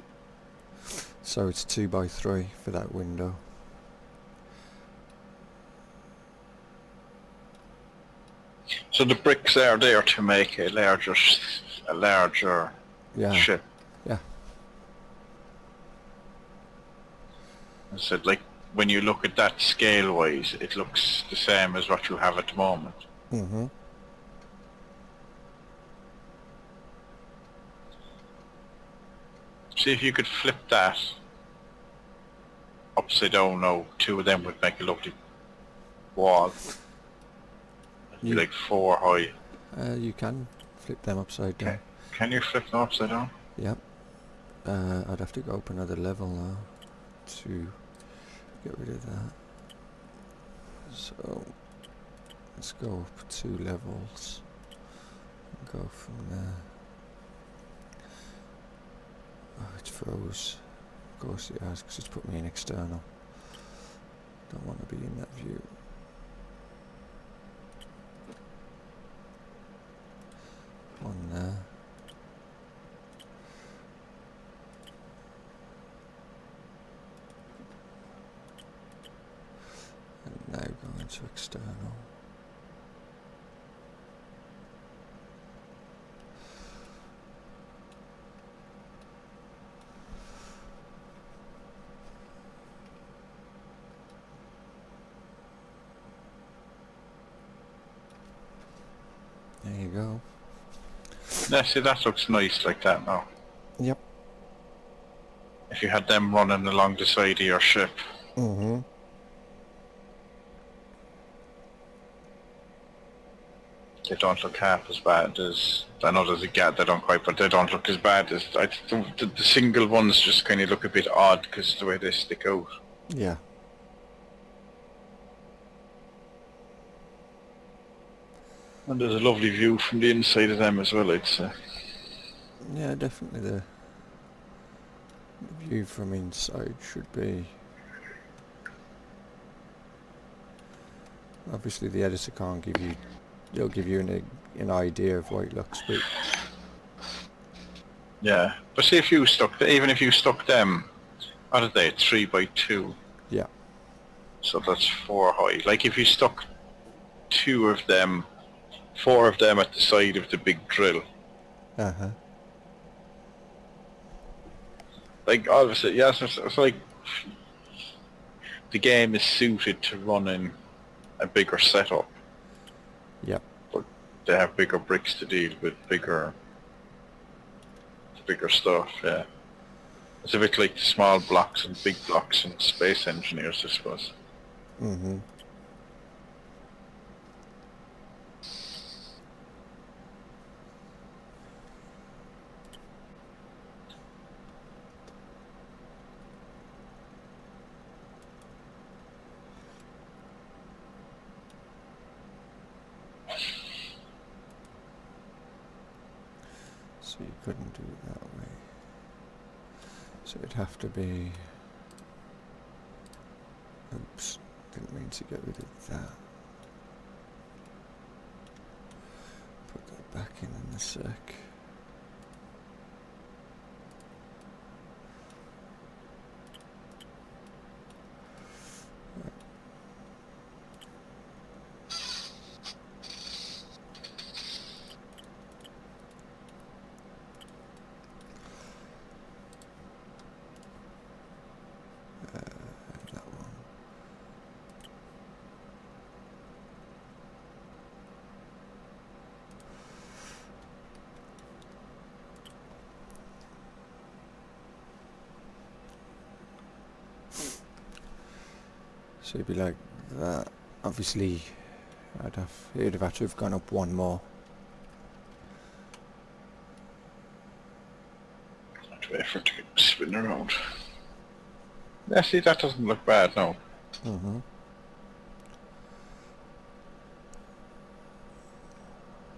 So it's 2 by 3 for that window. So the bricks are there to make a larger Yeah. ship. Yeah. I said, like, when you look at that scale-wise, it looks the same as what you have at the moment. Mm-hmm. See if you could flip that upside down now. 2 of them would make a lovely wall. It'd be like 4 high. You can flip them upside down. Can you flip them upside down? Yep. I'd have to go up another level now to get rid of that. So let's go up 2 levels and go from there. Oh, it froze. Of course it has, because it's put me in external. Don't want to be in that view. One there. And now going to external. go. Yeah, see, that looks nice like that now. Yep. If you had them running along the side of your ship. Mm-hmm. They don't look half as bad as... I know there's a gap, they don't quite, but they don't look as bad as... the single ones just kind of look a bit odd because of the way they stick out. Yeah. And there's a lovely view from the inside of them as well, I'd say. Yeah, definitely the view from inside should be... Obviously the editor can't give you... They'll give you an idea of what it looks, but... Yeah, but see if you stuck... Even if you stuck them... What are they? 3 by 2. Yeah. So that's 4 high. Like if you stuck 2 of them... 4 of them at the side of the big drill. Uh-huh. Like, obviously, yes, it's like... The game is suited to running a bigger setup. Yep. But they have bigger bricks to deal with, bigger stuff, yeah. It's a bit like the small blocks and big blocks in Space Engineers, I suppose. Mm-hmm. So you couldn't do it that way. So it'd have to be... Oops, didn't mean to get rid of that. Put that back in a sec. That one. So it'd be like that. Obviously, it'd have had to have gone up one more. Have to wait for it to spin around. Yeah, see, that doesn't look bad, no. Mm-hmm.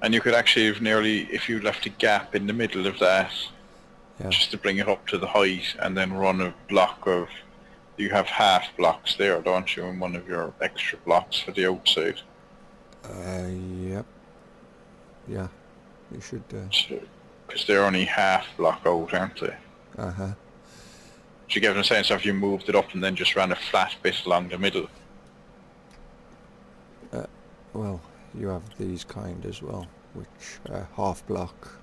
And you could actually have nearly, if you left a gap in the middle of that, Yeah. just to bring it up to the height, and then run a block of... You have half blocks there, don't you, in one of your extra blocks for the outside. Yep. Yeah. You should. Because they're only half block out, aren't they? Uh-huh. Do you get what I'm saying? So if you moved it up and then just ran a flat bit along the middle. Well, you have these kind as well, which half block.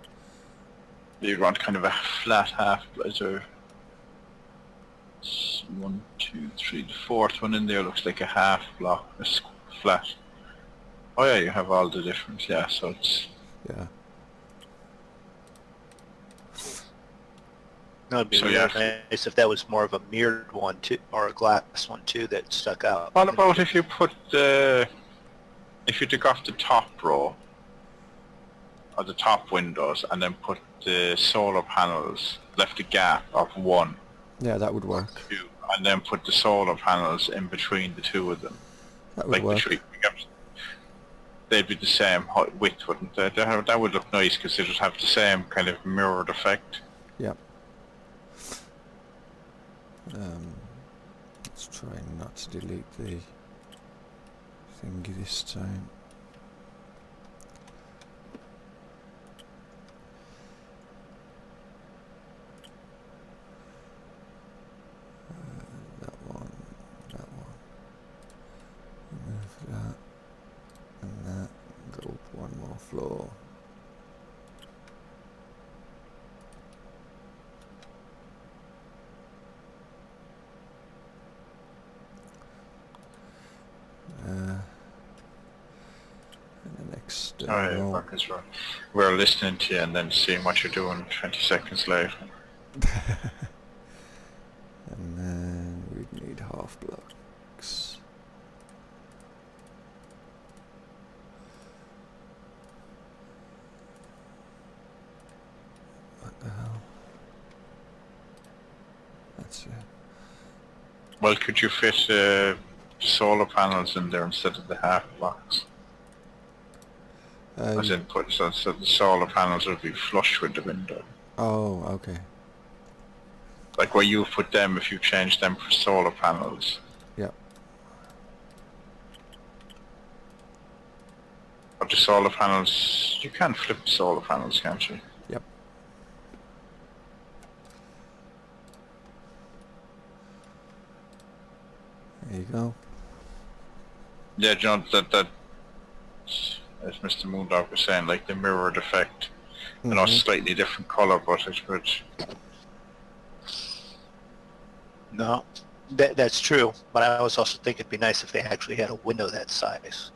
You'd want kind of a flat half, so 1, 2, 3, the fourth one in there looks like a half block, flat. Oh yeah, you have all the different, yeah, so it's... Yeah. No, it'd be So, really yeah. nice if that was more of a mirrored one too, or a glass one too that stuck out. What about if you put the... If you took off the top row, or the top windows, and then put the solar panels, left a gap of 1, Yeah, that would work. 2, and then put the solar panels in between the two of them. That would Like work. they'd be the same width, wouldn't they? That would look nice because they would have the same kind of mirrored effect. Yep. Let's try not to delete the thingy this time. That one. Remove that. And that. Go up one more floor. Still Alright, no. because we're listening to you and then seeing what you're doing 20 seconds later. And then we'd need half blocks. What the hell? That's it. Well, could you fit solar panels in there instead of the half blocks? As in put so the solar panels would be flush with the window. Oh, okay. Like where you put them if you change them for solar panels. Yep. But the solar panels, you can flip the solar panels, can't you? Yep. There you go. Yeah, John, that as Mr. Moondog was saying, like the mirrored effect. You know, slightly different colour, but it would. No, that's true. But I was also think it'd be nice if they actually had a window that size.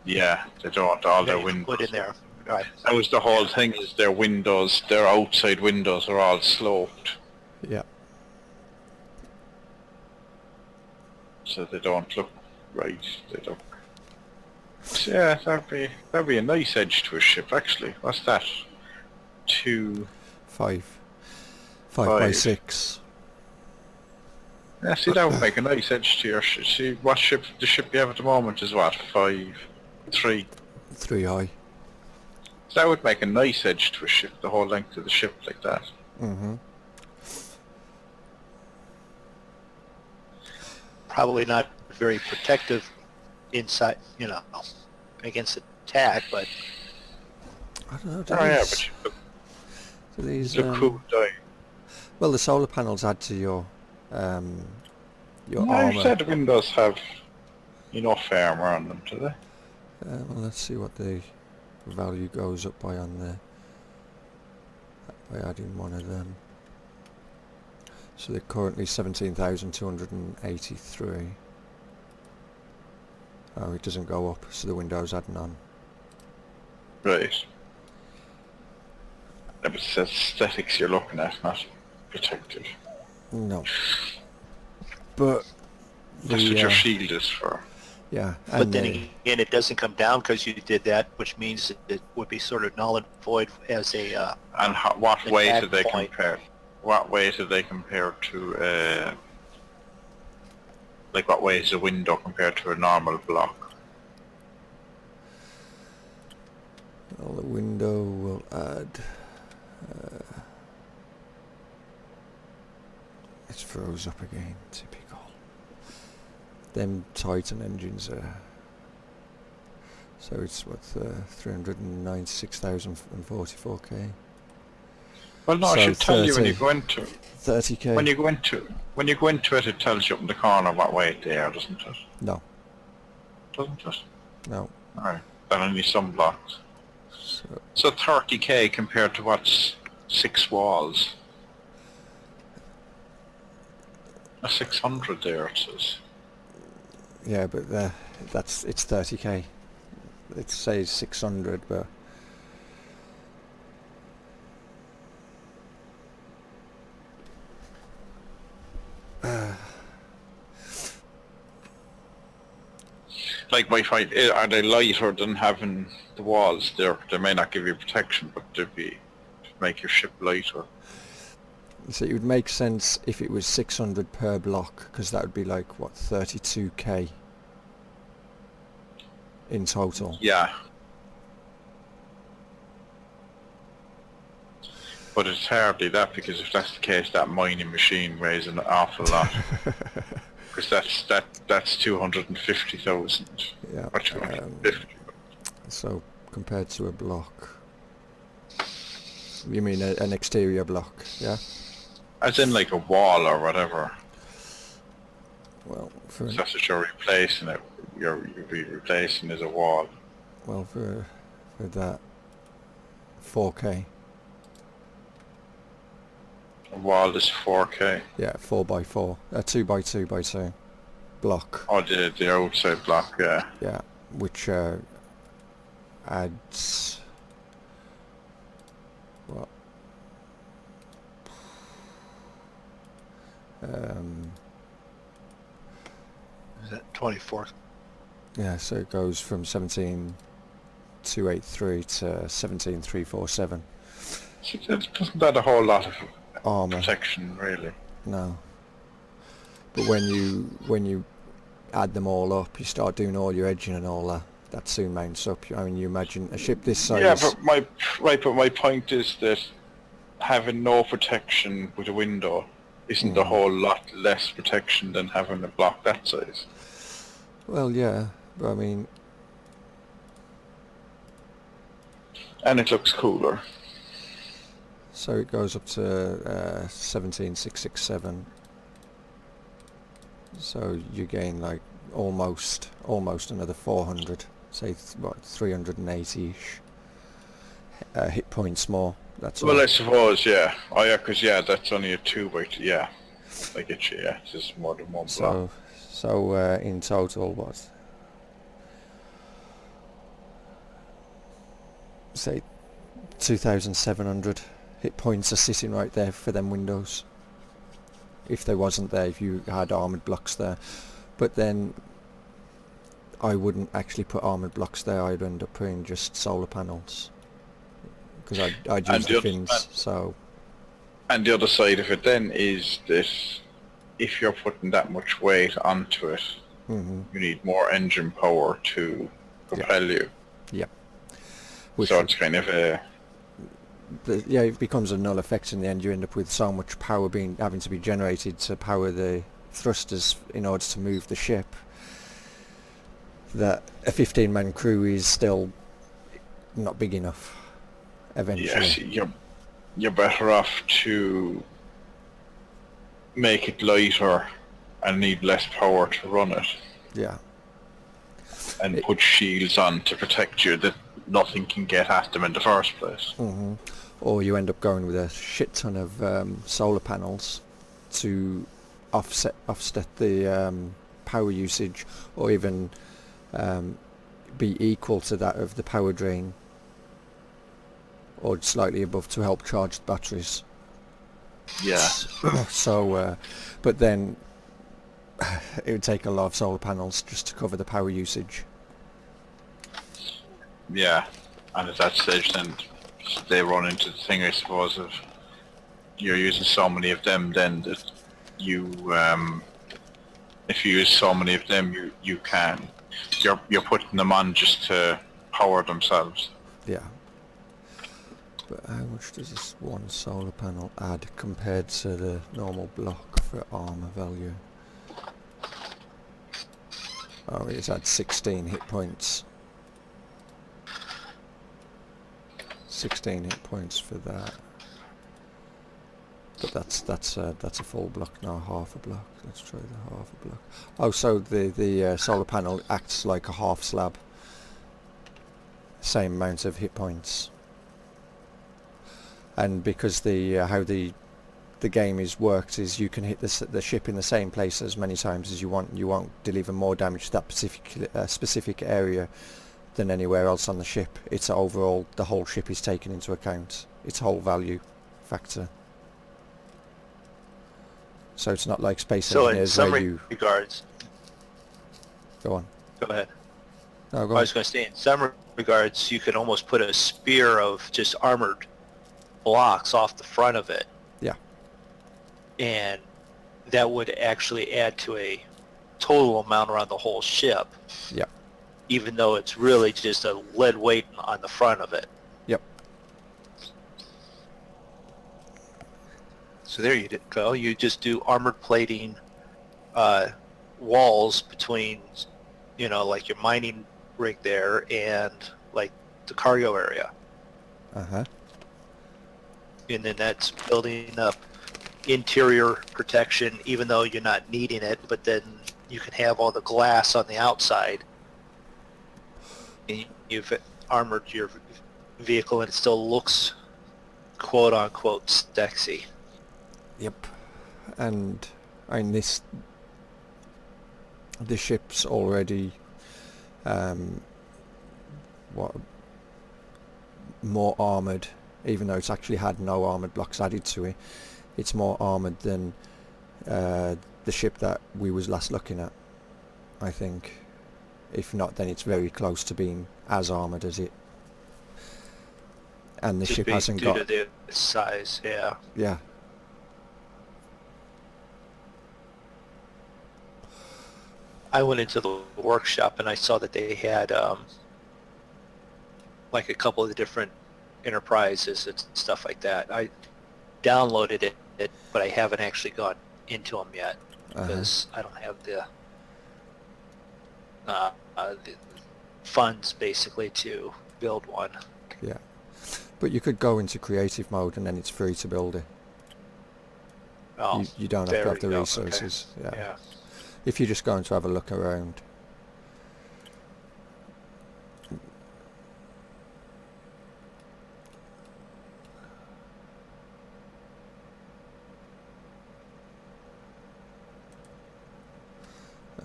Yeah, they don't. All their That you could windows. put in there. Right. That was the whole thing. Is their windows, their outside windows, are all sloped, Yeah. so they don't look right. They look. Yeah, that'd be a nice edge to a ship, actually. What's that? 2. 5 by Five. 6. Yeah, see, that would make a nice edge to your ship. See, what ship? The ship you have at the moment is what? 5, 3. 3 high. So that would make a nice edge to a ship. The whole length of the ship like that. Mm-hmm. Probably not very protective inside, against attack, but I don't know. Do Oh yeah, these, but do these you look cool down. well, the solar panels add to your No, armor. you said the windows have enough armor on them, do they? Well, let's see what the value goes up by on there by adding one of them. So they're currently 17,283. Oh, it doesn't go up, so the window's adding on. Right. Yeah, but it's aesthetics you're looking at, not protective. No. But That's what your shield is for. yeah. but And then again, it doesn't come down because you did that, which means it would be sort of null and void as a And what way attack do they point. compare? What way do they compare to? Like what way is a window compared to a normal block? well, the window will add. It froze up again. Typical. Them Titan engines are. So it's what 396,044k. Well, no, So I should tell you when 30. you go into 30k. when you go into it, it tells you up in the corner what way they are, doesn't it? No, Doesn't it? no. All right. Then only some blocks. So So 30k compared to what's 6 walls? A 600 there, it says. yeah, but it's 30k. It says 600, but Like my fight, are they lighter than having the walls there? They may not give you protection, but they'd be make your ship lighter. so it would make sense if it was 600 per block, because that would be like what 32k in total. Yeah. But it's hardly that, because if that's the case, that mining machine weighs an awful lot. Because that's 250,000. Yeah. Or 250. So compared to a block, you mean an exterior block? Yeah. As in like a wall or whatever. Well, for So that's what you're replacing it. You'll be replacing as a wall. for that 4k. A wall is 4k. Yeah, 4x4, 2x2x2 block. Oh, the outside block, yeah. Yeah, which adds what? Is that 24? Yeah, so it goes from 17,283 to 17,347. So doesn't that a whole lot of Armor. protection, really? No. But when you add them all up, you start doing all your edging and all that. That soon mounts up. I mean, you imagine a ship this size. Yeah, but my point is that having no protection with a window isn't a whole lot less protection than having a block that size. Well, yeah, but I mean, And it looks cooler. so it goes up to 17,667. So you gain like almost another 400. Say what, 380-ish hit points more. That's Well, all. I suppose, yeah. Oh, yeah, because, yeah, that's only a 2 by 2, yeah. I get you, yeah. It's just more than one block. So in total, what? Say 2,700 hit points are sitting right there for them windows. If they wasn't there, if you had armoured blocks there. But then I wouldn't actually put armoured blocks there. I'd end up putting just solar panels. Because I'd use the fins, so... And the other side of it then is that if you're putting that much weight onto it, you need more engine power to propel you. Yep. So it's kind of a... Yeah, it becomes a null effect in the end. You end up with so much power having to be generated to power the thrusters in order to move the ship that a 15-man crew is still not big enough eventually. Yes, you're better off to make it lighter and need less power to run it. Yeah. And put shields on to protect you that nothing can get at them in the first place. Or you end up going with a shit ton of solar panels to offset the power usage, or even be equal to that of the power drain, or slightly above to help charge the batteries. Yeah. So, but then it would take a lot of solar panels just to cover the power usage. Yeah, and at that stage then they run into the thing, I suppose, of you're using so many of them then that you, if you use so many of them, you're putting them on just to power themselves. Yeah. But how much does this one solar panel add compared to the normal block for armor value? Oh, it's at 16 hit points. 16 hit points for that. But that's a full block, not half a block. Let's try the half a block. Oh, so the solar panel acts like a half slab. Same amount of hit points. And because how the game is worked is you can hit the ship in the same place as many times as you want. You won't deliver more damage to that specific area than anywhere else on the ship. It's overall, the whole ship is taken into account. Its whole value factor. So it's not like Space Engineers where you... So in some regards... Go on. Go ahead. No, go I on. was going to say, in some regards, you could almost put a spear of just armored blocks off the front of it. Yeah. And that would actually add to a total amount around the whole ship. Yeah. Even though it's really just a lead weight on the front of it. Yep. So there you go. You just do armored plating walls between, like your mining rig there and like the cargo area. Uh-huh. And then that's building up interior protection even though you're not needing it, but then you can have all the glass on the outside. And you've armored your vehicle and it still looks quote unquote sexy. Yep. And I mean the ship's already more armoured, even though it's actually had no armoured blocks added to it. It's more armoured than the ship that we was last looking at, I think. If not, then it's very close to being as armoured as it. And the ship hasn't due got... to the size, yeah. Yeah. I went into the workshop and I saw that they had like a couple of the different enterprises and stuff like that. I downloaded it, but I haven't actually gone into them yet because I don't have the funds basically to build one. Yeah. But you could go into creative mode and then it's free to build it. Oh, You don't have to have the resources. Okay. Yeah. If you're just going to have a look around.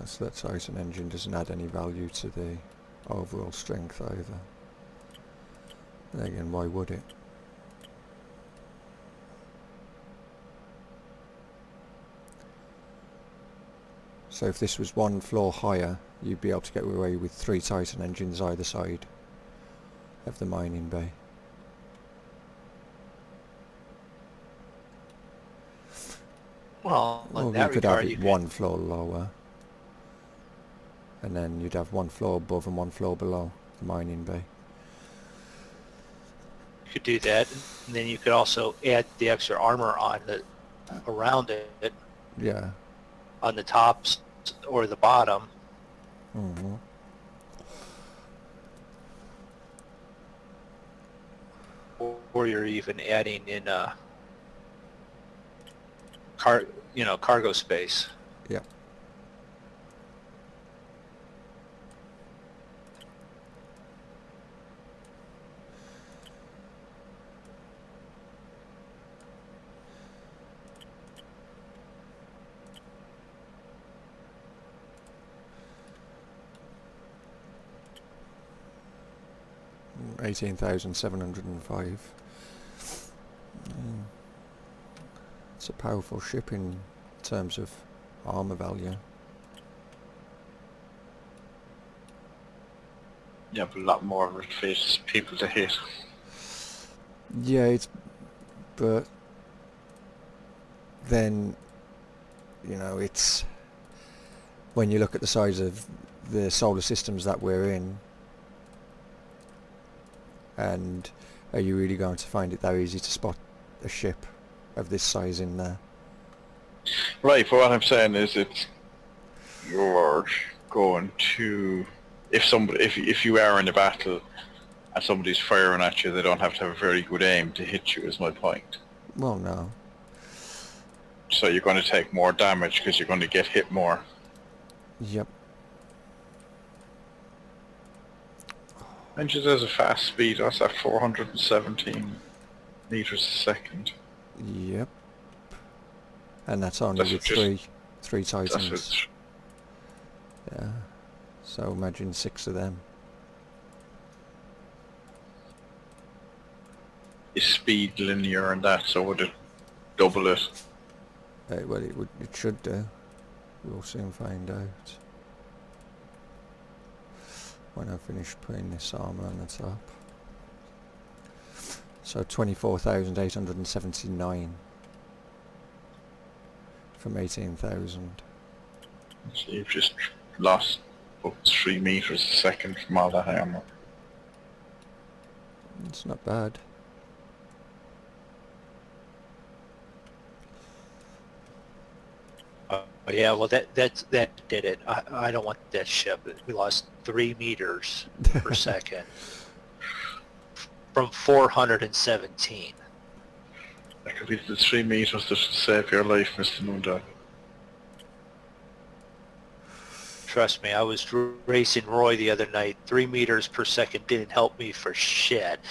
So that Titan engine doesn't add any value to the overall strength either. And again, why would it? So if this was one floor higher, you'd be able to get away with 3 Titan engines either side of the mining bay. Well, Or in that you could have regard, it one floor lower, and then you'd have one floor above and one floor below the mining bay. you could do that, and then you could also add the extra armor on the around it Yeah. on the tops or the bottom. Mm-hmm. Or you're even adding in cargo space. Yeah. $18,705. It's a powerful ship in terms of armor value. Yeah, but a lot more of it faces people to hit. Yeah, but then, it's, when you look at the size of the solar systems that we're in, and are you really going to find it that easy to spot a ship of this size in there? Right, but what I'm saying is you're going to, if you are in a battle and somebody's firing at you, they don't have to have a very good aim to hit you, is my point. Well, no. So you're going to take more damage because you're going to get hit more. Yep. And just as a fast speed, that's at 417 meters a second. Yep. And that's only with three Titans. Yeah. So imagine 6 of them. Is speed linear and that, so would it double it? Well, it should do. We'll soon find out. When I finish putting this armor on the top. So 24,879 from 18,000. So you've just lost about 3 meters a second from all that armor. It's not bad. Yeah, well, that did it. I don't want that ship. We lost 3 meters per second from 417. That could be the 3 meters that should save your life, Mr. Nunda. Trust me, I was racing Roy the other night. 3 meters per second didn't help me for shit.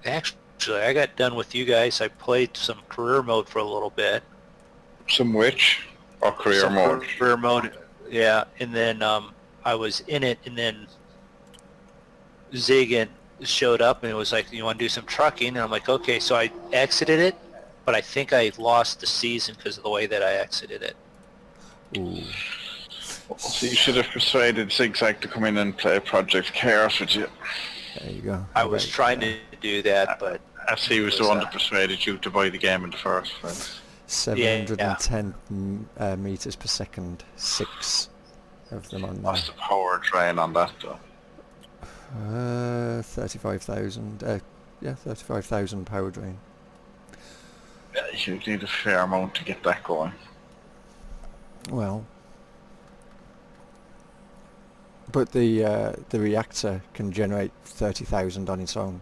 Actually, I got done with you guys. I played some career mode for a little bit. Some which? Or career some mode. career mode. Yeah, and then I was in it, and then Zig showed up and it was like, you want to do some trucking? And I'm like, okay. So I exited it, but I think I lost the season because of the way that I exited it. Ooh. So you should have persuaded Zigzag to come in and play Project Chaos with you. There you go. I was trying to do that, but As he was the one that persuaded you to buy the game in the first place. 710 meters per second, 6 of them on there. What's the power drain on that though? 35,000. Yeah, 35,000 power drain. Yeah, you need a fair amount to get that going. Well, but the reactor can generate 30,000 on its own.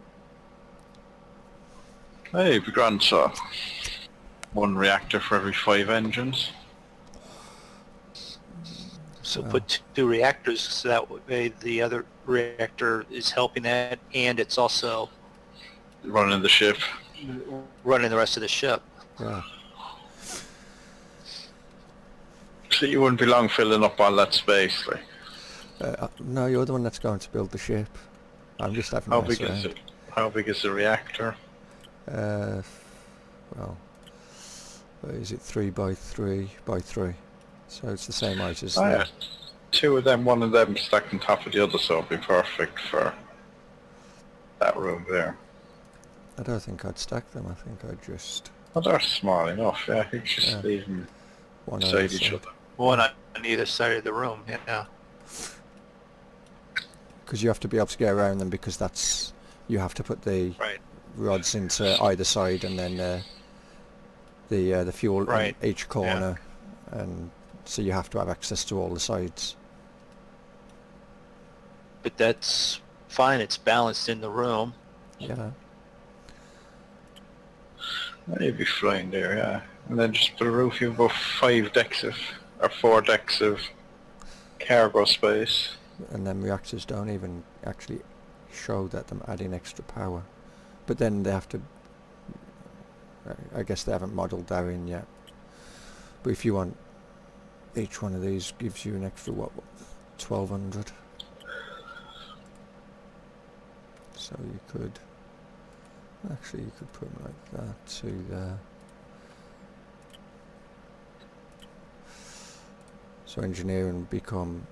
Hey, it'd be grand, so 1 reactor for every 5 engines. so put 2 reactors so that way the other reactor is helping that, and it's also Running the ship. running the rest of the ship. Yeah. So you wouldn't be long filling up all that space, like. No, you're the one that's going to build the ship. I'm just having How a mess big is around. it? How big is the reactor? Well, what is it, 3 by 3 by 3? So it's the same height as Yeah. that. 2 of them, 1 of them stacked on top of the other, so it'd be perfect for that room there. I don't think I'd stack them. I think I'd just Well, they're small enough, yeah. You just Yeah. leave them one beside each other. One on either side of the room, yeah. because you have to be able to get around them, because that's, you have to put the Right. rods into either side, and then the fuel Right. in each corner, and so you have to have access to all the sides. But that's fine, it's balanced in the room. Yeah. You'd be flying there, yeah. And then just put a roof, you've about 5 decks of, or 4 decks of cargo space. And then reactors don't even actually show that them adding extra power, but then they have to, I guess they haven't modelled that in yet. But if you want, each one of these gives you an extra, what 1200. So you could, actually you could put them like that to there. So engineering would become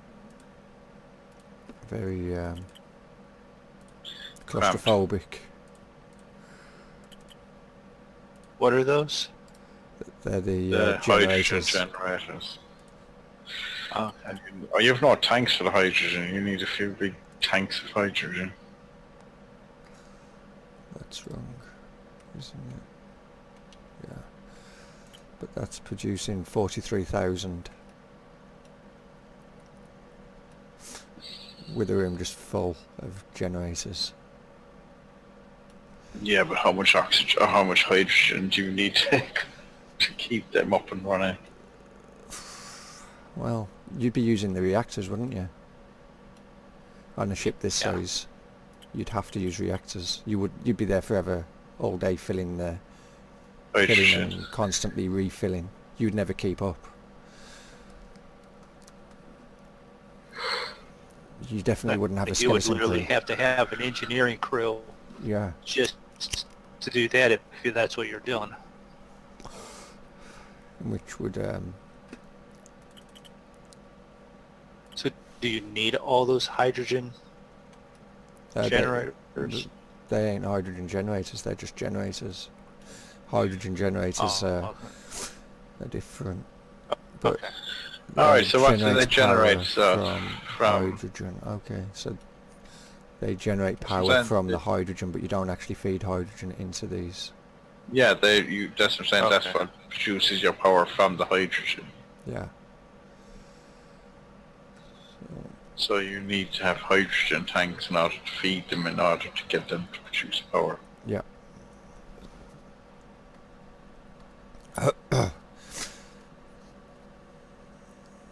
very claustrophobic. What are those? They're the hydrogen generators. generators. Oh, And you have no tanks for the hydrogen, you need a few big tanks of hydrogen. That's wrong, isn't it? Yeah. But that's producing 43,000. With a room just full of generators. Yeah, but how much oxygen, or how much hydrogen do you need to keep them up and running? Well, you'd be using the reactors, wouldn't you? On a ship this Yeah. size, you'd have to use reactors. You'd be there forever, all day filling Hydrogen. and constantly refilling. You'd never keep up. You definitely wouldn't have a you would skeleton literally crew. have to have an engineering crew Yeah. just to do that if that's what you're doing. Which would So do you need all those hydrogen generators? They ain't hydrogen generators, they're just generators. Hydrogen generators Oh, are different. But okay. Alright, so what do they generates generate power from? hydrogen? Okay, so they generate power then from the it- hydrogen, but you don't actually feed hydrogen into these. Yeah, that's what I'm saying, that's Okay. what produces your power from the hydrogen. Yeah. So you need to have hydrogen tanks in order to feed them, in order to get them to produce power. Yeah.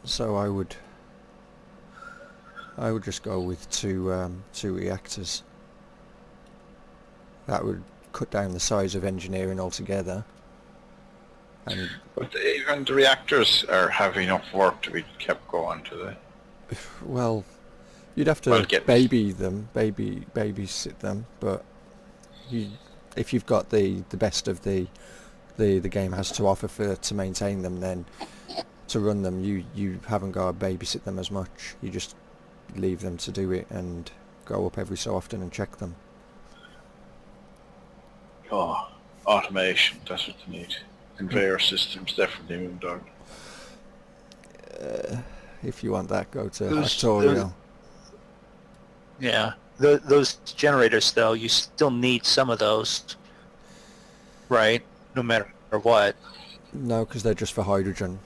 So I would just go with two reactors. That would cut down the size of engineering altogether. And But even the reactors have enough work to be kept going to the... well, you'd have to Well, babysit them, but if you've got the best of the game has to offer to maintain them, then to run them you haven't got to babysit them as much. You just leave them to do it and go up every so often and check them. Oh, automation, that's what you need. Conveyor systems, definitely, Moondog. If you want that, go to Those- Factorial. Yeah. Those generators, though, you still need some of those, right? No matter what. No, because they're just for hydrogen.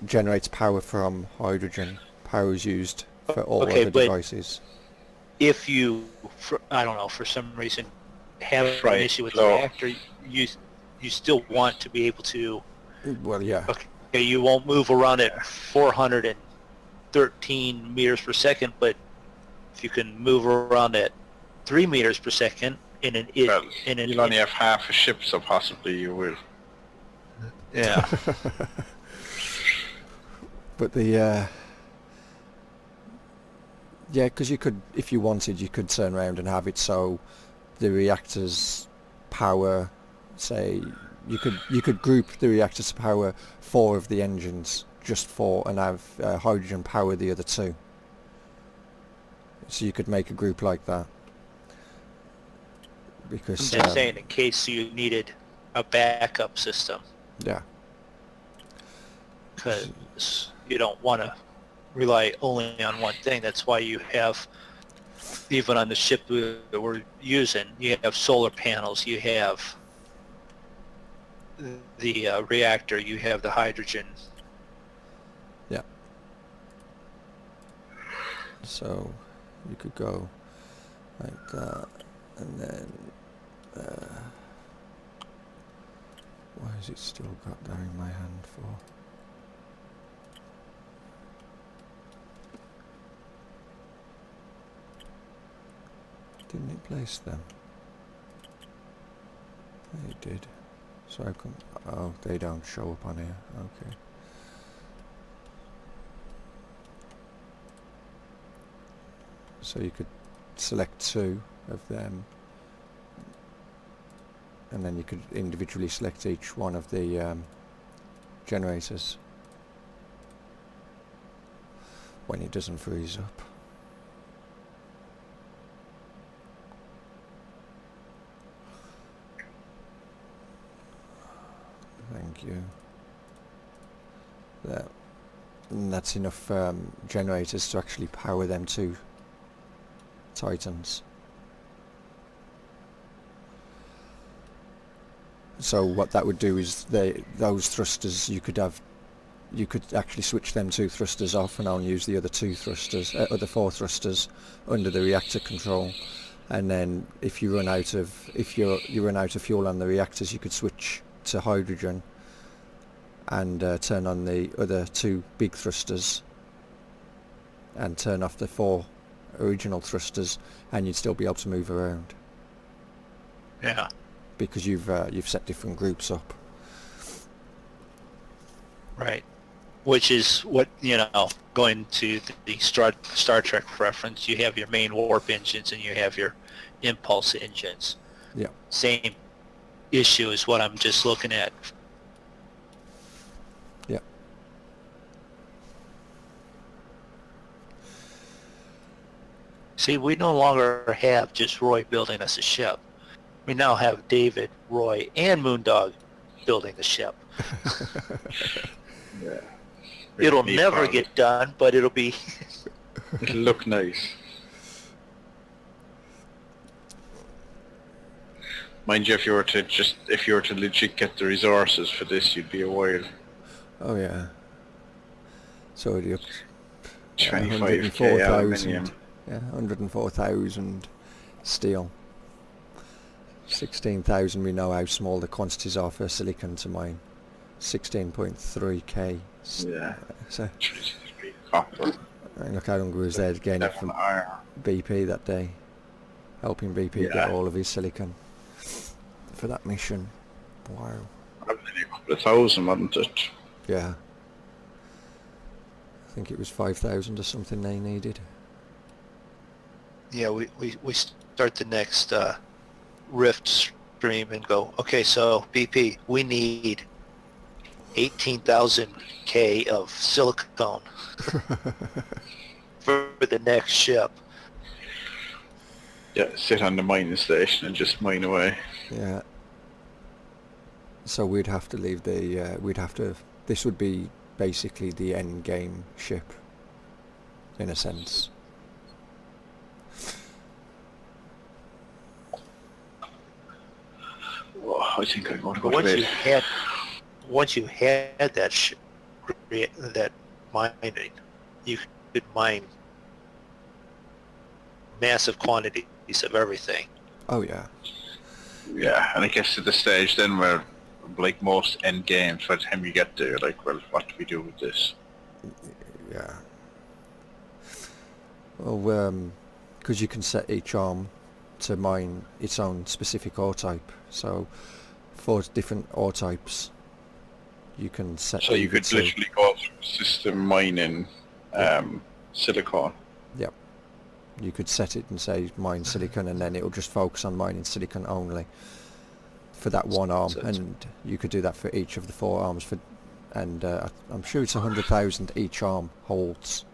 Generates power from hydrogen. Power is used for all Okay, other but- devices. If you, I don't know, for some reason, have an Right, issue with so- the reactor, you still want to be able to. Well, yeah. Okay, you won't move around at 413 meters per second, but if you can move around at 3 meters per second in an Well, you'll only have half a ship, so possibly you will. yeah. But the yeah, because you could, if you wanted, you could turn around and have it so the reactors power, say, you could group the reactors to power 4 of the engines, just 4, and have hydrogen power the other 2. So you could make a group like that. Because I'm just saying, in case you needed a backup system, yeah, because you don't want to rely only on one thing. That's why you have, even on the ship that we're using, you have solar panels, you have the reactor, you have the hydrogen. yeah. So you could go like that, and then why has it still got that in my hand for? Didn't it place them? It did. So I can. Oh, they don't show up on here. Okay. So you could select 2 of them, and then you could individually select each one of the generators when it doesn't freeze up. Thank you. And that's enough generators to actually power them 2 Titans. So what that would do is those thrusters you could actually switch them 2 thrusters off and only use the other 2 thrusters, other 4 thrusters under the reactor control. And then if you run out of you run out of fuel on the reactors, you could switch to hydrogen and turn on the other 2 big thrusters and turn off the 4 original thrusters, and you'd still be able to move around Yeah. because you've set different groups up. Right. Which is what, going to the Star Trek reference, you have your main warp engines and you have your impulse engines. Yeah. Same issue as what I'm just looking at. Yeah. See, we no longer have just Roy building us a ship. We now have David, Roy, and Moondog building the ship. Yeah. It'll Me never proud. get done, but it'll be... It'll look nice. Mind you, if you were to legit get the resources for this, you'd be a while. Oh yeah. So it'd be up 25k aluminium. Yeah, 104,000 steel. 16,000 we know how small the quantities are for silicon to mine. 16.3k. Yeah. So Copper. and look how hungry was there to gain it from Iron. BP that day. Helping BP get Yeah. all of his silicon for that mission. Wow. Aluminium. 1,000, wasn't it? Yeah. I think it was 5,000 or something they needed. Yeah, we start the next Rift stream and go, okay, so BP, we need 18,000 K of silicone for the next ship. Yeah, sit on the mining station and just mine away. Yeah. So we'd have to leave the, this would be basically the end game ship, in a sense. Oh, I think I'm going to go But to bed. once you had that mining, you could mine massive quantities of everything. Oh yeah. Yeah, and it gets to the stage then where, like most end games, by the time you get there, like, well, what do we do with this? Yeah. Well, because you can set each arm to mine its own specific ore type. So, for different ore types, you can set. So you could literally go through system mining silicon. Yep. You could set it and say mine silicon, and then it'll just focus on mining silicon only for that one arm, and you could do that for each of the 4 arms. And I'm sure it's 100,000 each arm holds.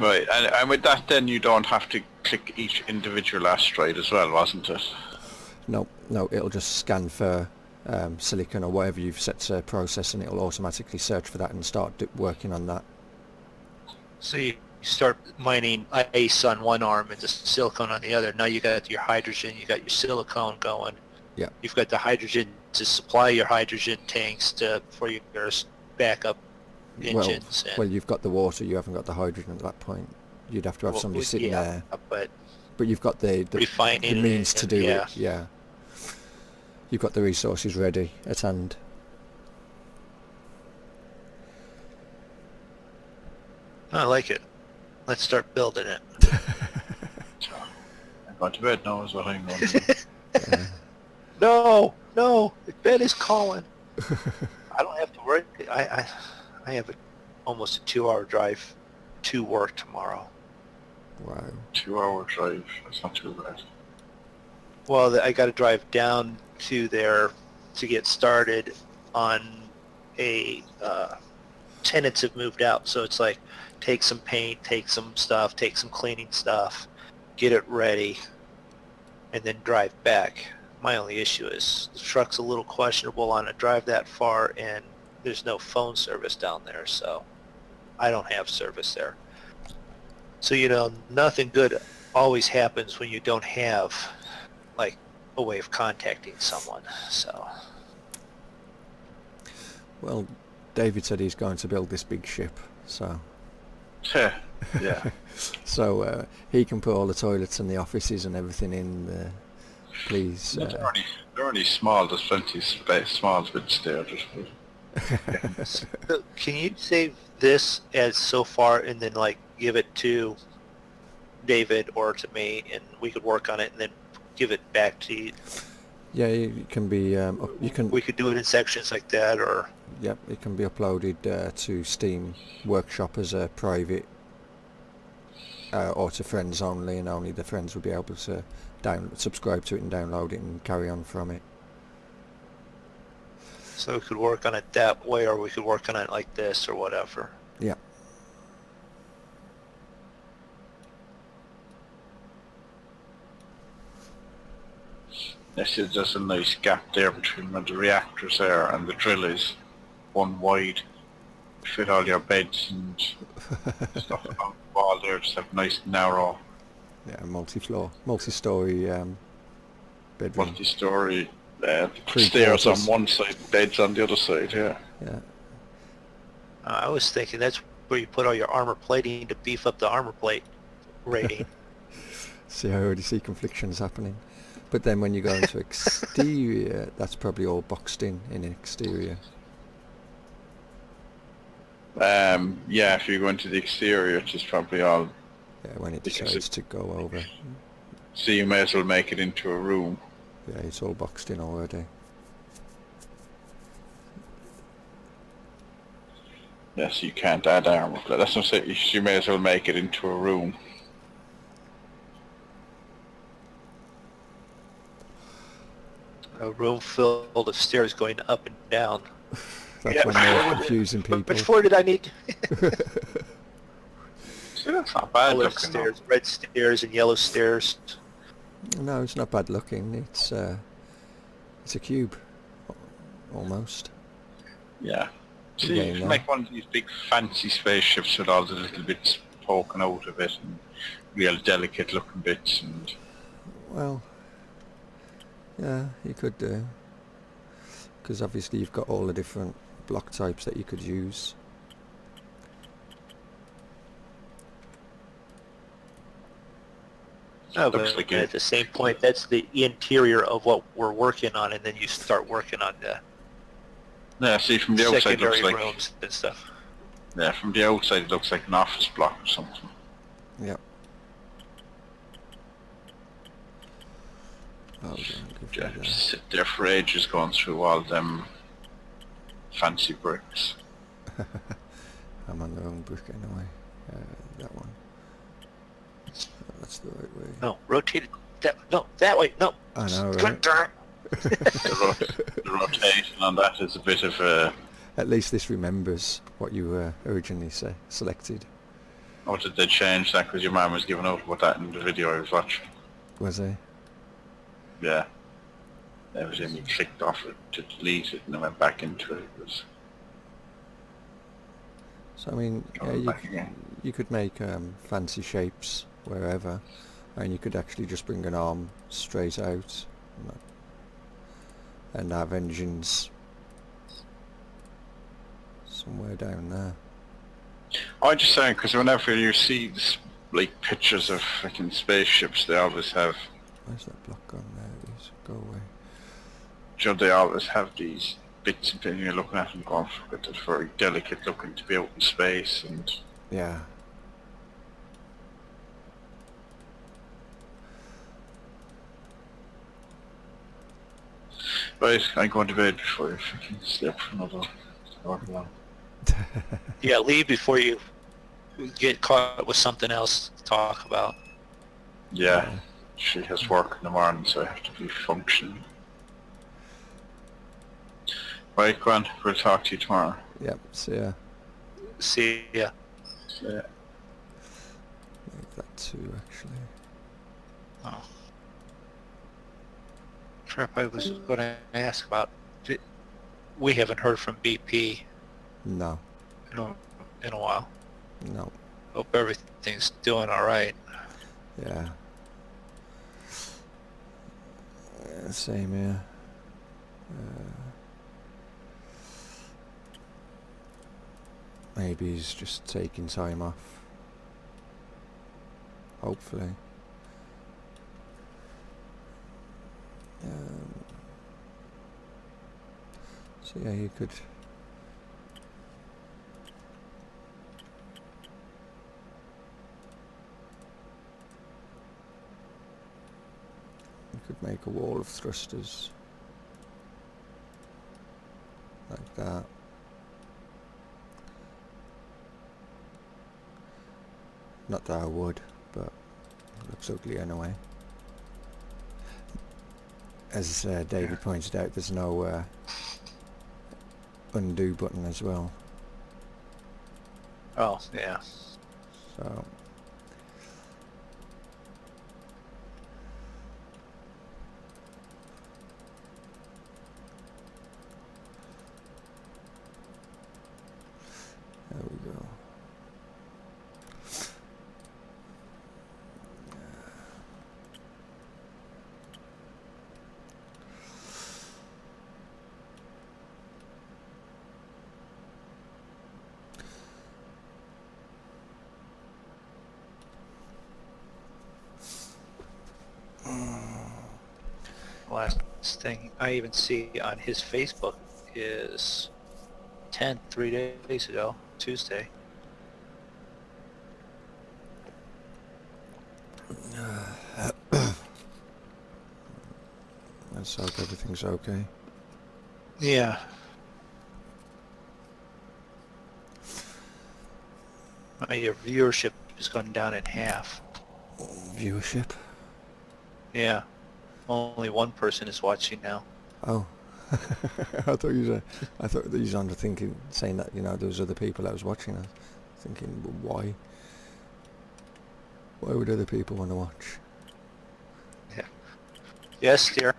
Right, and with that then you don't have to click each individual asteroid as well, wasn't it? No, it'll just scan for silicon or whatever you've set to process, and it'll automatically search for that and start working on that. So you start mining ice on one arm and the silicon on the other. Now you got your hydrogen, you got your silicon going. Yeah. You've got the hydrogen to supply your hydrogen tanks for your backup engines. Well, you've got the water, you haven't got the hydrogen at that point. You'd have to have somebody sitting there. But you've got the means to do it. Yeah. You've got the resources ready at hand. I like it. Let's start building it. I'm going to bed now is what I'm going to do. No, bed is calling. I don't have to worry. I have almost a 2-hour drive to work tomorrow. Wow. 2-hour drive. That's not too bad. Well, I got to drive down to there to get started on a tenants have moved out, so it's like take some paint, take some stuff, take some cleaning stuff, get it ready, and then drive back. My only issue is the truck's a little questionable on a drive that far, and there's no phone service down there, so I don't have service there. So, nothing good always happens when you don't have, like, a way of contacting someone, so. Well, David said he's going to build this big ship, so. Yeah. So he can put all the toilets and the offices and everything in there. Please. They're only small. There's plenty of space, small bits there. So can you save this as so far and then like give it to David or to me, and we could work on it and then give it back to you? Yeah, it can be. You can. We could do it in sections like that, or. Yep, it can be uploaded to Steam Workshop as a private, or to friends only, and only the friends will be able to subscribe to it and download it and carry on from it. So we could work on it that way, or we could work on it like this, or whatever. Yeah. There's a nice gap there between where the reactors are and the drill is one wide. Fit all your beds and stuff on the wall there, just have nice narrow. Yeah, multi-story bedroom. Multi-story stairs on one side, beds on the other side. Yeah. Yeah. I was thinking that's where you put all your armor plating to beef up the armor plate rating. See, I already see conflictions happening. But then when you go into exterior, that's probably all boxed in exterior. Yeah, if you go into the exterior, it's just probably all. Yeah, when it decides to go over. So you may as well make it into a room. Yeah, it's all boxed in already. Yes, you can't add armor. But that's what I'm saying. You may as well make it into a room. A room filled of stairs going up and down. That's when they're confusing people. Which floor did I need? See, that's not bad Color looking. stairs, red stairs and yellow stairs. No, it's not bad looking. It's a cube, almost. Yeah. See, Yeah, you can no. make one of these big fancy spaceships with all the little bits poking out of it and real delicate looking bits and... Well, yeah, you could do. Because obviously you've got all the different block types that you could use. No, Looks but like at it. the same point, that's the interior of what we're working on, and then you start working on the Yeah, see, from the outside it secondary looks like... rooms and stuff. Yeah, from the outside it looks like an office block or something. Yep. Oh, don't give Yeah, me just sit there for ages going through all them fancy bricks. that. I'm on the wrong brick anyway. That one. Oh, that's the right way. No, rotate it. That way. No. I know, right? The rotation on that is a bit of a... At least this remembers what you originally selected. Oh, did they change that because your mum was giving out about that in the video I was watching? Was I? Yeah. Everything you clicked off it to delete it and then went back into it. It was So I mean, yeah, going back again. you could make fancy shapes wherever, and you could actually just bring an arm straight out and have engines somewhere down there. I'm just saying, because whenever you see this, like pictures of freaking spaceships, they always have, Where's that block gone? There it is. Go away. you know, they always have these bits and things you're looking at them going, it's very delicate looking to be out in space and... Yeah. Right, I'm going to bed before I freaking sleep for another hour long. Yeah, leave before you get caught with something else to talk about. Yeah, she has work in the morning, so I have to be functioning. Right, go on, we'll talk to you tomorrow. Yep. So yeah, See ya. Yeah. make that two actually. Oh. Crap, I was going to ask about. We haven't heard from BP No. in a while. No. Hope everything's doing all right. Yeah. Same here. Maybe he's just taking time off. Hopefully. So yeah, you could. You could make a wall of thrusters. Like that. Not that I would, but it looks ugly anyway. As David pointed out, there's no undo button as well. Oh, yeah. So there we go. Last thing I even see on his Facebook is 3 days ago, Tuesday. Let's hope everything's okay. Yeah. Your viewership has gone down in half. Viewership? Yeah. Only one person is watching now. Oh. I thought that you was on the thinking, saying that, there was other people that was watching us. Thinking, well, why? Why would other people want to watch? Yeah. Yes, dear.